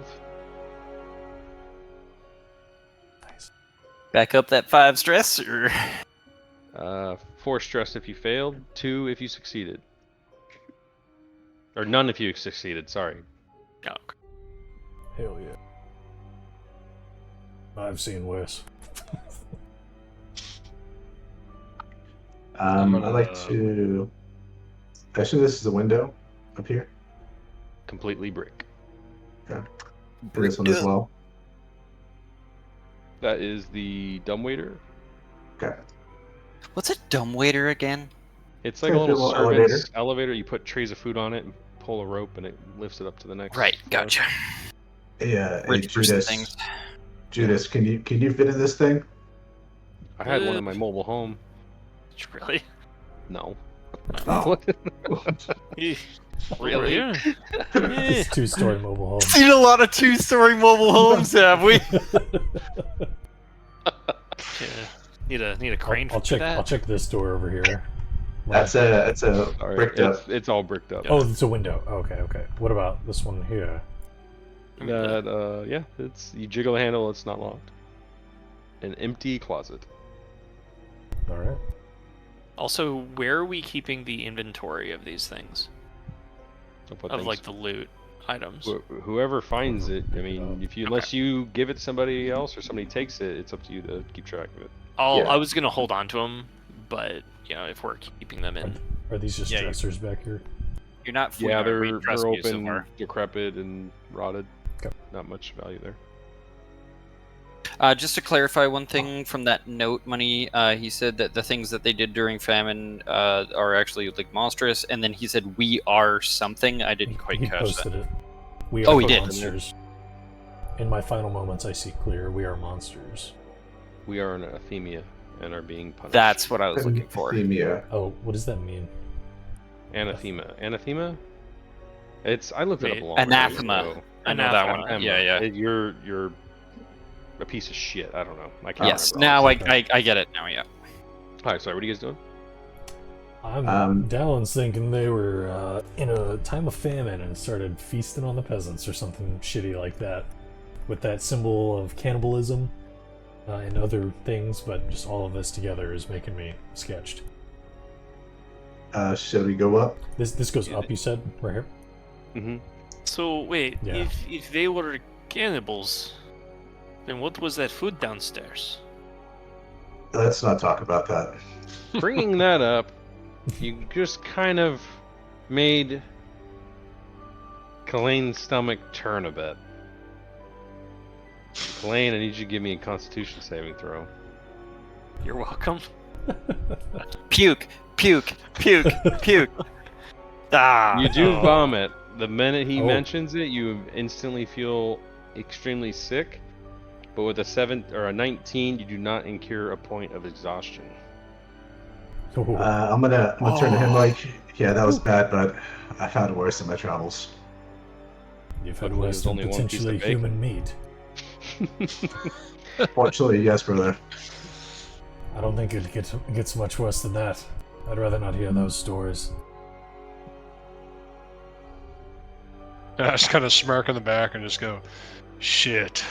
Nice. Back up that 5 stress, or 4 stress if you failed, 2 if you succeeded. Or none if you succeeded, sorry. Oh, Hell yeah. I've seen worse. I'd like to. Actually, this is a window up here. Completely brick. Okay. And this one as well. That is the dumbwaiter. Okay. what's a dumbwaiter again? It's like a It's a little little servant's elevator. You put trays of food on it and pull a rope, and it lifts it up to the next. Right, floor. gotcha. Hey, Rich person Judas. things. Judas, can you fit in this thing? I had one in my mobile home. really? No. Oh. Really? It's 2-story mobile home. Seen a lot of 2-story mobile homes, have we? Need a crane I'll for check. that. I'll check this door over here. That's a Alright, bricked up. it's all bricked up. Oh, it's a window. Okay. What about this one here? That yeah, it's you jiggle the handle, it's not locked. An empty closet. All right. Also, where are we keeping the inventory of these things? Of like the loot items. Whoever finds it, I mean, if you unless you give it to somebody else or somebody takes it, it's up to you to keep track of it. I was gonna hold on to them, but you know, if we're keeping them in, Are these just Yeah, dressers back here? You're not fooling Yeah, our they're rescue so open, far. decrepit, and rotted. Okay. Not much value there. Just to clarify one thing from that note, Money, he said that the things that they did during famine are actually like monstrous, and then he said we are something. I didn't quite He catch posted that. it. We Oh, are he did. monsters. In my final moments, I see clear. We are monsters. We are an athemia and are being punished. That's what I was looking for. Athemia. Oh, what does that mean? Anathema. Anathema? It's I looked it up a Wait, long time anathema. ago. I know that Anathema. one. Yeah. You're a piece of shit. I don't know. I can't Yes. remember. Now honestly. I get it. Now, yeah. Alright, sorry, what are you guys doing? Dallon's thinking they were in a time of famine and started feasting on the peasants or something shitty like that, with that symbol of cannibalism and other things. But just all of this together is making me sketched. Should we go up? This goes up. You said right here. Mm-hmm. So wait, Yeah. if they were cannibals, then what was that food downstairs? Let's not talk about that. Bringing that up, you just kind of made Kalane's stomach turn a bit. Kalane, I need you to give me a Constitution saving throw. You're welcome. Puke. Ah. You do vomit. The minute he Oh. mentions it, you instantly feel extremely sick. But with a 19, you do not incur a point of exhaustion. Ooh. I'm gonna turn to him like, yeah, that was bad, but I've had worse in my travels. You've had Luckily, worse there's than only one piece of potentially bacon. human meat. Fortunately, yes, brother. I don't think it gets much worse than that. I'd rather not hear those stories. I just kind of smirk in the back and just go, shit.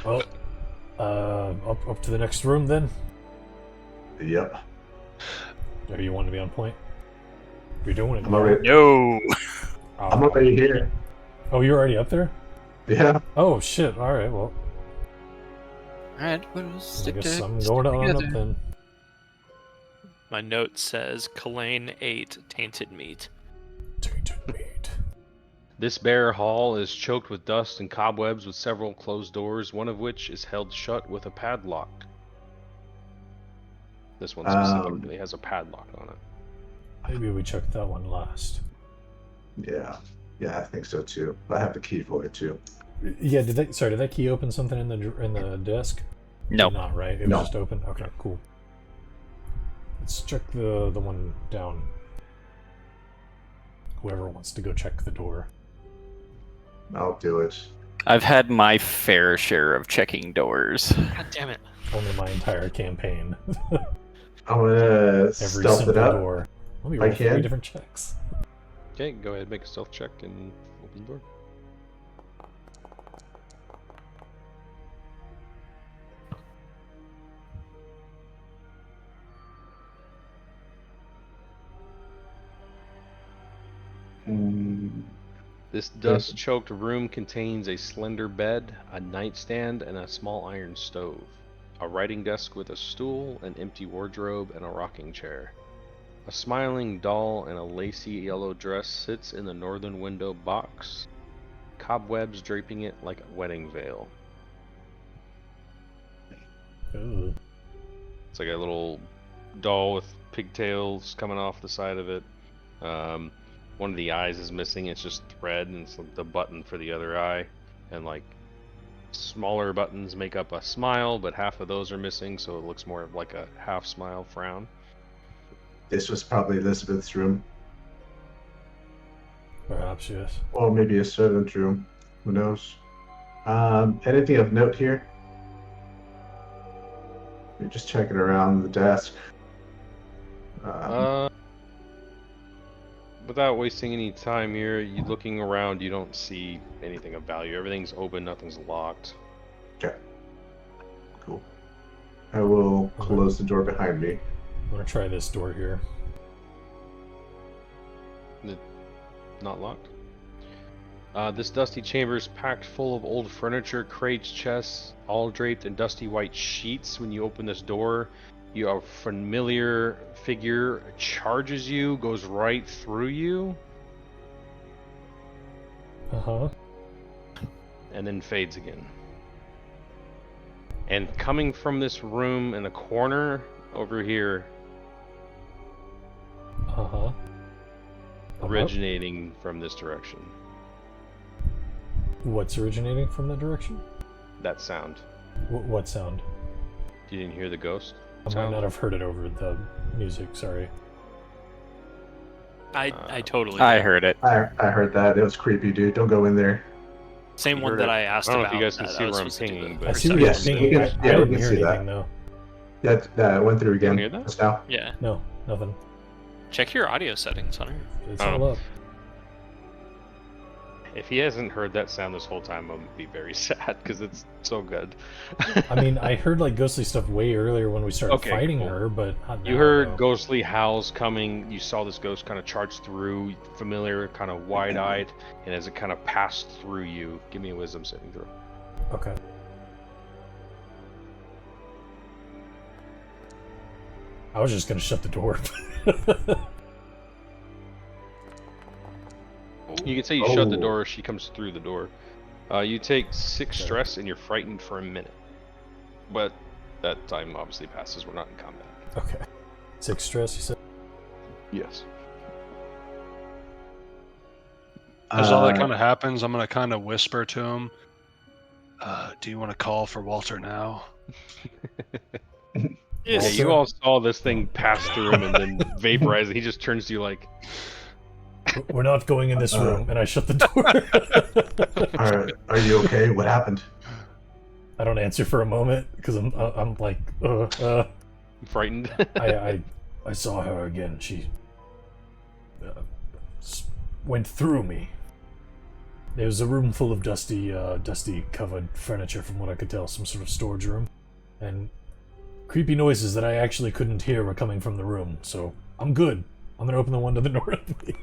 Well, up to the next room then. Yep. Or you want to be on point? You're doing it. I'm already. No. I'm already here. Oh, you're already up there? Yeah. Oh shit! All right, well, Alright, we'll I stick guess to I'm going on up together. then. My note says Kalane ate tainted meat. Tainted meat. This bare hall is choked with dust and cobwebs with several closed doors, one of which is held shut with a padlock. This one specifically has a padlock on it. Maybe we check that one last. Yeah, I think so too. I have the key for it too. Yeah, did that key open something in the desk? No. Did not, right? It No. was just open? Okay, cool. Let's check the one down. Whoever wants to go check the door. I'll do it. I've had my fair share of checking doors. God damn it. Only my entire campaign. I'm gonna Every stealth simple it up. door. Let me I roll 3 can. different checks. Okay, go ahead, make a stealth check and open the door. This dust-choked room contains a slender bed, a nightstand, and a small iron stove. A writing desk with a stool, an empty wardrobe, and a rocking chair. A smiling doll in a lacy yellow dress sits in the northern window box, cobwebs draping it like a wedding veil. Ooh. It's like a little doll with pigtails coming off the side of it. One of the eyes is missing, it's just thread, and it's like the button for the other eye. And like smaller buttons make up a smile, but half of those are missing, so it looks more like a half smile frown. This was probably Elizabeth's room, Perhaps, yes. or maybe a servant's room. Who knows? Anything of note here? You're just checking around the desk. Without wasting any time here, you looking around, you don't see anything of value. Everything's open, nothing's locked. Okay. Cool. I will close the door behind me. I'm gonna try this door here. Not locked. This dusty chamber is packed full of old furniture, crates, chests, all draped in dusty white sheets. When you open this door, a familiar figure charges you, goes right through you, Uh-huh. and then fades again. And coming from this room in the corner over here, Uh-huh. originating from this direction, What's originating from that direction? that sound. What sound? You didn't hear the ghost I might sound? not have heard it over the music, sorry. I totally I did. heard it. I heard that. It was creepy, dude. Don't go in there. Same You one heard that it. I asked I don't know about. if you guys can that see I was where I'm supposed to do pinging, the but- I see what you're Yes, saying. we can- I yeah, we didn't can hear see that. anything, though. That went through again. hear that? Just now. Yeah. No, nothing. Check your audio settings, Hunter. It's Oh. all up. If he hasn't heard that sound this whole time, I'm gonna be very sad because it's so good. I mean, I heard like ghostly stuff way earlier when we started Okay, fighting cool. her, but not You now, heard though. ghostly howls coming. You saw this ghost kind of charge through, familiar, kind of wide-eyed, and as it kind of passed through you, give me a wisdom saving throw. Okay. I was just gonna shut the door. You can say you shut the Oh. door. She comes through the door. You take 6 Okay. stress and you're frightened for a minute, but that time obviously passes. We're not in combat. Okay. 6 stress, you said? Yes. As all that kind of happens, I'm gonna kind of whisper to him. Do you want to call for Walter now? Yeah, Walter? you all saw this thing pass through him and then vaporize it. He just turns to you like, We're not going in this room, and I shut the door. Are you okay? What happened? I don't answer for a moment because I'm like, frightened. I saw her again. She went through me. There was a room full of dusty covered furniture, from what I could tell, some sort of storage room, and creepy noises that I actually couldn't hear were coming from the room. So I'm good. I'm gonna open the one to the north of me.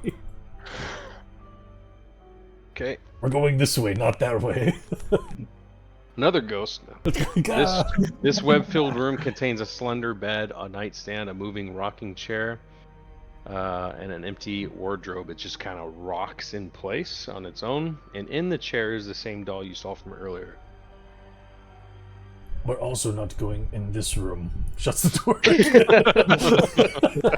Okay. We're going this way, not that way. Another ghost. This web-filled room contains a slender bed, a nightstand, a moving rocking chair, and an empty wardrobe. It just kind of rocks in place on its own. And in the chair is the same doll you saw from earlier. We're also not going in this room. Shuts the door.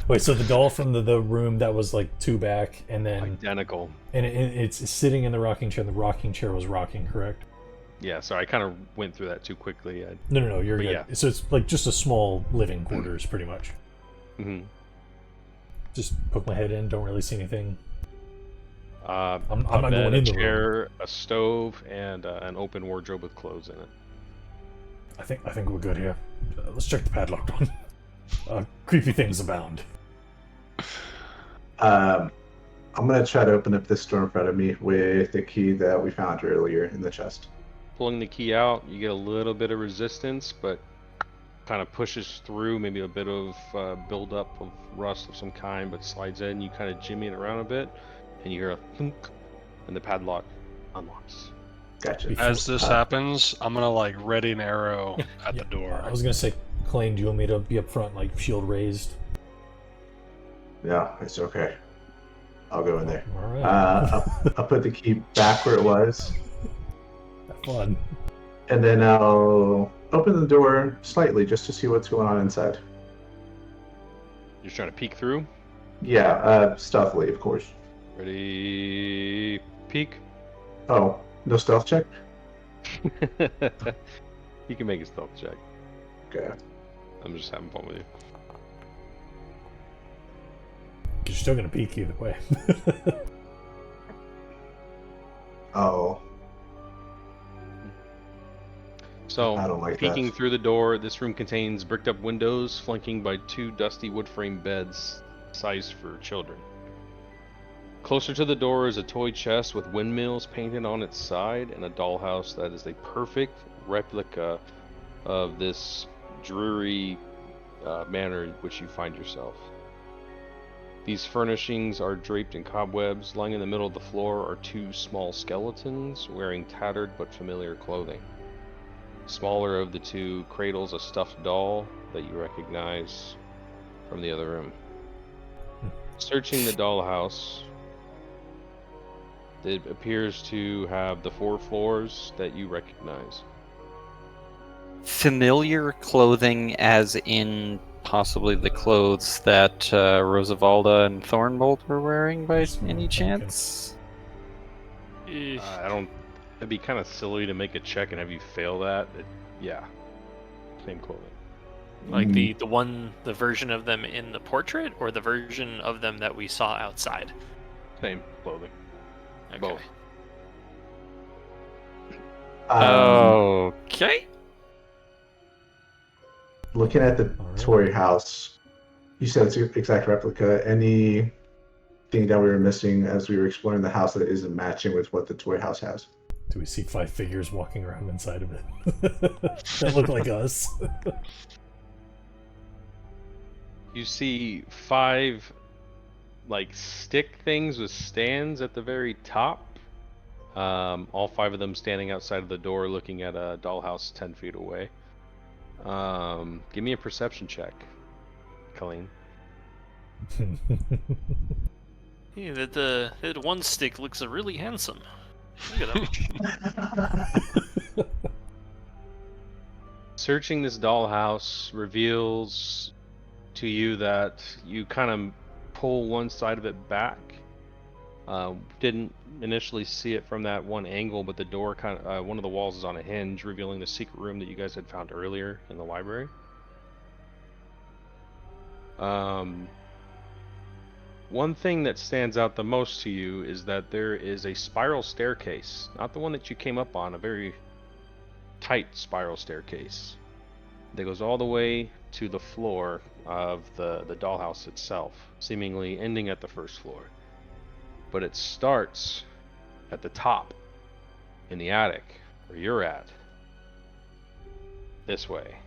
Wait, so the doll from the room that was like two back, and then Identical. and it's sitting in the rocking chair. The rocking chair was rocking, correct? Yeah, so I kind of went through that too quickly. No, you're But good. yeah. So it's like just a small living quarters, pretty much. Mm-hmm. Just poke my head in. Don't really see anything. I'm not bed, going in the room. a chair, a stove, and an open wardrobe with clothes in it. I think we're good here. Let's check the padlock one. Creepy things abound. I'm gonna try to open up this door in front of me with the key that we found earlier in the chest. Pulling the key out, you get a little bit of resistance, but kind of pushes through, maybe a bit of buildup of rust of some kind, but slides in. You kind of jimmy it around a bit, and you hear a thunk, and the padlock unlocks. Gotcha. As this happens, I'm gonna like ready an arrow at the door. I was gonna say, Clay, do you want me to be up front, like shield raised? Yeah, it's okay. I'll go in there. All right. I'll put the key back where it was, Have fun. and then I'll open the door slightly just to see what's going on inside. You're just trying to peek through. Yeah, stealthily, of course. Ready, peek. Oh, no stealth check? You can make a stealth check. Okay. I'm just having fun with you. You're still gonna peek either way. Oh, So, I don't like peeking that. through the door, this room contains bricked up windows flanking by two dusty wood frame beds sized for children. Closer to the door is a toy chest with windmills painted on its side and a dollhouse that is a perfect replica of this dreary manor in which you find yourself. These furnishings are draped in cobwebs. Lying in the middle of the floor are two small skeletons wearing tattered but familiar clothing. Smaller of the two cradles a stuffed doll that you recognize from the other room. Searching the dollhouse, it appears to have the 4 floors that you recognize. Familiar clothing, as in possibly the clothes that Rosavalda and Thornbolt were wearing by any chance? I don't. It'd be kind of silly to make a check and have you fail that. Yeah, same clothing. Like the version of them in the portrait, or the version of them that we saw outside? Same clothing. Okay. Both. Okay. Looking at the Alright. toy house, you said it's an exact replica. Anything that we were missing as we were exploring the house that isn't matching with what the toy house has? Do we see 5 figures walking around inside of it that look like us? You see 5 like stick things with stands at the very top. All 5 of them standing outside of the door looking at a dollhouse 10 feet away. Give me a perception check, Colleen. Yeah, that one stick looks really handsome. Look at him. Searching this dollhouse reveals to you that you kind of pull one side of it back. Didn't initially see it from that one angle, but the door one of the walls is on a hinge, revealing the secret room that you guys had found earlier in the library. One thing that stands out the most to you is that there is a spiral staircase, not the one that you came up on, a very tight spiral staircase that goes all the way to the floor of the dollhouse itself, seemingly ending at the first floor. But it starts at the top, in the attic, where you're at. This way.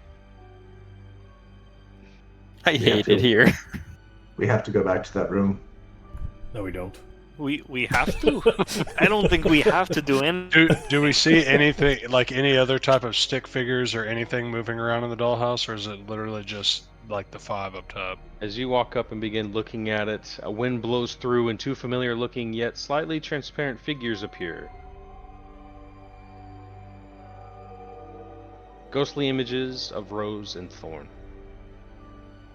I hate it here. We have to go back to that room. No, we don't. We have to? I don't think we have to do anything. Do we see anything, like any other type of stick figures or anything moving around in the dollhouse, or is it literally just like the 5 up top? As you walk up and begin looking at it, a wind blows through and two familiar-looking yet slightly transparent figures appear. Ghostly images of Rose and Thorn.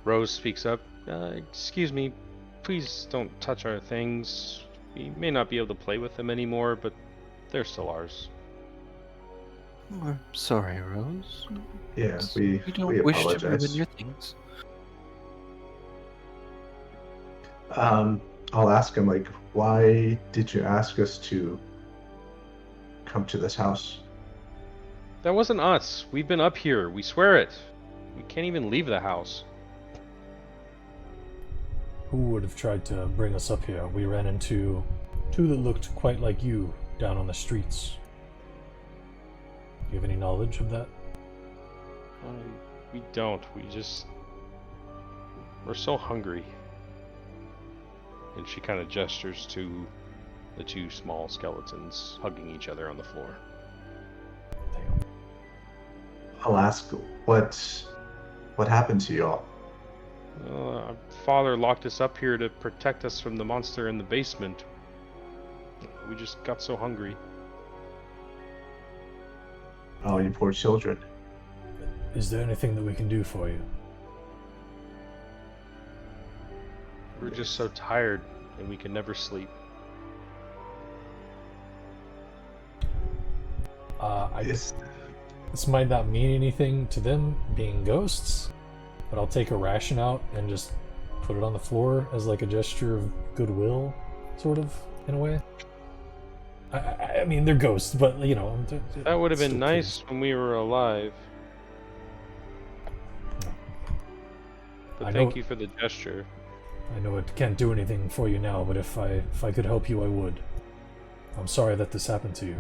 Rose speaks up. Excuse me, please don't touch our things. We may not be able to play with them anymore, but they're still ours. We're sorry, Rose. Yeah, we don't wish to ruin apologize. your things. I'll ask him, like, why did you ask us to come to this house? That wasn't us. We've been up here. We swear it. We can't even leave the house. Who would have tried to bring us up here? We ran into two that looked quite like you down on the streets. Do you have any knowledge of that? We don't. We're so hungry. And she kind of gestures to the two small skeletons hugging each other on the floor. Damn. I'll ask what happened to y'all? Our father locked us up here to protect us from the monster in the basement. We just got so hungry. Oh, you poor children. Is there anything that we can do for you? We're just so tired, and we can never sleep. This might not mean anything to them, being ghosts, but I'll take a ration out and just put it on the floor as like a gesture of goodwill, sort of, in a way. I mean, they're ghosts, but, you know... That would have been still nice kids. when we were alive. But I thank know- you for the gesture. I know it can't do anything for you now, but if I could help you, I would. I'm sorry that this happened to you.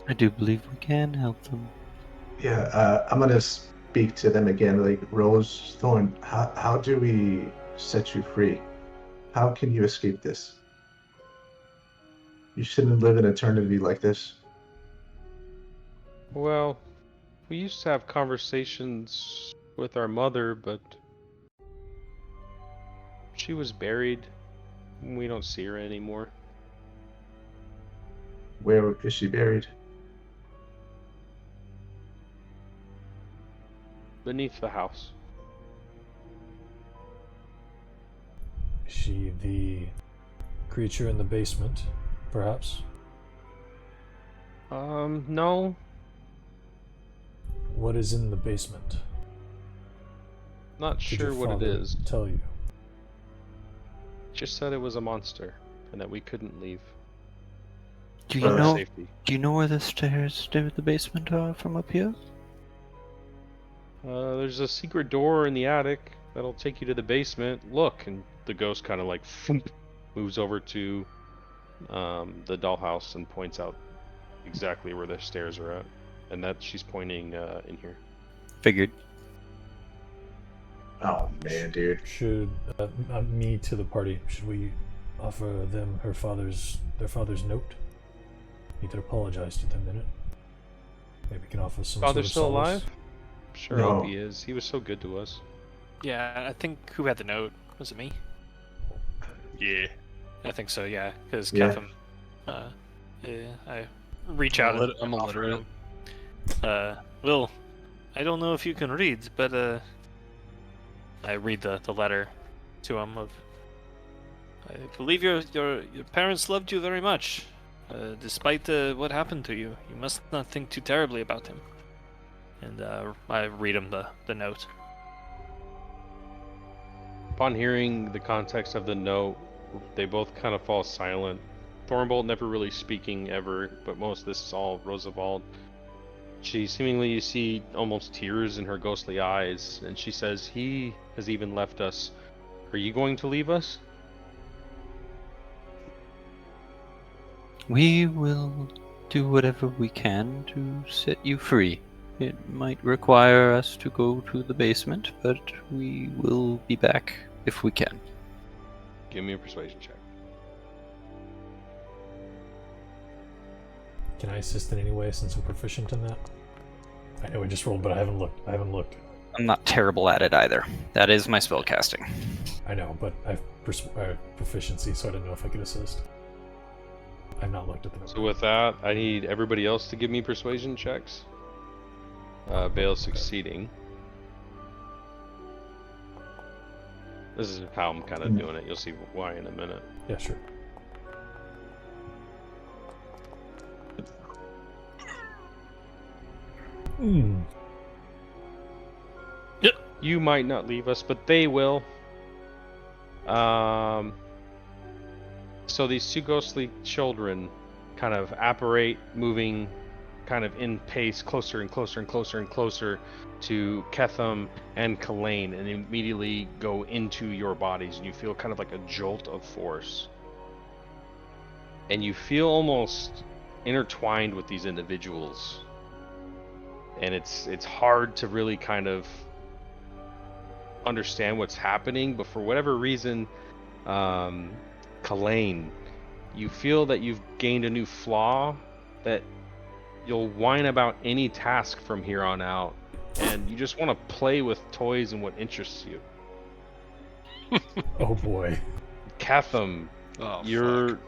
I do believe we can help them. Yeah, I'm gonna speak to them again. Like, Rose, Thorn, how do we set you free? How can you escape this? You shouldn't live in eternity like this. Well, we used to have conversations with our mother, but she was buried. We don't see her anymore. Where is she buried? Beneath the house. Is she the creature in the basement, perhaps? No. What is in the basement? Not Did sure your what it father is. tell you? Just said it was a monster, and that we couldn't leave. Do For you our know? safety. Do you know where the stairs to the basement are from up here? There's a secret door in the attic that'll take you to the basement. Look, and the ghost kind of like moves over to the dollhouse and points out exactly where the stairs are at, and that she's pointing in here. Figured. Oh man, dude. Should me to the party? Should we offer them their father's note? You could apologize to them in it. Maybe we can offer some. Father's sort of still solace. alive? Sure, No. hope he is. He was so good to us. Yeah, I think who had the note? Was it me? Yeah. I think so. Yeah, because Yeah. Ketham. I reach out. and I'm offer illiterate. him. Will, I don't know if you can read, but I read the letter to him of. I believe your parents loved you very much, despite what happened to you. You must not think too terribly about him. And I read him the note. Upon hearing the context of the note, they both kind of fall silent. Thornbolt never really speaking ever, but most of this is all Roosevelt. She seemingly, you see almost tears in her ghostly eyes, and she says, "He has even left us. Are you going to leave us?" We will do whatever we can to set you free. It might require us to go to the basement, but we will be back if we can. Give me a persuasion check. Can I assist in any way since I'm proficient in that? I know we just rolled, but I haven't looked. I'm not terrible at it either. That is my spell casting. I know, but I have proficiency, so I didn't know if I could assist. I've not looked at the number. So with that, I need everybody else to give me persuasion checks. Bale succeeding. This is how I'm kind of doing it. You'll see why in a minute. Yeah, sure. You might not leave us, but they will. So these two ghostly children kind of apparate, moving kind of in pace, closer and closer and closer and closer to Ketham and Kalain, and immediately go into your bodies, and you feel kind of like a jolt of force. And you feel almost intertwined with these individuals. And it's hard to really kind of understand what's happening, but for whatever reason, Kalain, you feel that you've gained a new flaw, that you'll whine about any task from here on out, and you just want to play with toys and what interests you. Oh boy. Ketham, Oh, you're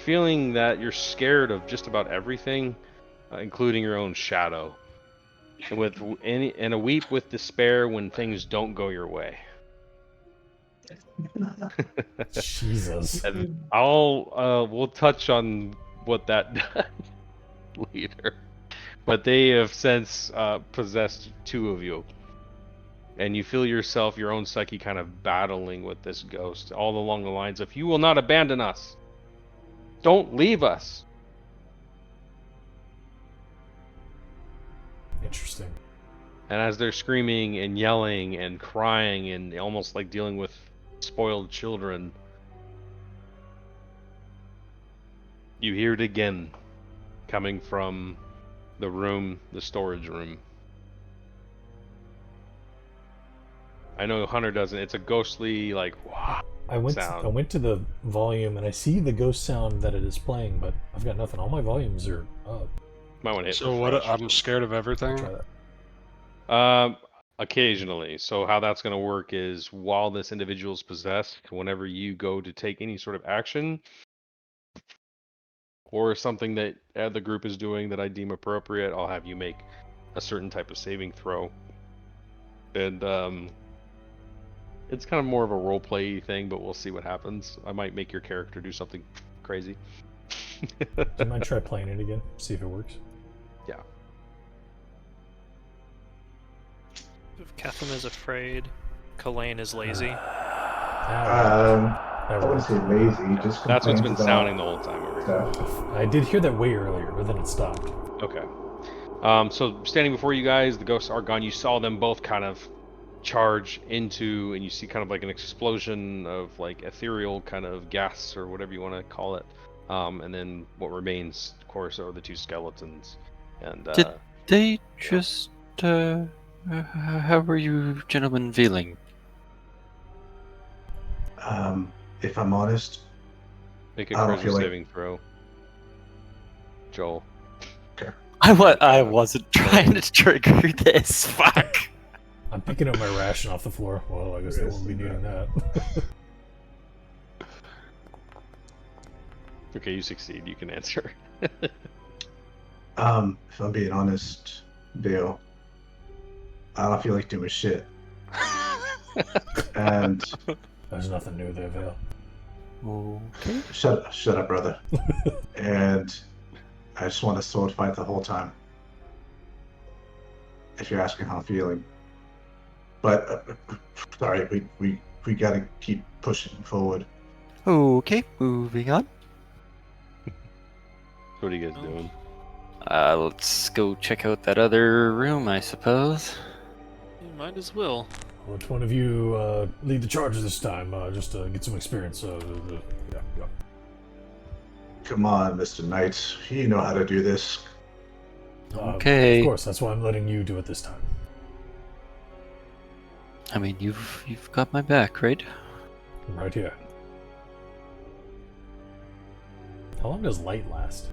feeling that you're scared of just about everything, including your own shadow. And a weep with despair when things don't go your way. Jesus. And we'll touch on what that does later. But they have since possessed two of you. And you feel yourself, your own psyche, kind of battling with this ghost, all along the lines of, you will not abandon us. Don't leave us. Interesting. And as they're screaming and yelling and crying and almost like dealing with spoiled children, you hear it again, coming from the room, the storage room. I know Hunter doesn't. It's a ghostly, like, wah sound. I went to the volume and I see the ghost sound that it is playing, but I've got nothing. All my volumes are up. Might want to hit So what? refresh. I'm scared of everything. Try that. Occasionally. So how that's going to work is, while this individual is possessed, whenever you go to take any sort of action or something that the group is doing that I deem appropriate, I'll have you make a certain type of saving throw. And it's kind of more of a role play thing, but we'll see what happens. I might make your character do something crazy. Do you mind try playing it again? See if it works. Yeah. If Ketham is afraid, Kalain is lazy. I wouldn't say lazy. Just That's what's been complains about sounding the whole time over here. stuff. I did hear that way earlier, but then it stopped. Okay. So standing before you guys, the ghosts are gone. You saw them both kind of charge into, and you see kind of like an explosion of like ethereal kind of gas or whatever you want to call it. And then what remains, of course, are the two skeletons. And Did they just... how were you gentlemen feeling? If I'm honest, make a I don't charisma feel like- saving throw. Joel. I wasn't trying to trigger this. Fuck. I'm picking up my ration off the floor. Well, I guess they won't be needing that. Okay, you succeed. You can answer. if I'm being honest, Dale, I don't feel like doing shit. And There's nothing new there, Vale. Okay. shut up, brother. And I just want to sword fight the whole time. If you're asking how I'm feeling. But sorry, we gotta keep pushing forward. Okay, moving on. What are you guys doing? Let's go check out that other room, I suppose. You might as well. Which one of you lead the charge this time? Just to get some experience. Yeah. Come on, Mr. Knight. You know how to do this. Okay. Of course, that's why I'm letting you do it this time. I mean, you've got my back, right? I'm right here. How long does light last?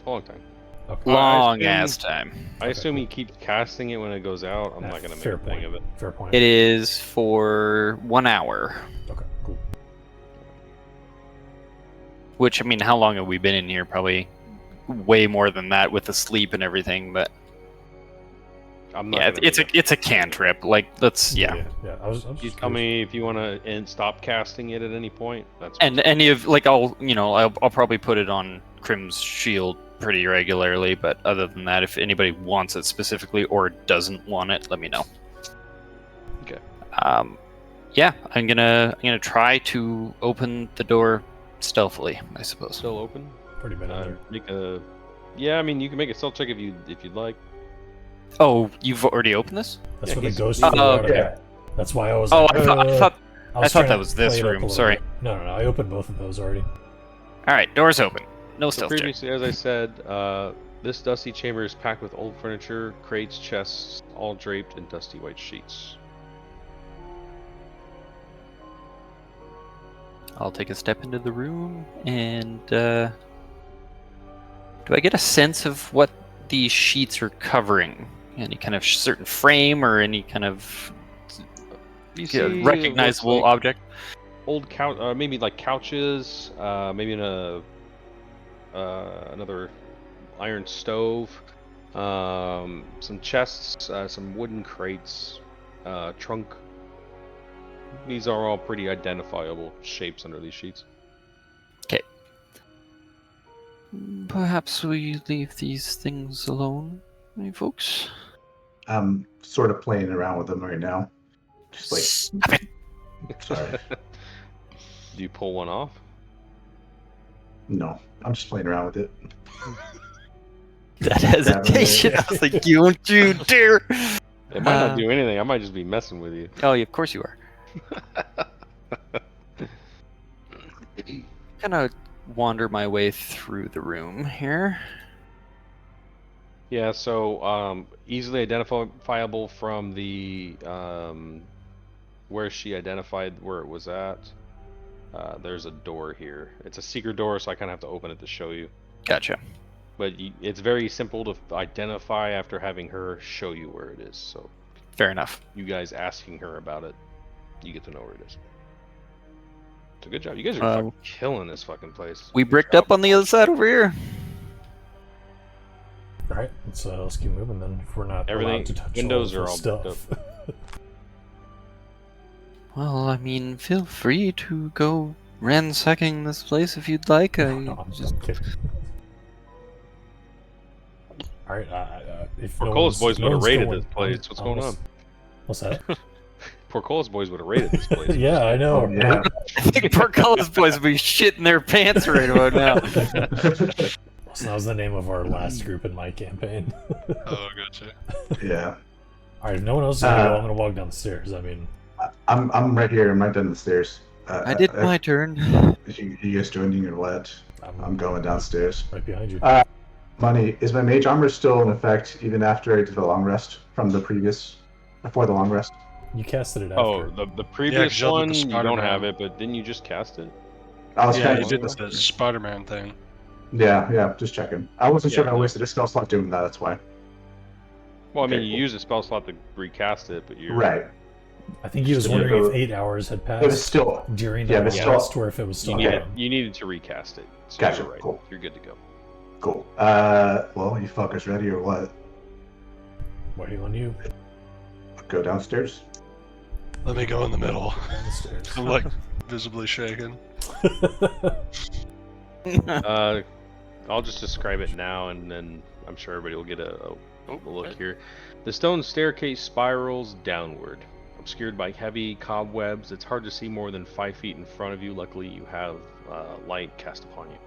A long time. Okay. Long assume- ass time. I assume he keeps casting it when it goes out. I'm not gonna make fair a thing point. of it. Fair point. It is for 1 hour. Okay, cool. Which, I mean, how long have we been in here? Probably way more than that with the sleep and everything. But I'm not. yeah, gonna it's make a cantrip. Like, let's Yeah. I was You just tell curious. me if you want to stop casting it at any point. That's And any of like I'll probably put it on Crim's shield pretty regularly. But other than that, if anybody wants it specifically or doesn't want it, let me know. Okay. Yeah, I'm gonna try to open the door stealthily, I suppose. still open. Pretty bad in there. Make a. Yeah, I mean you can make a stealth check if you'd like. Oh, you've already opened this? That's Yeah, what the he's- ghost he's- threw Oh, out of okay. it. That's why I was Oh, like, I thought I was thought trying that to was this play it up a room, little sorry. bit. No, I opened both of those already. All right, doors open. No So stealth check. previously, as I said, this dusty chamber is packed with old furniture, crates, chests, all draped in dusty white sheets. I'll take a step into the room and do I get a sense of what these sheets are covering? Any kind of certain frame or any kind of You see, it looks recognizable like object? old couch, maybe like couches, maybe in a another iron stove, some chests, some wooden crates, trunk. These are all pretty identifiable shapes under these sheets. Perhaps we leave these things alone, hey folks. I'm sort of playing around with them right now. Just like, Stop it. sorry. Do you pull one off? No, I'm just playing around with it. That hesitation. I was like, you don't you dare. It might not do anything. I might just be messing with you. Oh, yeah, of course you are. Kind of wander my way through the room here. Yeah, so easily identifiable from the where she identified where it was at. There's a door here. It's a secret door, so I kind of have to open it to show you. Gotcha. But it's very simple to identify after having her show you where it is. So Fair enough. you guys asking her about it, you get to know where it is. So good job. You guys are fucking killing this fucking place. We Good bricked job. up on the other side over here. All right, let's keep moving then. If we're not Everything- allowed to touch windows all are of all the bricked stuff. Well, I mean, feel free to go ransacking this place if you'd like. No, I'm kidding. All right, if no Porcolas one's- boys no would have one's raided going, this place. What's going on? What's that? Porcolas boys would have raided this place. Yeah, I know. Oh, yeah. I think Porcolas boys would be shitting their pants right about now. So that was the name of our last group in my campaign. Oh, gotcha. Yeah. All right, if no one else is gonna go, I'm gonna walk down the stairs. I mean, I'm right here. I'm right down the stairs. I did my turn. You guys joining or what? I'm going downstairs. right behind you. Money, is my mage armor still in effect even after I did the long rest from the previous, before the long rest? You casted it after. Oh, the previous 'cause you one, did the you don't Spider-Man. have it, but didn't you just cast it? I was Yeah, kind you of, did the Spider-Man thing. yeah, just checking. I wasn't sure Yeah, if I no. wasted a spell slot doing that, that's why. Well, I mean, Okay, you cool. use a spell slot to recast it, but you're Right. I think he was Yeah, wondering if but- 8 hours had It was passed still, during yeah, that but still- rest, or if it was still Okay. on. you needed to recast it. So Gotcha, you're right. cool. You're good to go. cool. Well, you fuckers ready or what? Waiting on you. Go downstairs? Let me go in the middle. Down the stairs. I'm like visibly shaking. I'll just describe it now, and then I'm sure everybody will get a look right. here. The stone staircase spirals downward, obscured by heavy cobwebs. It's hard to see more than 5 feet in front of you. Luckily, you have light cast upon you.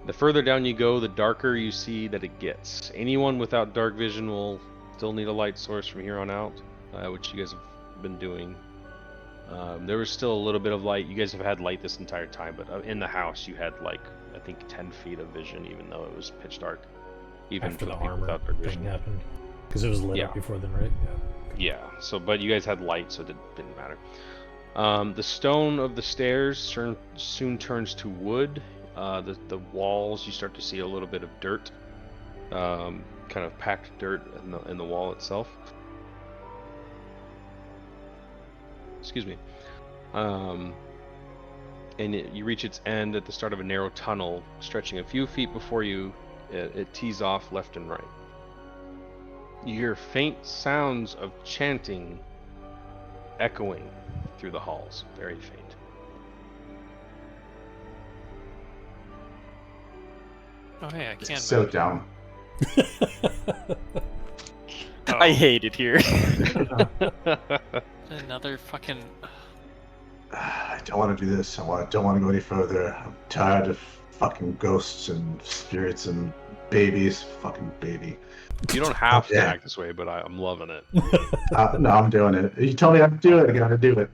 The further down you go, the darker you see that it gets. Anyone without dark vision will still need a light source from here on out, which you guys have been doing. There was still a little bit of light. You guys have had light this entire time, but in the house you had like, I think 10 feet of vision, even though it was pitch dark. Even After for the people armor without dark thing vision. happened. Because it was lit Yeah. up before then, right? Yeah. Yeah, so but you guys had light, so it didn't matter. The stone of the stairs soon turns to wood. the walls, you start to see a little bit of dirt, kind of packed dirt in the wall itself. Excuse me. And you reach its end at the start of a narrow tunnel stretching a few feet before you. It tees off left and right. You hear faint sounds of chanting echoing through the halls, very faint. Oh hey, I can't So move. down. I hate it here. Another fucking. I don't want to do this. Don't want to go any further. I'm tired of fucking ghosts and spirits and babies. Fucking baby. You don't have to Yeah. act this way, but I'm loving it. No, I'm doing it. You told me I have to do it. I gotta do it.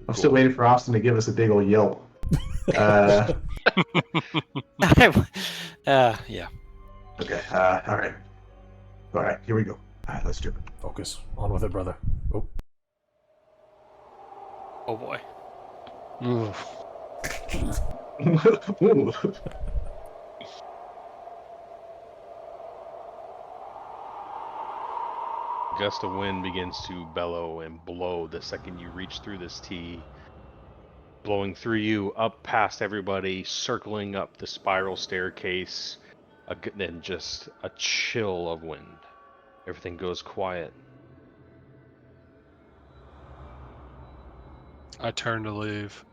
I'm still Cool. waiting for Austin to give us a big old yelp. Yeah. Okay. All right. Here we go. All right. Let's do it. Focus. On with it, brother. Oh. Oh boy. Ooh. A gust of wind begins to bellow and blow the second you reach through this T, blowing through you, up past everybody, circling up the spiral staircase, then just a chill of wind. Everything goes quiet. I turn to leave.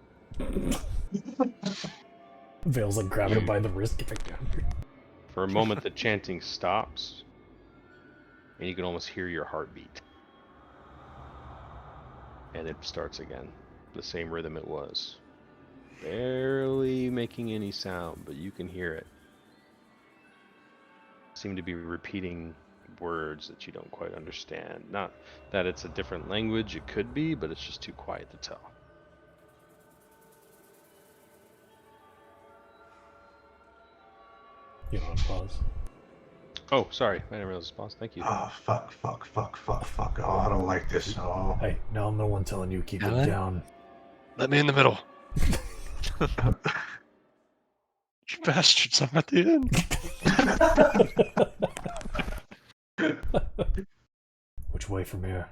Vale's like grabbing him by the wrist. Get back down here. For a moment, the chanting stops, and you can almost hear your heartbeat. And it starts again, the same rhythm it was. Barely making any sound, but you can hear it. Seem to be repeating words that you don't quite understand. Not that it's a different language, it could be, but it's just too quiet to tell. You know, pause. Oh, sorry, I didn't realize it was pause. Thank you. Oh, fuck. Oh, I don't like this. Oh. Hey, now I'm the one telling you keep Alan? it down. Let me in the middle. You bastards, I'm at the end. Which way from here?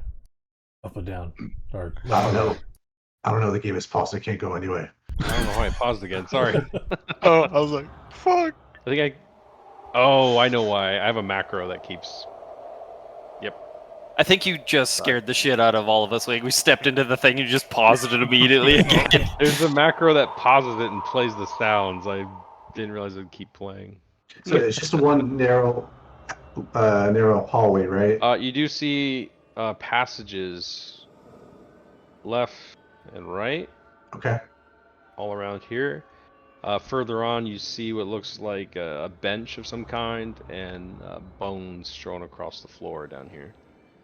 Up or down? Or I don't know. I don't know. The game is paused. I can't go anyway. I don't know why I paused again. Sorry. Oh, I was like, fuck. I think Oh, I know why. I have a macro that keeps. I think you just scared the shit out of all of us. Like we stepped into the thing, you just paused it immediately again. There's a macro that pauses it and plays the sounds. I didn't realize it would keep playing. So it's just one narrow hallway, right? You do see passages left and right Okay. all around here. Further on, you see what looks like a bench of some kind and bones strewn across the floor down here.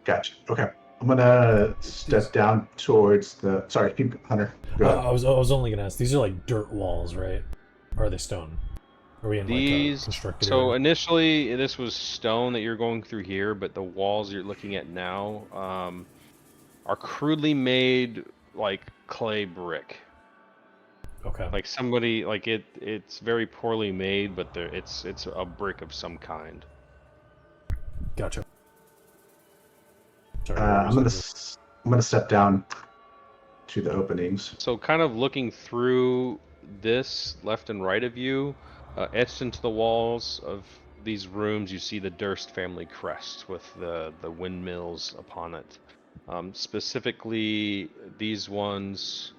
Gotcha. Okay. I'm gonna step down towards the. Sorry, keep Hunter. Go ahead. I was only gonna ask. These are like dirt walls, right? Or are they stone? Are we in like a These. constructed So area? initially, this was stone that you're going through here, but the walls you're looking at now are crudely made like clay brick. Okay. Like somebody like it's very poorly made, but it's a brick of some kind. Gotcha. Sorry, I'm gonna step down to the openings. So kind of looking through this left and right of you, etched into the walls of these rooms, you see the Durst family crest with the windmills upon it. Specifically, these ones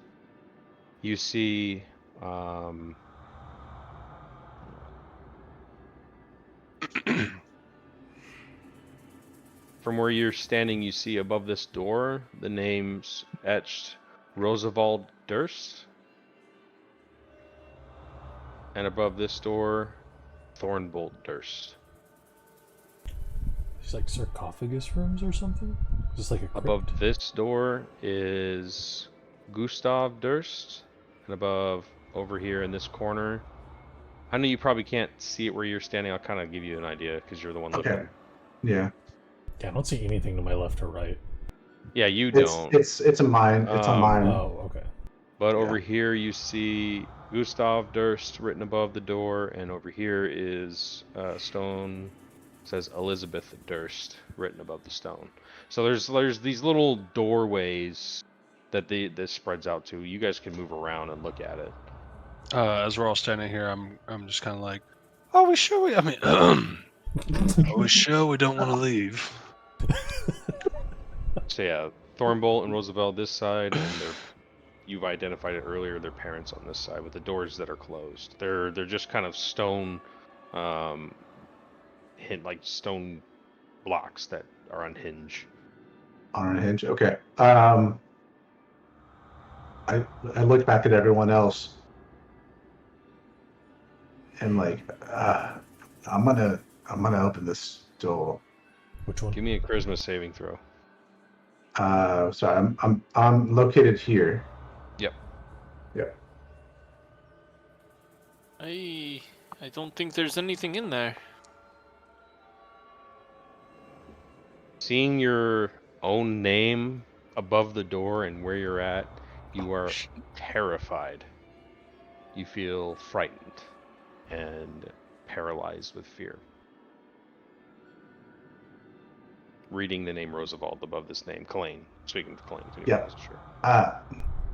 you see. From where you're standing, you see above this door the names etched Roosevelt Durst. And above this door, Thornbolt Durst. It's like sarcophagus rooms or something? Just like a crypt? Above this door is Gustav Durst. And above, over here in this corner, I know you probably can't see it where you're standing. I'll kind of give you an idea because you're the one looking. Okay. Yeah. Yeah, I don't see anything to my left or right. Yeah, you It's don't. it's a mine. It's a mine. Oh, okay. But Yeah. over here you see Gustav Durst written above the door, and over here is stone says Elizabeth Durst written above the stone. So there's these little doorways that this spreads out to. You guys can move around and look at it. As we're all standing here, I'm just kind of like, are we sure we? I mean, are we sure we don't want to leave? So yeah, Thornbolt and Roosevelt this side, and you've identified it earlier. Their parents on this side with the doors that are closed. They're just kind of stone, like stone blocks that are on hinge. On a hinge. Okay. I look back at everyone else and like, I'm gonna open this door. Which one? Give me a charisma saving throw. Sorry, I'm located here. Yep. Yep. I don't think there's anything in there. Seeing your own name above the door and where you're at, you are terrified. You feel frightened and paralyzed with fear. Reading the name Roosevelt above this name, Kalain. Speaking to Kalain, if Yeah. wasn't sure.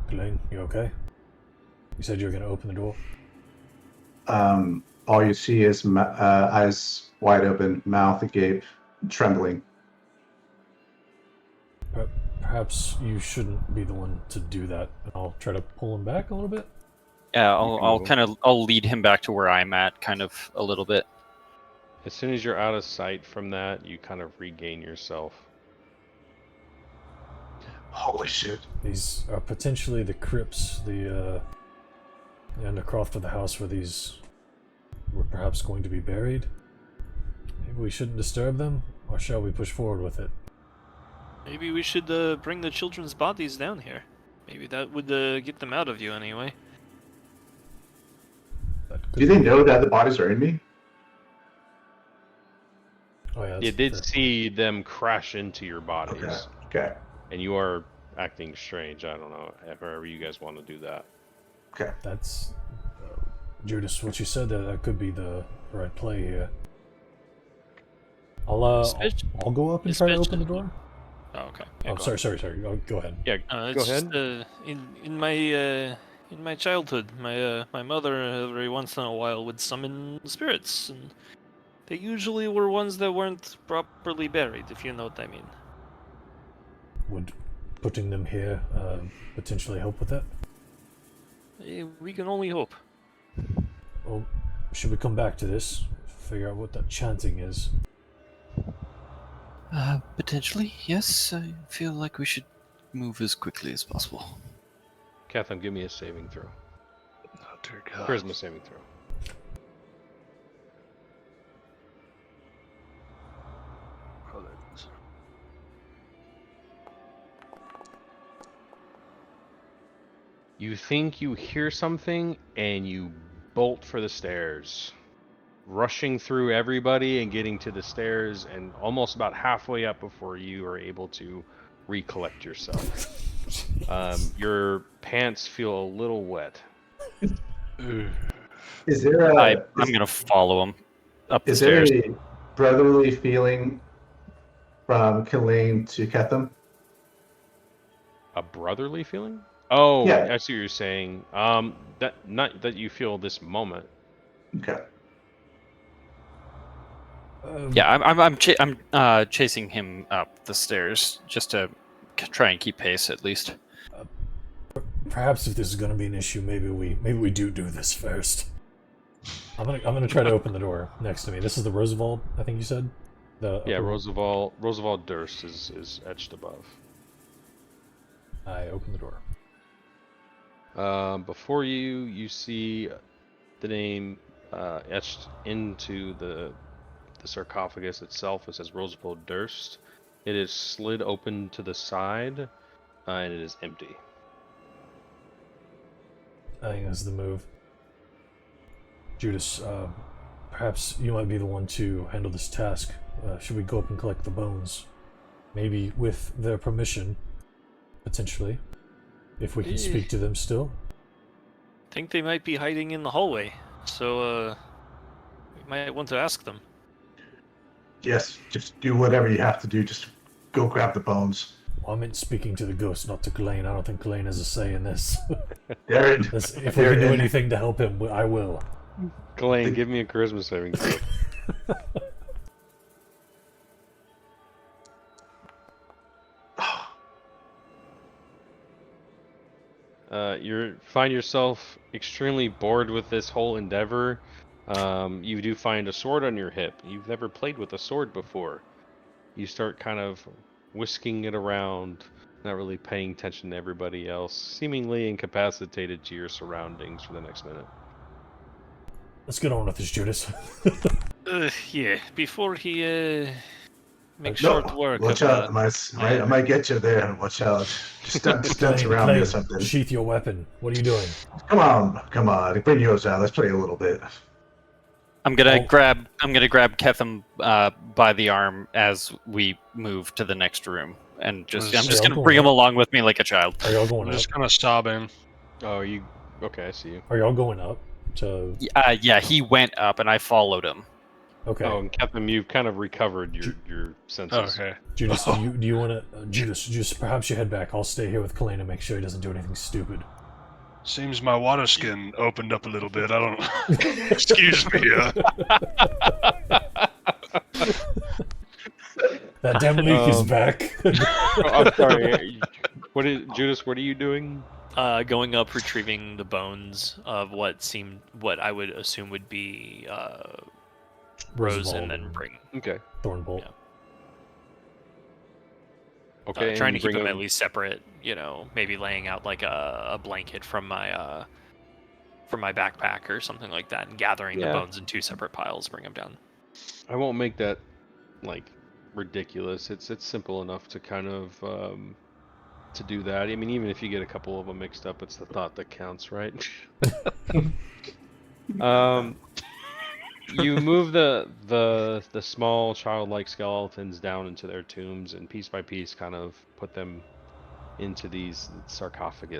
Glenn, you okay? You said you were going to open the door? All you see is eyes wide open, mouth agape, trembling. Perhaps you shouldn't be the one to do that. I'll try to pull him back a little bit. Yeah, can I'll lead him back to where I'm at, kind of a little bit. As soon as you're out of sight from that, you kind of regain yourself. Holy shit. These are potentially the crypts, the undercroft of the house where these were perhaps going to be buried. Maybe we shouldn't disturb them, or shall we push forward with it? Maybe we should bring the children's bodies down here. Maybe that would get them out of you anyway. Do they know that the bodies are in me? Oh yeah. You that's did fair. see them crash into your bodies, Okay. and you are acting strange. I don't know, however you guys want to do that. Okay. That's Judas. What you said there, that could be the right play here. I'll go up and try to open the door. Oh, okay. Yeah, Oh, go sorry. Go ahead. Yeah, on. go It's ahead. just, in my childhood, my mother every once in a while would summon spirits, and they usually were ones that weren't properly buried, if you know what I mean. Would putting them here potentially help with that? We can only hope. Well, should we come back to this? Figure out what that chanting is. Potentially, yes. I feel like we should move as quickly as possible. Catherine, give me a saving throw. Oh dear God. Charisma saving throw. Oh, there it is. You think you hear something, and you bolt for the stairs. Rushing through everybody and getting to the stairs, and almost about halfway up before you are able to recollect yourself. Your pants feel a little wet. Is there I'm gonna follow him up the is there stairs. a brotherly feeling from Kalain to Ketham? A brotherly feeling? Oh, Yeah. I see what you're saying. That not that you feel this moment. Okay. Yeah, I'm chasing him up the stairs just to try and keep pace at least. Perhaps if this is going to be an issue, maybe we do this first. I'm gonna try to open the door next to me. This is the Roosevelt, I think you said. Yeah, Roosevelt Durst is etched above. I open the door. Before you see the name etched into the sarcophagus itself. It says Roosevelt Durst. It is slid open to the side, and it is empty. I think that's the move. Judas, perhaps you might be the one to handle this task. Should we go up and collect the bones? Maybe with their permission, potentially. If we can speak to them still. think they might be hiding in the hallway, so we might want to ask them. Yes, just do whatever you have to do. Just go grab the bones. Well, I meant speaking to the ghost, not to Glenn. I don't think Glenn has a say in this. They're in. If we They're can do in. anything to help him, I will. Glenn, give me a charisma saving throw. You find yourself extremely bored with this whole endeavor. You do find a sword on your hip. You've never played with a sword before. You start kind of whisking it around, not really paying attention to everybody else, seemingly incapacitated to your surroundings for the next minute. Let's get on with this, Judas. Yeah, before he makes No, short work watch of out. I might get you there. Watch out. Just dance around me or something. Sheath your weapon. What are you doing? Come on. Bring yours out. Let's play a little bit. I'm gonna grab Ketham by the arm as we move to the next room, and I'm just gonna bring him along with me like a child. Are y'all going I'm up? just kind of sobbing. Oh, you... Okay, I see you. Are y'all going up? To... Yeah, he went up, and I followed him. Okay. Oh, and Captain, you've kind of recovered your senses. Okay. Judas, do you want to... Judas, perhaps you head back. I'll stay here with Kalane and make sure he doesn't do anything stupid. Seems my water skin opened up a little bit. I don't know. Excuse me. That damn leak is back. Oh, I'm sorry. Judas, what are you doing? going up, retrieving the bones of what I would assume would be Rose, and then bring. Okay. Thornbolt. Yeah. Okay. Trying to keep them at least separate. Maybe laying out like a blanket from my backpack or something like that, and gathering the bones in two separate piles, bring them down. I won't make that like ridiculous. It's simple enough to kind of to do that. I mean, even if you get a couple of them mixed up, it's the thought that counts, right? You move the small childlike skeletons down into their tombs, and piece by piece kind of put them into these sarcophagi.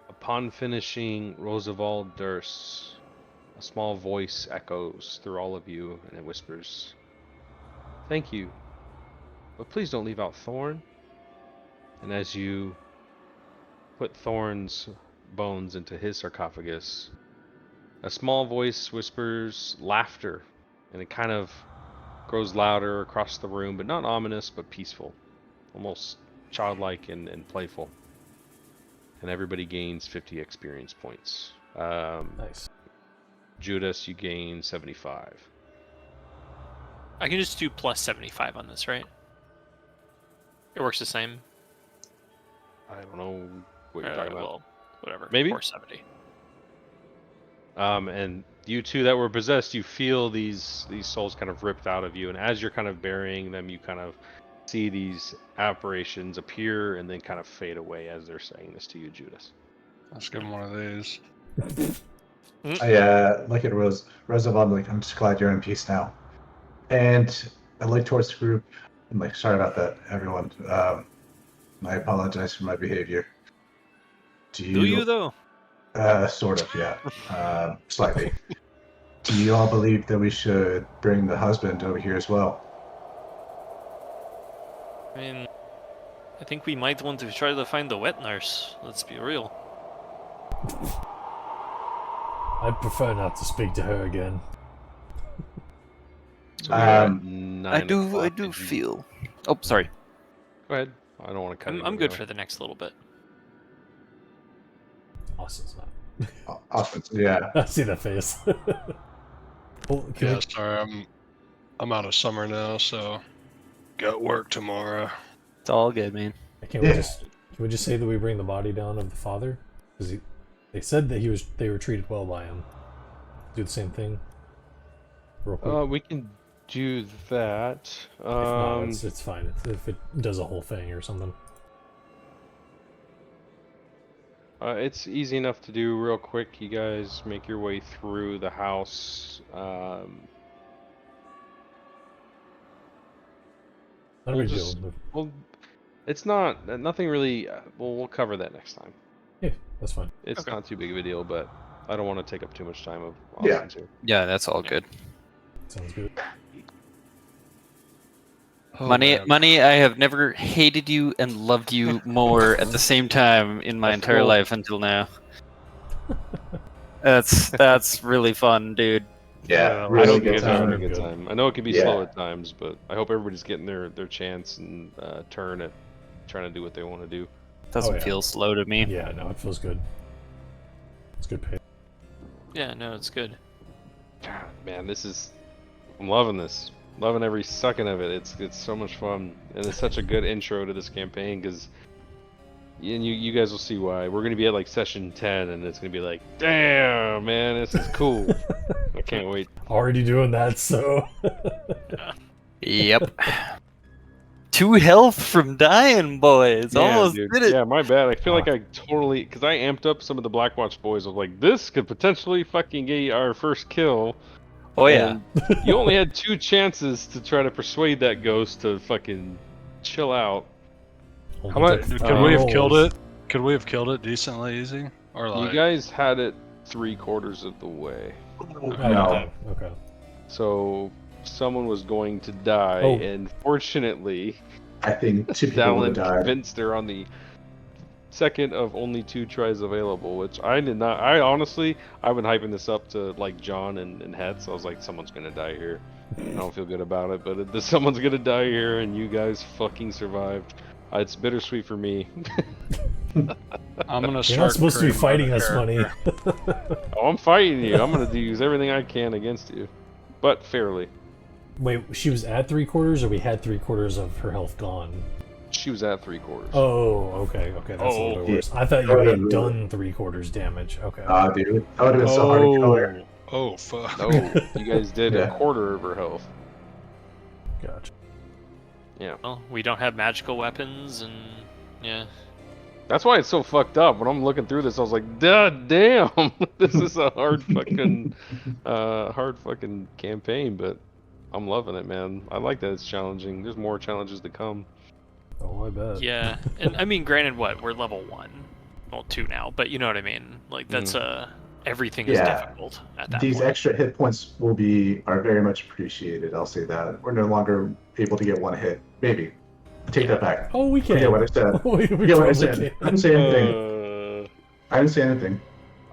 Upon finishing Roosevelt Durst, a small voice echoes through all of you, and it whispers, "Thank you, but please don't leave out Thorn." And as you put Thorn's bones into his sarcophagus, a small voice whispers laughter, and it kind of grows louder across the room, but not ominous, but peaceful, almost childlike and playful. And everybody gains 50 experience points. Nice. Judas, you gain 75. I can just do plus 75 on this, right? It works the same. I don't know what you're talking about. Well, whatever. Maybe? Or 70. And you two that were possessed, you feel these souls kind of ripped out of you, and as you're kind of burying them, you kind of see these apparitions appear and then kind of fade away as they're saying this to you, Judas. Let's give him one of these. I look at Roosevelt, like, I'm just glad you're in peace now. And I look towards the group. I'm like, sorry about that, everyone. I apologize for my behavior. Do you though? Sort of, yeah. Slightly. Do you all believe that we should bring the husband over here as well? I mean, I think we might want to try to find the wet nurse. Let's be real. I'd prefer not to speak to her again. So we are at I 9 do o'clock. feel. Oh, sorry. Go ahead. I don't want to cut I'm good for the next little bit. Austin's not. Austin, yeah. I see that face. Well, Yeah, sorry, I'm out of summer now, so got work tomorrow. It's all good, man. can we just say that we bring the body down of the father? Because they said that they were treated well by him. Do the same thing. Real quick. We can do that. If not, it's fine. If it does a whole thing or something. It's easy enough to do real quick. You guys make your way through the house. Not a big deal. We'll It's not nothing really. Well, we'll cover that next time. Yeah, that's fine. It's Okay. not too big of a deal, but I don't want to take up too much time of Yeah. Austin's here. Yeah, that's all good. Sounds good. Oh, Money, man. money. I have never hated you and loved you more at the same time in my That's entire cool. life until now. That's really fun, dude. Yeah, Well, I really hope you good guys are having a time. good Good. time. I know it can be Yeah. slow at times, but I hope everybody's getting their chance and turn at trying to do what they want to do. Doesn't yeah. feel slow to me. Yeah, no, it feels good. It's good pay. Yeah, no, it's good. God, man, I'm loving this. Loving every second of it. It's so much fun, and it's such a good intro to this campaign because, and you guys will see why. We're gonna be at like session 10, and it's gonna be like, damn, man, this is cool. I can't wait. Already doing that, so Yep. 2 health from dying, boys. Almost dude. did it. Yeah, my bad. I feel like I totally, because I amped up some of the Blackwatch boys. I was like, this could potentially fucking get our first kill. Oh yeah. And you only had 2 chances to try to persuade that ghost to fucking chill out. How much? Only took Could we have rolls. killed it? Could we have killed it decently easy? Or You like, guys had it 3/4 of the way. Oh, No. okay. So someone was going to die, Oh. and fortunately, I think 2 people Dallin would die. convinced her on the second of only 2 tries available, which I did not. I honestly, I've been hyping this up to like John and Het, so I was like, someone's gonna die here. I don't feel good about it, but someone's gonna die here, and you guys fucking survived. It's bittersweet for me. I'm gonna start. You're not supposed to be creating fighting another us, money. character. Oh, I'm fighting you. I'm gonna use everything I can against you, but fairly. Wait, she was at 3/4, or we had 3/4 of her health gone? She was at 3/4. Oh, okay, that's a little bit Yeah. worse. I thought you had done 3/4 damage. Okay. Dude, that would have been so hard to kill her. Oh fuck. No, you guys did Yeah. a quarter of her health. Gotcha. Well, we don't have magical weapons, and yeah. That's why it's so fucked up. When I'm looking through this, I was like, "God damn, this is a hard fucking campaign." But I'm loving it, man. I like that it's challenging. There's more challenges to come. Oh, I bet. Yeah, and I mean, granted, we're level 1, well 2 now, but you know what I mean. Like that's everything is Yeah. difficult at that These point. extra hit points are very much appreciated. I'll say that. We're no longer able to get 1 hit. Maybe. Take that back. Oh, we can. Forget what I said. we Forget what I totally said. can. I didn't say anything. I didn't say anything.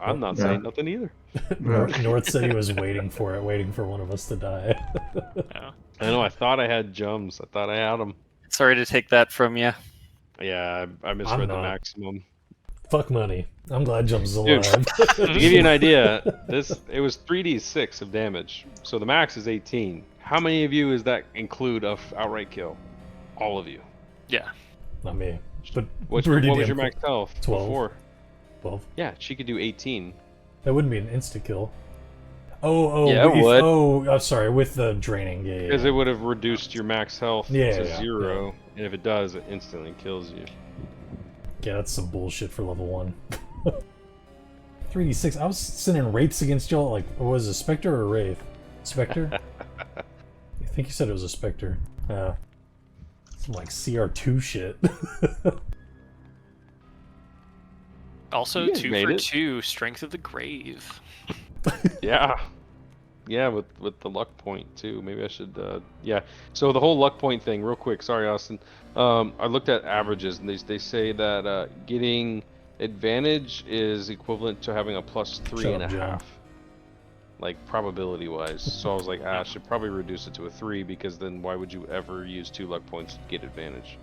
I'm not Yeah. saying nothing either. North said he was waiting for one of us to die. Yeah. I know. I thought I had jumps. I thought I had them. Sorry to take that from you. Yeah, I misread the not. maximum. Fuck money. I'm glad Jump's Dude. alive. To give you an idea, it was 3d6 of damage. So the max is 18. How many of you does that include of outright kill? All of you. Yeah. Not me. But What pretty was damn your max health 12. before? 12. Yeah, she could do 18. That wouldn't be an insta kill. Oh, Yeah, it would. Oh, I'm sorry, with the draining. Yeah, Because it would have reduced your max health Yeah, to yeah, 0, and if it does, it instantly kills you. Yeah, that's some bullshit for level 1. 3d6. I was sending wraiths against y'all. Like, what was it, a specter or a wraith? Specter? I think you said it was a specter. Some like CR2 shit. Also, You guys 2 made for it. 2, Strength of the Grave. Yeah. Yeah, with the luck point too. Maybe I should yeah. So the whole luck point thing, real quick, sorry Austin. I looked at averages and they say that getting advantage is equivalent to having a plus 3.5. John. Like probability wise. So I was like, I should probably reduce it to a 3 because then why would you ever use 2 luck points to get advantage?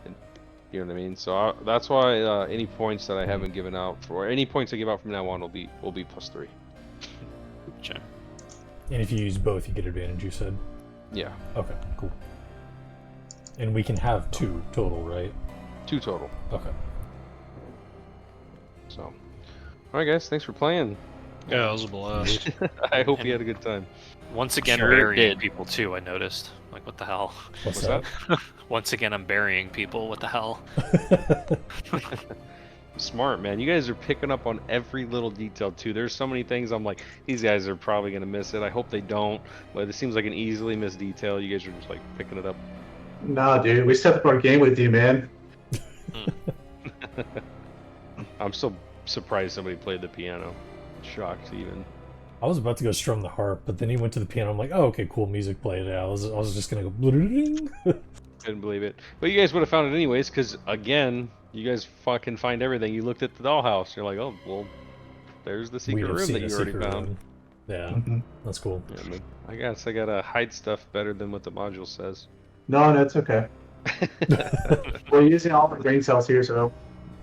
And, you know what I mean? So that's why any points that I haven't given out or any points I give out from now on will be plus 3. Sure. And if you use both, you get advantage, you said? Yeah, Okay, cool. And we can have 2 total, right? 2 total. Okay. So, all right, guys, thanks for playing. Yeah, it was a blast. I hope you had a good time. Once again, Sure burying did. people too. I noticed. Like, what the hell? What's What's that? Once again, I'm burying people. What the hell? Smart, man. You guys are picking up on every little detail too. There's so many things I'm like, these guys are probably gonna miss it. I hope they don't, but it seems like an easily missed detail. You guys are just like picking it up Nah, dude, we stepped up our game with you, man. I'm so surprised somebody played the piano. Shocked even. I was about to go strum the harp, but then he went to the piano. I'm like, oh, okay, cool, music played. Yeah, I was just gonna go. Couldn't believe it. But you guys would have found it anyways, because again, you guys fucking find everything. You looked at the dollhouse. You're like, oh, well, there's the We'd secret have room seen that a you already secret found. room. Yeah, Mhm. that's cool. Yeah, man. I guess I gotta hide stuff better than what the module says. No, it's okay. We're using all the brain cells here, so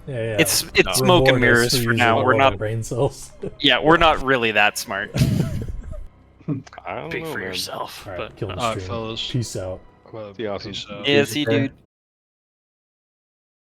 Yeah. It's Reward smoke and us mirrors for for using now. all We're of our not. brain cells. Yeah, we're not really that smart. I don't Speak know, for man. yourself. All right, But killing the Alright, stream. fellas. Peace out. Well, See you, awesome. peace out. yeah, see, Okay. dude.